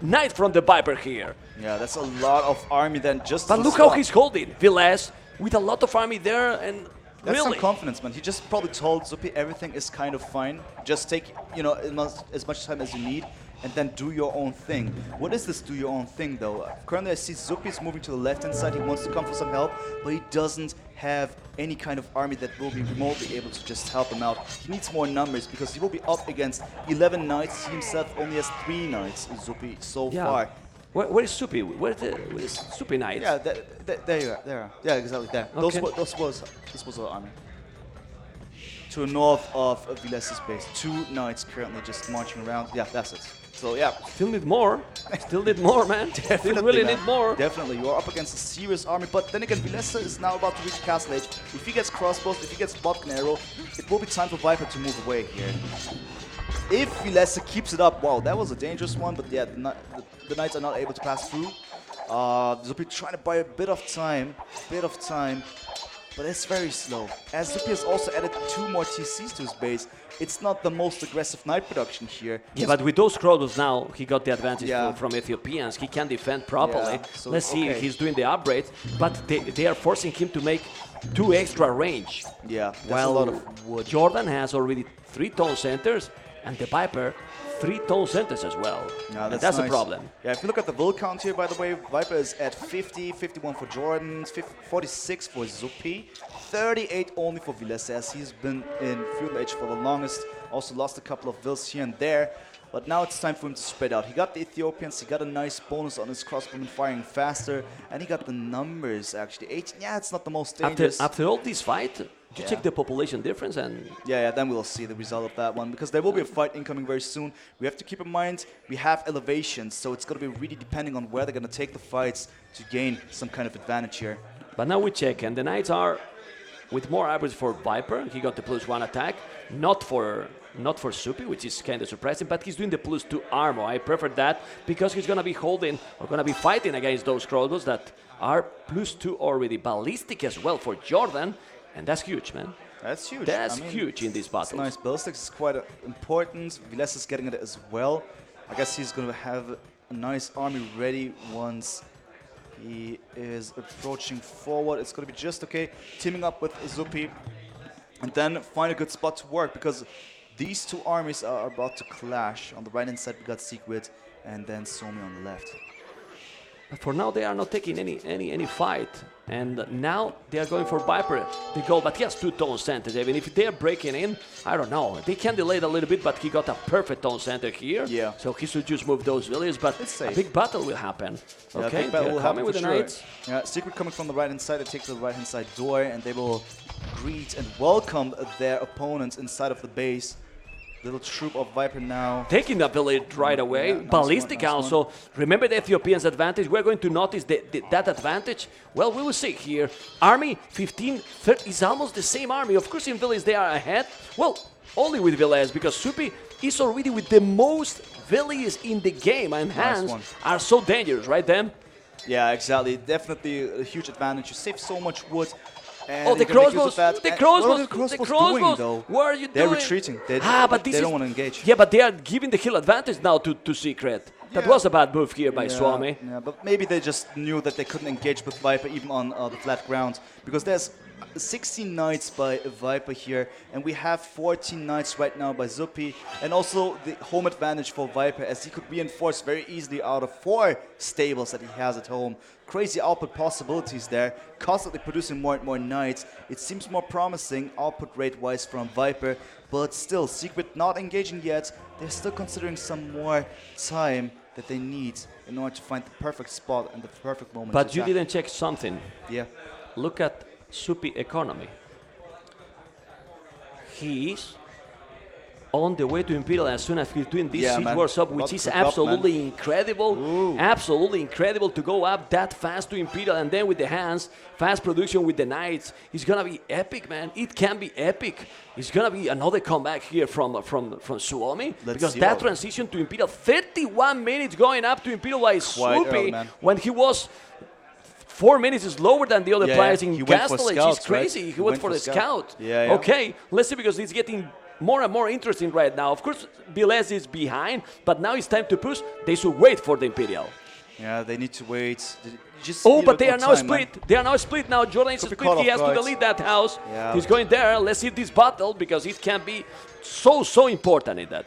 knight from the Viper here. Yeah, that's a lot of army then just. But look how he's holding. Viles with a lot of army there and. That's really? some confidence, man. He just probably told Zupi everything is kind of fine. Just take, as much time as you need, and then do your own thing. What is this do your own thing, though? Currently, I see Zupi is moving to the left-hand side. He wants to come for some help, but he doesn't have any kind of army that will be remotely able to just help him out. He needs more numbers because he will be up against 11 knights. He himself only has 3 knights, Zupi, so far. Where is Supi? Where is Supi Knight? Yeah, there you are. There. Yeah, exactly there. Okay. This was our army. To the north of Viles' base. 2 knights currently just marching around. Yeah, that's it. So yeah. Still need more. Still need more, man. Still really need more. Definitely. You are up against a serious army. But then again, Viles is now about to reach Castle Age. If he gets crossbows, if he gets Bodkin Arrow, it will be time for Viper to move away here. If Vilesa keeps it up, wow, that was a dangerous one, but yeah, the knights are not able to pass through. Zupi trying to buy a bit of time, but it's very slow. As Zupi has also added 2 more TCs to his base, it's not the most aggressive knight production here. Yeah, but with those crossbows now, he got the advantage from Ethiopians. He can defend properly. Yeah, so let's see if he's doing the upgrades, but they are forcing him to make 2 extra range. Yeah, that's while a lot of wood. Jordan has already 3 tone centers, and the Viper 3 tone centers as well. Yeah, that's nice. a problem. Yeah, if you look at the will count here, by the way, Viper is at 50, 51 for Jordan, 46 for Zupi, 38 only for Vilesa, as he's been in Feudal Age for the longest. Also lost a couple of wills here and there, but now it's time for him to spread out. He got the Ethiopians, he got a nice bonus on his crossbowmen firing faster, and he got the numbers actually. 18, yeah, it's not the most dangerous. After all this fight, you check the population difference and... Yeah, then we'll see the result of that one, because there will be a fight incoming very soon. We have to keep in mind, we have elevations, so it's going to be really depending on where they're going to take the fights to gain some kind of advantage here. But now we check, and the Knights are with more average for Viper. He got the +1 attack, not for Supi, which is kind of surprising, but he's doing the +2 armor. I prefer that because he's going to be holding or going to be fighting against those crossbows that are +2 already. Ballistic as well for Jordan. And that's huge, man. That's huge. That's huge in this battle. Nice. Ballistics is quite important. Viles is getting it as well. I guess he's going to have a nice army ready once he is approaching forward. It's going to be just okay. Teaming up with Zupi. And then find a good spot to work, because these 2 armies are about to clash. On the right-hand side, we got Secret, and then Suomi on the left. But for now, they are not taking any fight. And now they are going for Viper, the goal. But he has 2 tone centers. Even if they are breaking in, I don't know. They can delay it a little bit, but he got a perfect tone center here. Yeah. So he should just move those villages. But a big battle will happen. Yeah, okay, big battle will happen with for the sure. Knights. Yeah, Secret coming from the right-hand side. They take to the right-hand side door, and they will greet and welcome their opponents inside of the base. Little troop of Viper now. Taking the village right away. Yeah, Ballistic also. Remember the Ethiopians' advantage? We're going to notice that advantage. Well, we will see here. Army 15, 30 is almost the same army. Of course, in village they are ahead. Well, only with Villages, because Supi is already with the most villages in the game. And hands are so dangerous, right, Dem? Yeah, exactly. Definitely a huge advantage. You save so much wood. And the crossbows! The crossbows! Though? What are you doing? They're retreating. They don't want to engage. Yeah, but they are giving the kill advantage now to Secret. That Yeah. was a bad move here by Yeah, Suomi. yeah, but maybe they just knew that they couldn't engage with Viper even on the flat ground, because there's 16 knights by Viper here, and we have 14 knights right now by Zuppi, and also the home advantage for Viper, as he could reinforce very easily out of 4 stables that he has at home. Crazy output possibilities there, constantly producing more and more knights. It seems more promising output rate-wise from Viper, but still, Secret not engaging yet. They're still considering some more time that they need in order to find the perfect spot and the perfect moment But to you attack. didn't check something. Yeah. Look at Supi economy. He is on the way to Imperial as soon as he's doing this siege man. workshop, which Got is to drop, absolutely man. incredible. Ooh. Absolutely incredible to go up that fast to Imperial, and then with the hands, fast production with the knights. It's gonna be epic, man. It can be epic. It's gonna be another comeback here from Suomi, because see that how- transition to Imperial, 31 minutes going up to Imperial by Quite early, Supi, man. when he was 4 minutes is lower than the other Yeah, players yeah. in He went for Gastelage. scouts, It's crazy. right? He went for the scout. Yeah, yeah. Okay, let's see, because it's getting more and more interesting right now. Of course, Biles is behind, but now it's time to push. They should wait for the Imperial. Yeah, they need to wait. Just Oh, need but a they bit are more now time, split. man. They are now split now. Jordan is Could be split. call He off has to guards. delete that house. Yeah. He's going there. Let's see this battle, because it can be so important in that.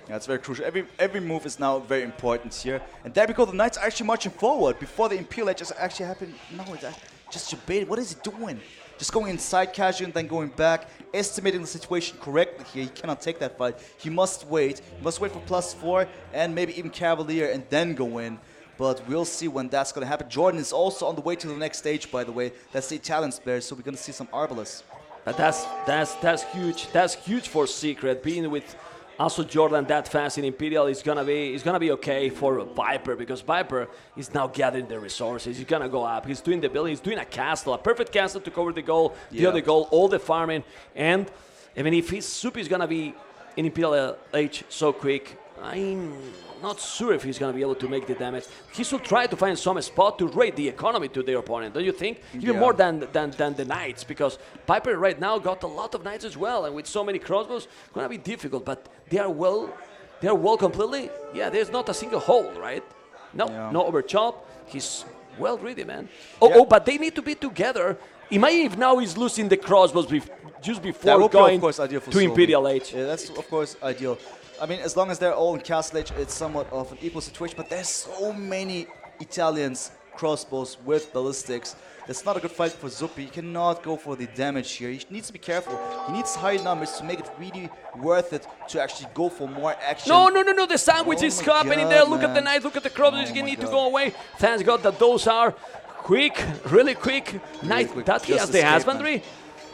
Yeah, it's very crucial. Every move is now very important here. And there we go, the Knights are actually marching forward before the Imperial Edge actually happened. No, it's just debating. What is he doing? Just going inside casual and then going back, estimating the situation correctly here. He cannot take that fight. He must wait. He must wait for +4 and maybe even Cavalier and then go in. But we'll see when that's going to happen. Jordan is also on the way to the next stage, by the way. That's the Italian player, so we're going to see some Arbalest. But that's huge. That's huge for Secret. Being with also Jordan that fast in Imperial is gonna be okay for Viper, because Viper is now gathering the resources. He's gonna go up. He's doing the building. He's doing a castle, a perfect castle to cover the goal, the Yeah. other goal, all the farming. And even if his Supi is gonna be in Imperial Age so quick, I'm not sure if he's going to be able to make the damage. He should try to find some spot to raid the economy to their opponent, don't you think? Even Yeah. more than the Knights, because Piper right now got a lot of Knights as well, and with so many crossbows, it's going to be difficult, but they are well completely. Yeah, there's not a single hole, right? No, Yeah. no overchop. He's well ready, man. Yeah. Oh, but they need to be together. Imagine if now he's losing the crossbows just That before would be, going of course, ideal for to Suomi. Imperial Age. Yeah, that's, of course, ideal. I mean, as long as they're all in Castle Age, it's somewhat of an equal situation, but there's so many Italians crossbows with ballistics. It's not a good fight for Zuppi. He cannot go for the damage here. He needs to be careful. He needs high numbers to make it really worth it to actually go for more action. No, the sandwich Oh is my happening God, there. Look at the man. knife, look at the crossbows. Oh You my need to God. go away. Thanks God that those are quick, really quick. Knife, quick. that he Just has the escape, husbandry.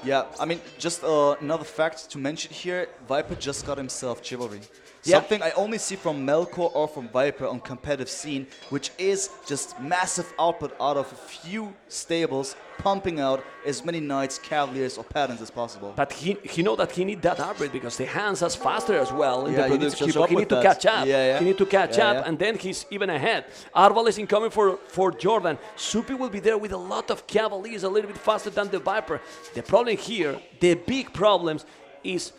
Yeah, I mean, just another fact to mention here, Viper just got himself Chivalry. Yeah. Something I only see from Melkor or from Viper on competitive scene, which is just massive output out of a few stables, pumping out as many knights, cavaliers, or patterns as possible. But he know that he need that upgrade, because the hands are faster as well in Yeah, the you need to production. keep So up he with need to that. catch up. Yeah, yeah. He need to catch Yeah, up, yeah. and then he's even ahead. Arval is incoming for Jordan. Supi will be there with a lot of cavaliers, a little bit faster than the Viper. The problem here, the big problems, is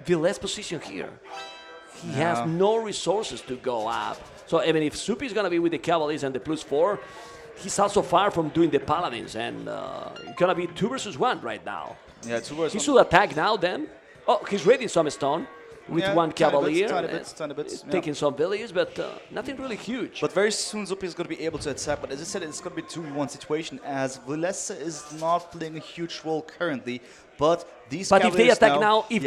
Villet's position here. He has no resources to go up. So even if Supi is going to be with the Cavaliers and the +4, he's also far from doing the Paladins. And it's going to be 2 versus 1 right now. Yeah, 2 versus He 1. should attack now then. Oh, he's raiding some stone with Yeah, one tiny Cavalier. tiny bits, yeah. Taking some villages, but nothing really huge. But very soon Zuppi is going to be able to attack, but as I said, it's going to be a 2v1 situation, as Vilessa is not playing a huge role currently, but these But if they Cavaliers attack now, with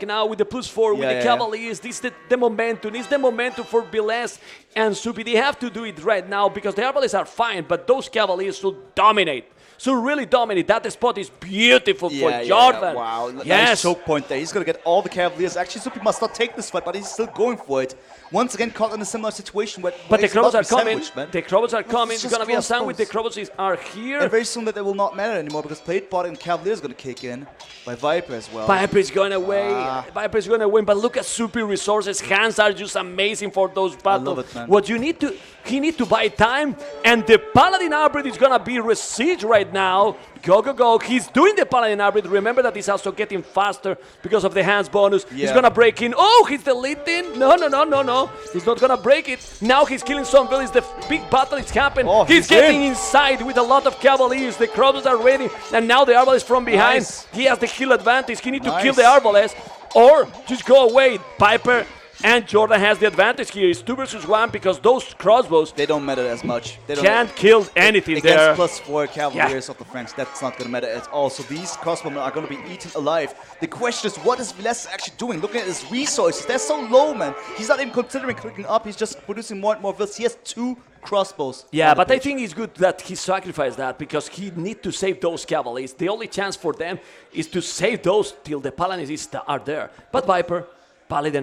now with the +4 with Yeah, the yeah, Cavaliers, this is the momentum. It's the momentum for Biles and Supi. They have to do it right now, because the Arbalists are fine, but those Cavaliers should dominate. So really dominate. That spot is beautiful for Jordan. Wow, nice Yes. choke point there. He's going to get all the Cavaliers. Actually, Zuppi must not take this fight, but he's still going for it. Once again, caught in a similar situation. But where the he's about Crobos to are be coming. sandwiched, man. The Crobos are coming. It's It's just going to be a close sandwich. The calls. Crobos are here. And very soon that will not matter anymore, because Plate Bot and Cavalier is going to kick in by Viper as well. Viper is going away. Ah. Viper is going to win. But look at Supi resources. Hands are just amazing for those battles. it, man. What you need to, he need to buy time, and the Paladin upgrade is going to be resieged right right now. Go, go, go. He's doing the Paladin Arbit. Remember that he's also getting faster because of the hands bonus. Yeah. He's going to break in. Oh, he's deleting. No, no, no, no, no. He's not going to break it. Now he's killing some villains. The big battle is happening. Oh, he's getting inside with a lot of Cavaliers. The Crows are ready. And now the Arbalest from behind. Nice. He has the kill advantage. He needs to kill the Arbalest or just go away. Piper and Jordan has the advantage here. It's 2 versus 1 because those crossbows They don't matter as much. They don't can't kill anything against there. +4 Cavaliers of the French, that's not going to matter at all. So these crossbowmen are going to be eaten alive. The question is, what is Villes actually doing? Looking at his resources, they're so low, man. He's not even considering clicking up. He's just producing more and more vills. He has 2 crossbows. Yeah, on the but I pitch. think it's good that he sacrificed that because he need to save those Cavaliers. The only chance for them is to save those till the Paladins are there. But Viper, Paladin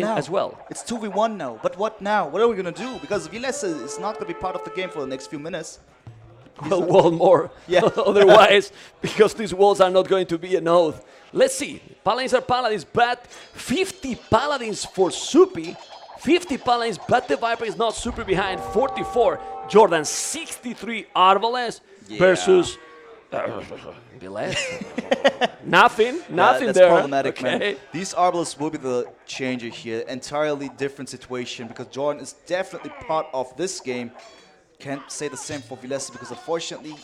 now? as well. It's 2v1 now. But what now? What are we going to do? Because Villes is not going to be part of the game for the next few minutes. One more. Yeah. Otherwise, because these walls are not going to be an oath. Let's see. Paladins are Paladins, but 50 Paladins for Supi. 50 Paladins, but the Viper is not super behind. 44. Jordan, 63 Arbalest versus Villes. Nothing That's there. problematic, Okay. man. These Arbalists will be the changer here. Entirely different situation because Jordan is definitely part of this game. Can't say the same for Villes because unfortunately,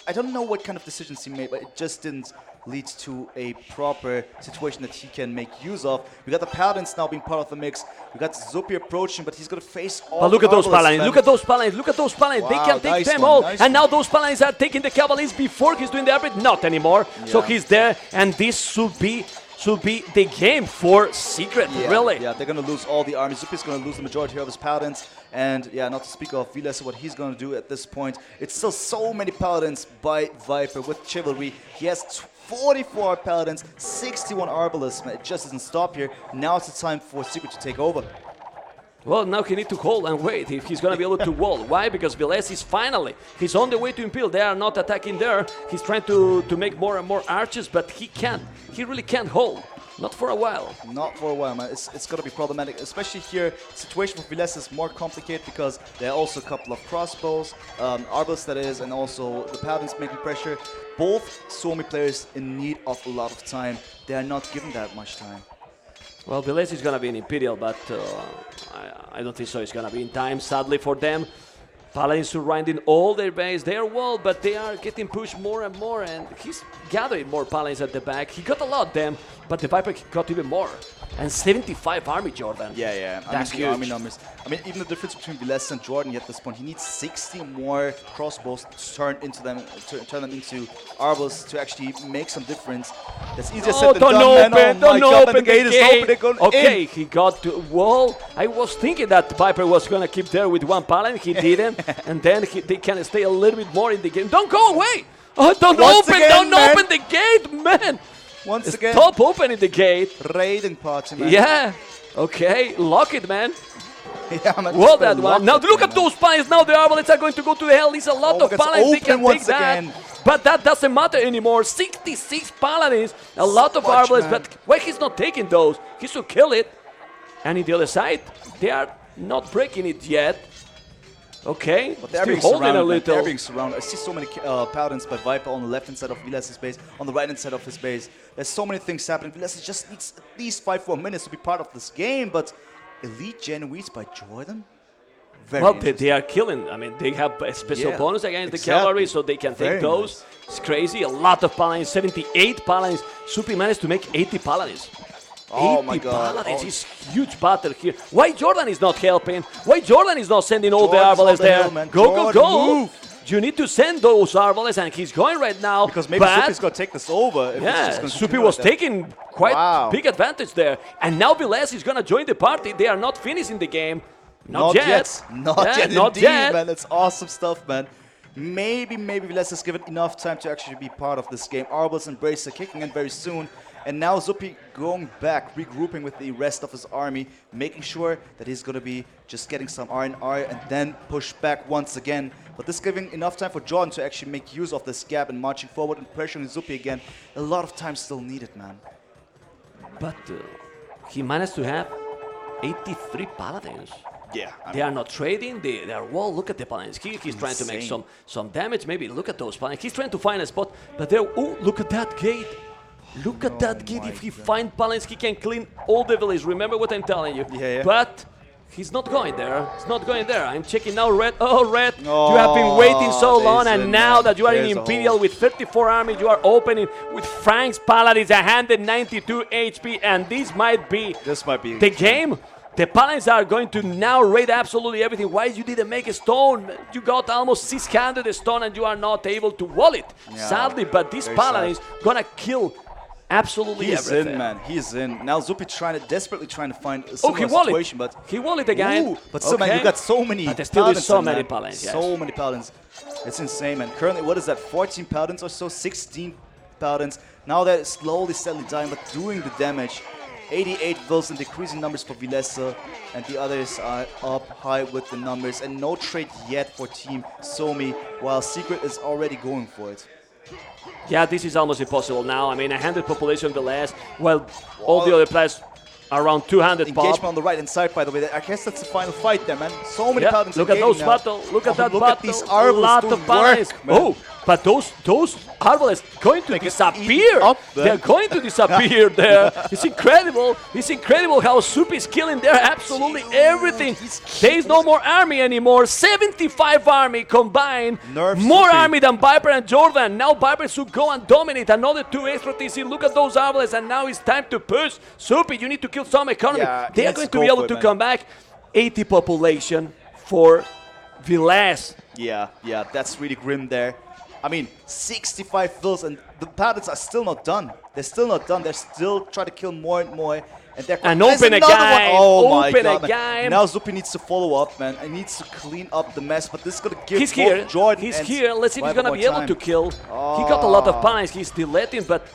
I don't know what kind of decisions he made, but it just didn't lead to a proper situation that he can make use of. We got the Paladins now being part of the mix. We got Zupi approaching, but he's going to face all But look the at those Arbalists, Paladins, man. look at those Paladins, look at those Paladins. They Wow, can take nice them one, all. nice And now one. those Paladins are taking the Cavaliers before he's doing the upgrade. Not anymore. So Yeah. he's there, and this should be the game for Secret, Yeah, really. Yeah, they're going to lose all the armies. Zupi's going to lose the majority of his Paladins. And yeah, not to speak of Villes, what he's going to do at this point. It's still so many Paladins by Viper with Chivalry. He has 44 Paladins, 61 Arbalists. Man, it just doesn't stop here. Now it's the time for Secret to take over. Well, now he needs to hold and wait if he's going to be able to wall. Why? Because Villes is he's on the way to impale. They are not attacking there. He's trying to make more and more arches, but he can't. He really can't hold. Not for a while. Not for a while, man. It's going to be problematic, especially here. Situation for Villes is more complicated because there are also a couple of crossbows, Arbalists that is, and also the Paladins making pressure. Both Suomi players in need of a lot of time. They are not given that much time. Well, Villes is going to be an Imperial, but I don't think so. It's going to be in time, sadly, for them. Paladins surrounding all their base, their wall, but they are getting pushed more and more, and he's gathering more Paladins at the back. He got a lot of them, but the Viper got even more. And 75 army, Jordan. Yeah. That's the huge. army numbers. I mean, even the difference between Villes and Jordan at this point, he needs 60 more crossbows to turn them into Arbals to actually make some difference. That's easier said than done, man. Don't open the gate. Is open. They're going Okay, in. he got to wall. I was thinking that Viper was going to keep there with one Paladin. He didn't. And then they can stay a little bit more in the game. Don't go away. Oh, don't open the gate, man. Once again, Stop opening the gate. raiding party, man. Yeah. Okay, lock it, man. Yeah, man. Well, that one. Now look at those Paladins. Now the Arbalets are going to go to the hell. There's a lot of it's Paladins. They can open once take that. again. But that doesn't matter anymore. 66 Paladins. A lot of much, Arbalets. man. But why he's not taking those? He should kill it. And in the other side, they are not breaking it yet. Okay, But they're still being holding surrounded, a man. little. They're being surrounded. I see so many Paladins by Viper on the left-hand side of Villes' base, on the right-hand side of his base. There's so many things happening. Villes just needs at least 5-4 minutes to be part of this game, but Elite Genoese by Jordan? Very Well, interesting. they are killing. I mean, they have a special Yeah, bonus against the exactly. cavalry, so they can Very take those. It's crazy. A lot of Paladins, 78 Paladins. Supi managed to make 80 Paladins. Oh 80 my God. Paladins Oh. is huge battle here. Why Jordan is not helping? Why Jordan is not sending all the Jordan's on Arbalets the there? hill, man. Go, Jordan, go. move. You need to send those Arbalets, and he's going right now. Because maybe but Supi's going to take this over. If it's yeah, just gonna Supi continue was like that. taking quite Wow. big advantage there. And now Villes is going to join the party. They are not finishing the game. Not yet. Not Yeah, yet, not indeed, yet. man. That's awesome stuff, man. Maybe Villes is given enough time to actually be part of this game. Arbals and Bracer kicking in very soon. And now Zupi going back, regrouping with the rest of his army, making sure that he's going to be just getting some R&R and then push back once again. But this giving enough time for Jordan to actually make use of this gap and marching forward and pressuring Zupi again. A lot of time still needed, man. But he managed to have 83 Paladins. Yeah, They are not trading. They are, well, look at the Palinski. He's trying to make some damage. Maybe look at those Palinski. He's trying to find a spot. But there, oh, look at that gate. Look at that gate. If he finds Palinski, he can clean all the village. Remember what I'm telling you. Yeah. But he's not going there. He's not going there. I'm checking now, Red. Oh, Red, you have been waiting so long, and now that you are in Imperial with 34 armies, you are opening with Frank's Paladins, 192 HP, and this might be the game. The Paladins are going to now raid absolutely everything. Why you didn't make a stone? You got almost 600 stone, and you are not able to wall it. Yeah, sadly, but this Paladins gonna kill absolutely everything. He's in, man. He's in. Now Zupi desperately trying to find a similar situation, but he won it again. Ooh, but still, man, you got so many. But there's still so many Paladins. So many Paladins. It's insane, man. Currently, what is that? 14 Paladins or so, 16 Paladins. Now they're slowly, steadily dying, but doing the damage. 88 vills and decreasing numbers for Vilesa, and the others are up high with the numbers, and no trade yet for Team Suomi, while Secret is already going for it. Yeah, this is almost impossible now. I mean, 100 population the last, while all the other players are around 200 Engagement pop. on the right-hand side, by the way. I guess that's the final fight there, man. So many Paladins. Look at those battle. Look at that battle. Look at these Arvals. A lot of Paladins. Oh, but those Arvals going to disappear. They're going to disappear there. It's incredible. It's incredible how Soup is killing there absolutely everything. There is no more army anymore. 75 army combined. More army than Viper and Jordan. Now Viper should go and dominate. Another 2 extra TC. Look at those Arvals, and now it's time to push. Soupy, you need to kill some economy. Yeah, they are going to be able to come back. 80 population for Vilas. Yeah, that's really grim there. I mean, 65 vills, and the Paladins are still not done. They're still not done. They're still trying to kill more and more. And open a guy. Oh my God, a guy. Now Zupi needs to follow up, man. He needs to clean up the mess, but this is going to give both Jordan He's and here. Let's see if he's going to be able to kill. Oh. He got a lot of points. He's still letting, but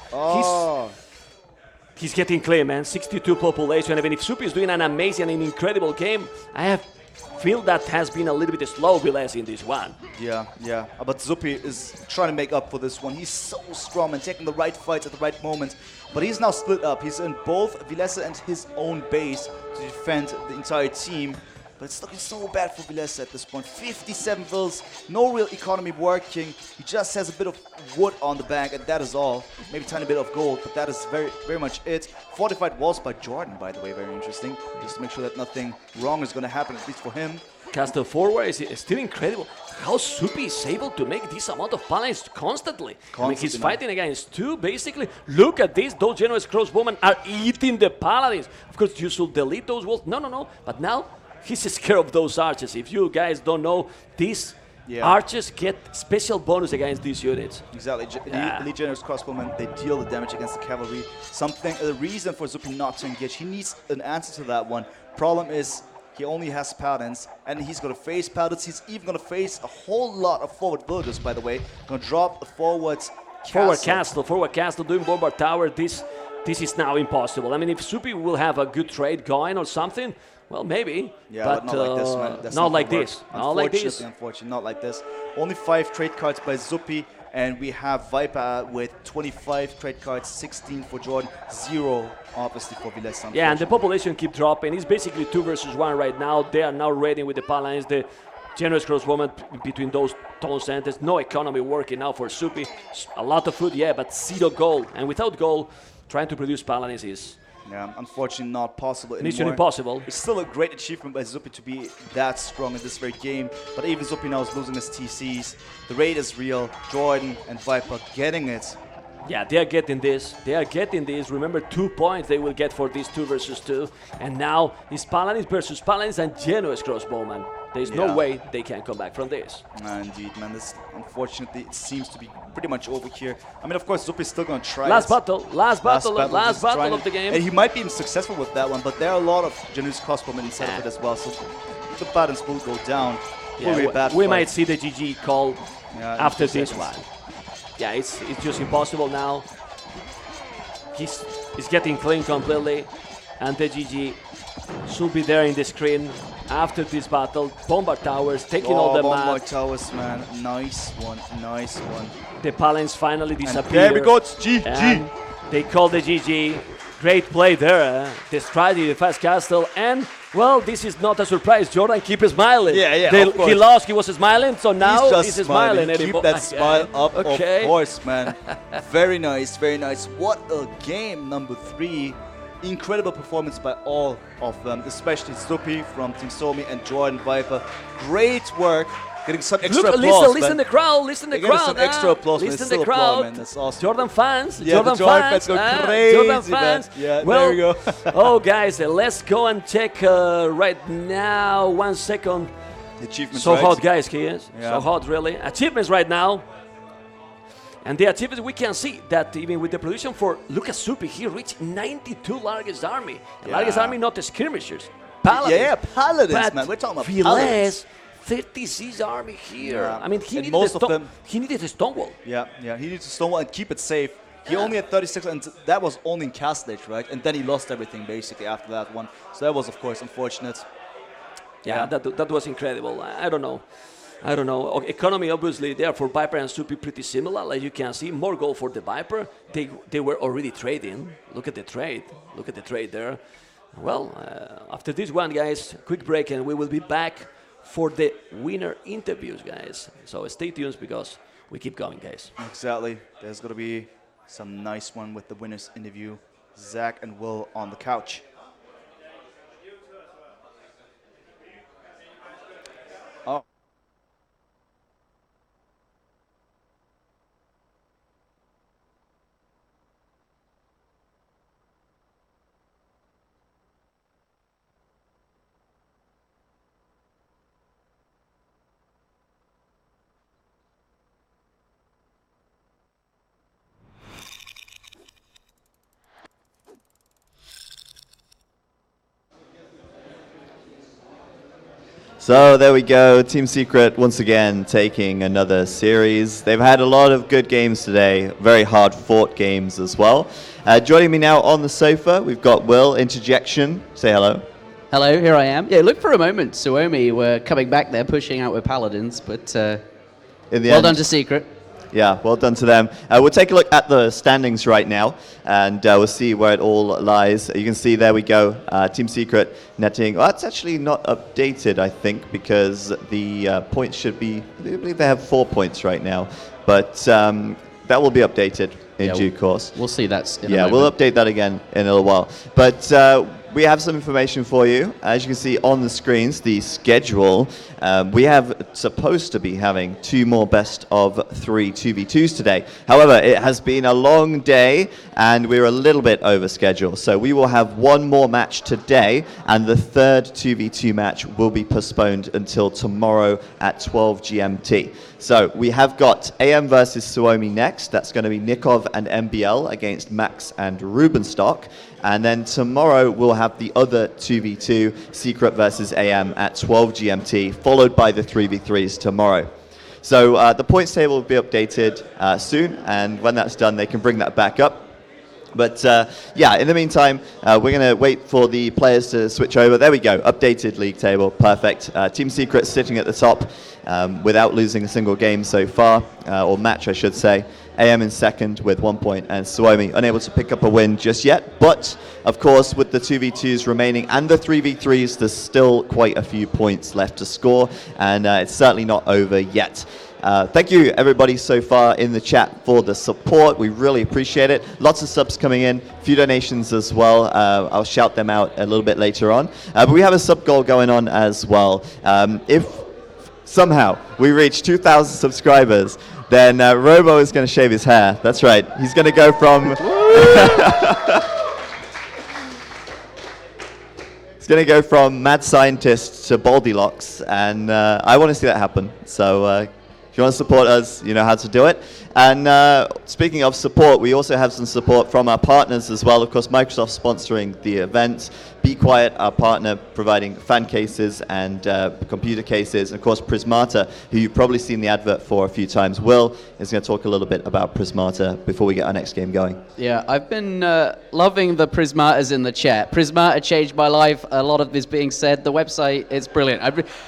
he's getting clean, man. 62 population. Even if Zupi is doing an amazing and incredible game, I feel that has been a little bit slow Vilas in this one. Yeah. But Zupi is trying to make up for this one. He's so strong and taking the right fights at the right moment. But he's now split up. He's in both Vilesa and his own base to defend the entire team. But it's looking so bad for Vilesa at this point. 57 vills, no real economy working. He just has a bit of wood on the bank, and that is all. Maybe a tiny bit of gold, but that is very, very much it. Fortified walls by Jordan, by the way, very interesting. Just to make sure that nothing wrong is going to happen, at least for him. Castle forward is still incredible. How Soupy is able to make this amount of balance constantly. I mean, he's fighting against 2, basically. Look at this. Those generous crossbowmen are eating the Paladins. Of course, you should delete those walls. No. But now, he's scared of those archers. If you guys don't know, these archers get special bonus against these units. Exactly. Elite Generous Crossbowmen, they deal the damage against the cavalry. The reason for Zupi not to engage, he needs an answer to that one. Problem is, he only has Paladins, and he's going to face Paladins. He's even going to face a whole lot of forward villagers, by the way. Going to drop the forward castle, doing Bombard Tower. This is now impossible. I mean, if Soupy will have a good trade going or something, well, maybe. Yeah, but not like this, man. That's not like this. Unfortunately, not like this. Only 5 trade cards by Zupi, and we have Viper with 25 trade cards, 16 for Jordan, 0 obviously for Vilesa. Yeah, and the population keep dropping. It's basically 2 versus 1 right now. They are now raiding with the Paladins. The generous crossbowmen between those town centers. No economy working now for Soupy. A lot of food, yeah, but 0 gold. And without gold, trying to produce Paladins is... Yeah, unfortunately not possible anymore. Mission impossible. It's still a great achievement by Zupi to be that strong in this very game, but even Zupi now is losing his TCs. The raid is real. Jordan and Viper getting it. Yeah, they are getting this. Remember, 2 points they will get for these 2 versus 2. And now it's Paladins versus Paladins and generous crossbowmen. There's no way they can come back from this. Indeed, man. This, unfortunately, it seems to be pretty much over here. I mean, of course, Zupi is still going to try Last battle of the game. And he might be even successful with that one, but there are a lot of generous crossbowmen inside of it as well, so the Paladins will go down. We might see the GG call after this one. Yeah, it's just impossible now. He's getting clean completely, and the GG should be there in the screen after this battle. Bombard Towers taking all the map. Bombard Towers, man. Nice one. The Paladins finally disappear. And there we go, it's GG. They call the GG. Great play there. The strategy, the fast castle, and Well, this is not a surprise. Jordan, keep smiling. Yeah, of course. He lost, he was smiling, so now He's just smiling. Keep that smile up, Okay. of course, man. Very nice, very nice. What a game, number 3. Incredible performance by all of them, especially Stupi from Team Suomi and Jordan Viper. Great work. Getting some extra applause, listen the crowd, listen the They're getting crowd. some extra applause, man. Listen Still the crowd. applaud, man. That's awesome. Jordan fans, Yeah, Jordan the Jordan fans, fans go crazy, Jordan man. fans. Yeah, well, there we go. oh, guys, let's go and check right now. 1 second. The achievements, So right? hot, guys, here. Yeah. So hot, really. Achievements right now. And the achievements, we can see that even with the production for Lucas Supi, he reached 92 largest army. The largest army, not the skirmishers. Paladins. Yeah, Paladins, But man. We're talking about Viles, Paladins. 36 army here. Yeah. I mean, he And needed most a of them- he needed a stonewall. Yeah, he needs to stonewall and keep it safe. He Yeah. only had 36, and that was only in Castle Age, right? And then he lost everything, basically, after that one. So that was, of course, unfortunate. Yeah, that was incredible. I don't know. Economy, obviously, there for Viper and Supi pretty similar. Like you can see, more gold for the Viper. They were already trading. Look at the trade. Look at the trade there. Well, after this one, guys, quick break, and we will be back for the winner interviews, guys. So stay tuned because we keep going, guys. Exactly. There's going to be some nice one with the winners interview. Zach and Will on the couch. Oh. So there we go, Team Secret once again taking another series. They've had a lot of good games today, very hard fought games as well. Joining me now on the sofa, we've got Will, Interjection, say hello. Hello, here I am. Yeah, look for a moment, Suomi were coming back there, pushing out with Paladins, but In the well end, done to Secret. Yeah, well done to them. We'll take a look at the standings right now, and we'll see where it all lies. You can see there we go, Team Secret netting. Well, that's actually not updated, I think, because the points should be, I believe they have 4 points right now, but that will be updated in due course. We'll see that in a Yeah, moment. we'll update that again in a little while. But we have some information for you. As you can see on the screens, the schedule. We have supposed to be having 2 more best of 3 2v2s today. However, it has been a long day and we're a little bit over schedule. So we will have 1 more match today, and the 3rd 2v2 match will be postponed until tomorrow at 12 GMT. So we have got AM versus Suomi next. That's going to be Nikov and MBL against Max and Rubenstock. And then tomorrow we'll have the other 2v2, Secret versus AM at 12 GMT, followed by the 3v3s tomorrow. So the points table will be updated soon, and when that's done, they can bring that back up. But yeah, in the meantime, we're going to wait for the players to switch over. There we go, updated league table, perfect. Team Secret sitting at the top without losing a single game so far, or match I should say. AM in second with 1 point, and Suomi unable to pick up a win just yet. But, of course, with the 2v2s remaining and the 3v3s, there's still quite a few points left to score, and it's certainly not over yet. Thank you, everybody, so far in the chat for the support. We really appreciate it. Lots of subs coming in, a few donations as well. I'll shout them out a little bit later on. But we have a sub goal going on as well. If somehow we reach 2,000 subscribers, then Robo is going to shave his hair. That's right. He's going to go from... He's going to go from mad scientist to baldy locks, and I want to see that happen. So if you want to support us, you know how to do it. And speaking of support, we also have some support from our partners as well. Of course, Microsoft sponsoring the event. Be Quiet, our partner, providing fan cases and computer cases. And of course, Prismata, who you've probably seen the advert for a few times. Will is going to talk a little bit about Prismata before we get our next game going. Yeah, I've been loving the Prismatas in the chat. Prismata changed my life. A lot of this being said. The website is brilliant.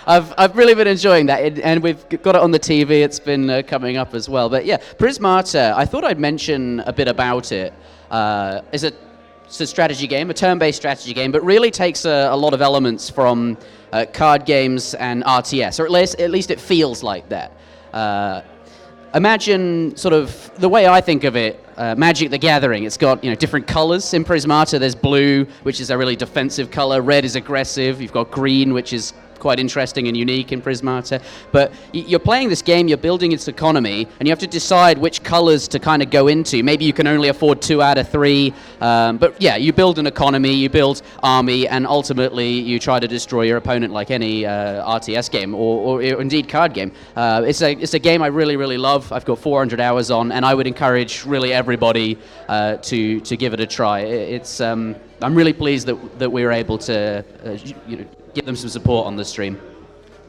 I've really been enjoying that, and we've got it on the TV. It's been coming up as well. But yeah, Prismata, I thought I'd mention a bit about it. It's a it's a strategy game, a turn-based strategy game, but really takes a lot of elements from card games and RTS, or at least it feels like that. Imagine sort of the way I think of it, Magic the Gathering. It's got different colors. In Prismata, there's blue, which is a really defensive color. Red is aggressive. You've got green, which is quite interesting and unique in Prismata. But you're playing this game, you're building its economy, and you have to decide which colors to kind of go into. Maybe you can only afford 2 out of 3. But yeah, you build an economy, you build army, and ultimately you try to destroy your opponent like any RTS game or indeed card game. It's a game I really, really love. I've got 400 hours on, and I would encourage really everybody to give it a try. I'm really pleased that we were able to give them some support on the stream.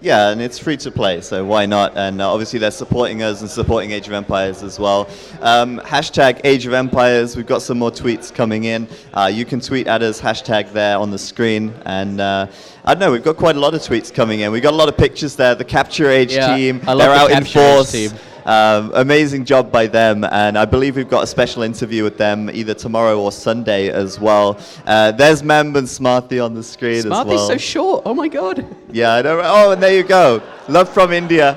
Yeah, and it's free to play, so why not? And obviously they're supporting us and supporting Age of Empires as well. Hashtag Age of Empires, we've got some more tweets coming in. You can tweet at us, hashtag there on the screen. And I don't know, we've got quite a lot of tweets coming in. We've got a lot of pictures there. The Capture Age team, they're out in force. Amazing job by them, and I believe we've got a special interview with them either tomorrow or Sunday as well. There's Memb and Smarty on the screen as well. Smarty's so short, oh my god. Yeah, I know. Oh, and there you go. Love from India.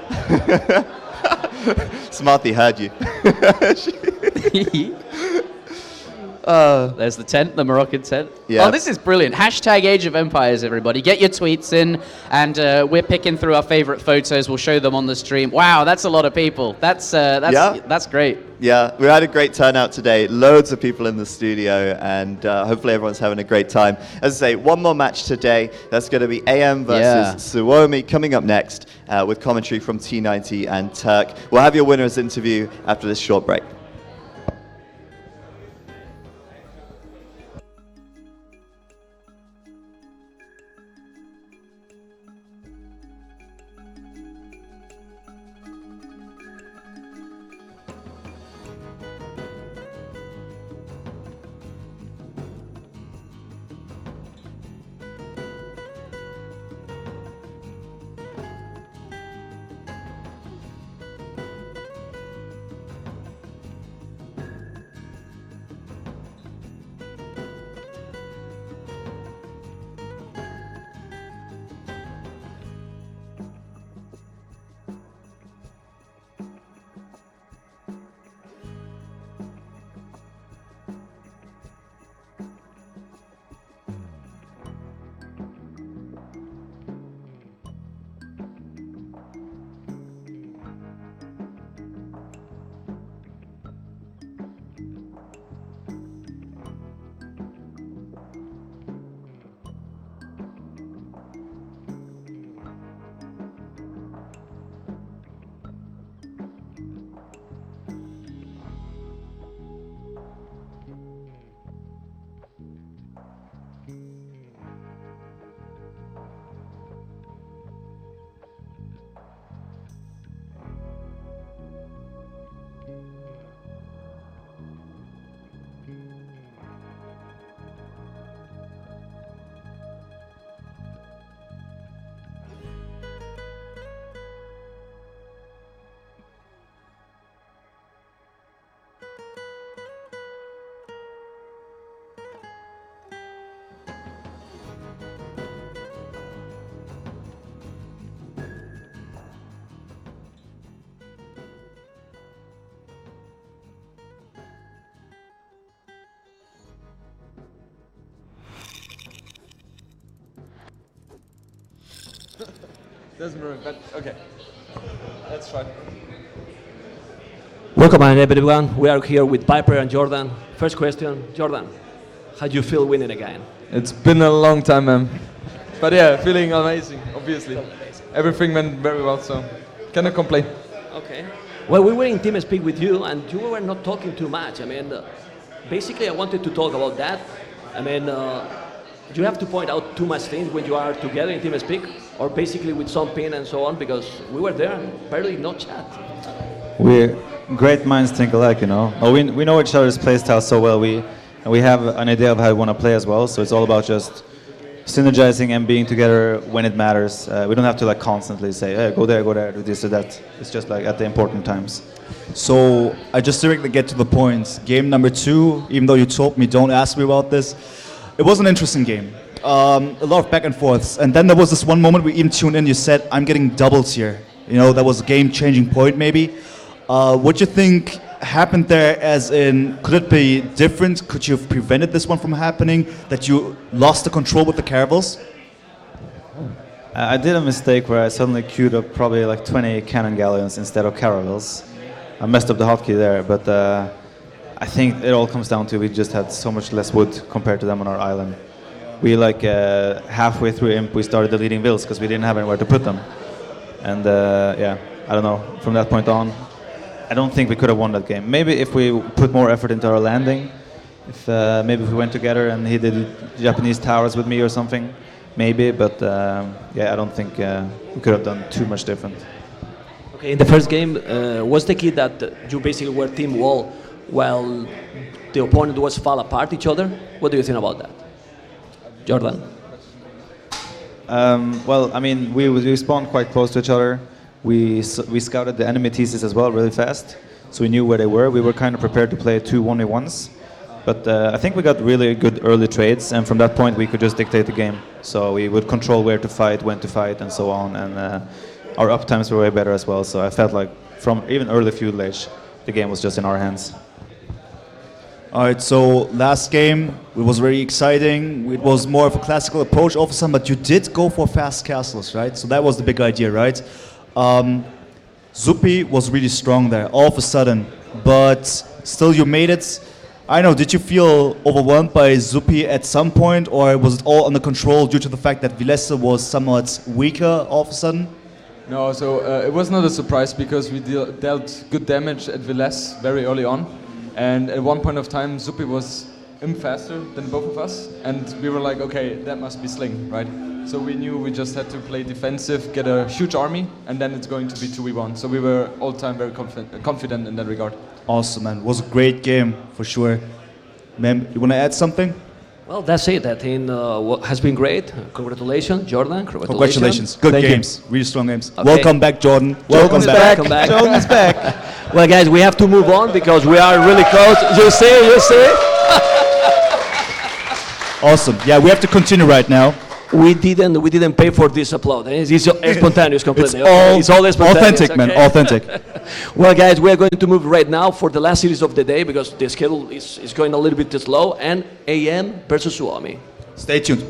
Smarty heard you. There's the tent, the Moroccan tent. Yeah. Oh, this is brilliant. Hashtag Age of Empires, everybody. Get your tweets in, and we're picking through our favorite photos. We'll show them on the stream. Wow, that's a lot of people. That's great. Yeah, we had a great turnout today. Loads of people in the studio, and hopefully everyone's having a great time. As I say, one more match today. That's going to be AM versus Suomi coming up next with commentary from T90 and Turk. We'll have your winners interview after this short break. Doesn't ruin, but okay. Let's try. Welcome everyone. We are here with Viper and Jordan. First question, Jordan, how do you feel winning again? It's been a long time, man. But yeah, feeling amazing, obviously. Everything went very well, so cannot complain. Okay. Well, we were in TeamSpeak with you, and you were not talking too much. I mean, basically, I wanted to talk about that. I mean, do you have to point out too much things when you are together in TeamSpeak, or basically with some pin and so on? Because we were there and barely no chat. We're great minds think alike, you know. We know each other's playstyle so well. We have an idea of how we want to play as well. So it's all about just synergizing and being together when it matters. We don't have to like constantly say, hey, go there, do this or that. It's just like at the important times. So I just directly get to the point. Game number 2, even though you told me don't ask me about this, it was an interesting game. A lot of back and forths. And then there was this one moment we even tuned in, you said, I'm getting doubles here. You know, that was a game-changing point maybe. What do you think happened there, as in, could it be different? Could you have prevented this one from happening, that you lost the control with the caravels? I did a mistake where I suddenly queued up probably like 20 cannon galleons instead of caravels. I messed up the hotkey there, but I think it all comes down to we just had so much less wood compared to them on our island. We like halfway through Imp we started deleting vills because we didn't have anywhere to put them. And yeah, I don't know, from that point on, I don't think we could have won that game. Maybe if we put more effort into our landing, if maybe if we went together and he did Japanese towers with me or something, maybe, but yeah, I don't think we could have done too much different. Okay, in the first game, was the key that you basically were team wall while the opponent was fall apart each other? What do you think about that? Jordan? Well, I mean, we spawned quite close to each other. We scouted the enemy thesis as well really fast, so we knew where they were. We were kind of prepared to play 2 1v1s, but I think we got really good early trades, and from that point we could just dictate the game. So we would control where to fight, when to fight, and so on, and our uptimes were way better as well, so I felt like from even early feudal age, the game was just in our hands. Alright, so last game, it was very exciting. It was more of a classical approach all of a sudden, but you did go for fast castles, right? So that was the big idea, right? Zupi was really strong there, all of a sudden, but still you made it. I don't know, did you feel overwhelmed by Zupi at some point, or was it all under control due to the fact that Villesse was somewhat weaker all of a sudden? No, so it was not a surprise because we dealt good damage at Villesse very early on. And at one point of time, Zupi was faster than both of us. And we were like, okay, that must be Sling, right? So we knew we just had to play defensive, get a huge army, and then it's going to be 2v1. So we were all the time very confident in that regard. Awesome, man. It was a great game, for sure. Memb, you want to add something? Well, that's it. I think has been great. Congratulations, Jordan. Congratulations. Good games. Really strong games. Okay. Welcome back, Jordan. Welcome back. Jordan's back. Well, guys, we have to move on because we are really close. You see? Awesome. Yeah, we have to continue right now. We didn't pay for this upload. It's spontaneous completely. It's all spontaneous, authentic, man. Authentic. Well, guys, we are going to move right now for the last series of the day because the schedule is going a little bit slow, and AM versus Suomi. Stay tuned.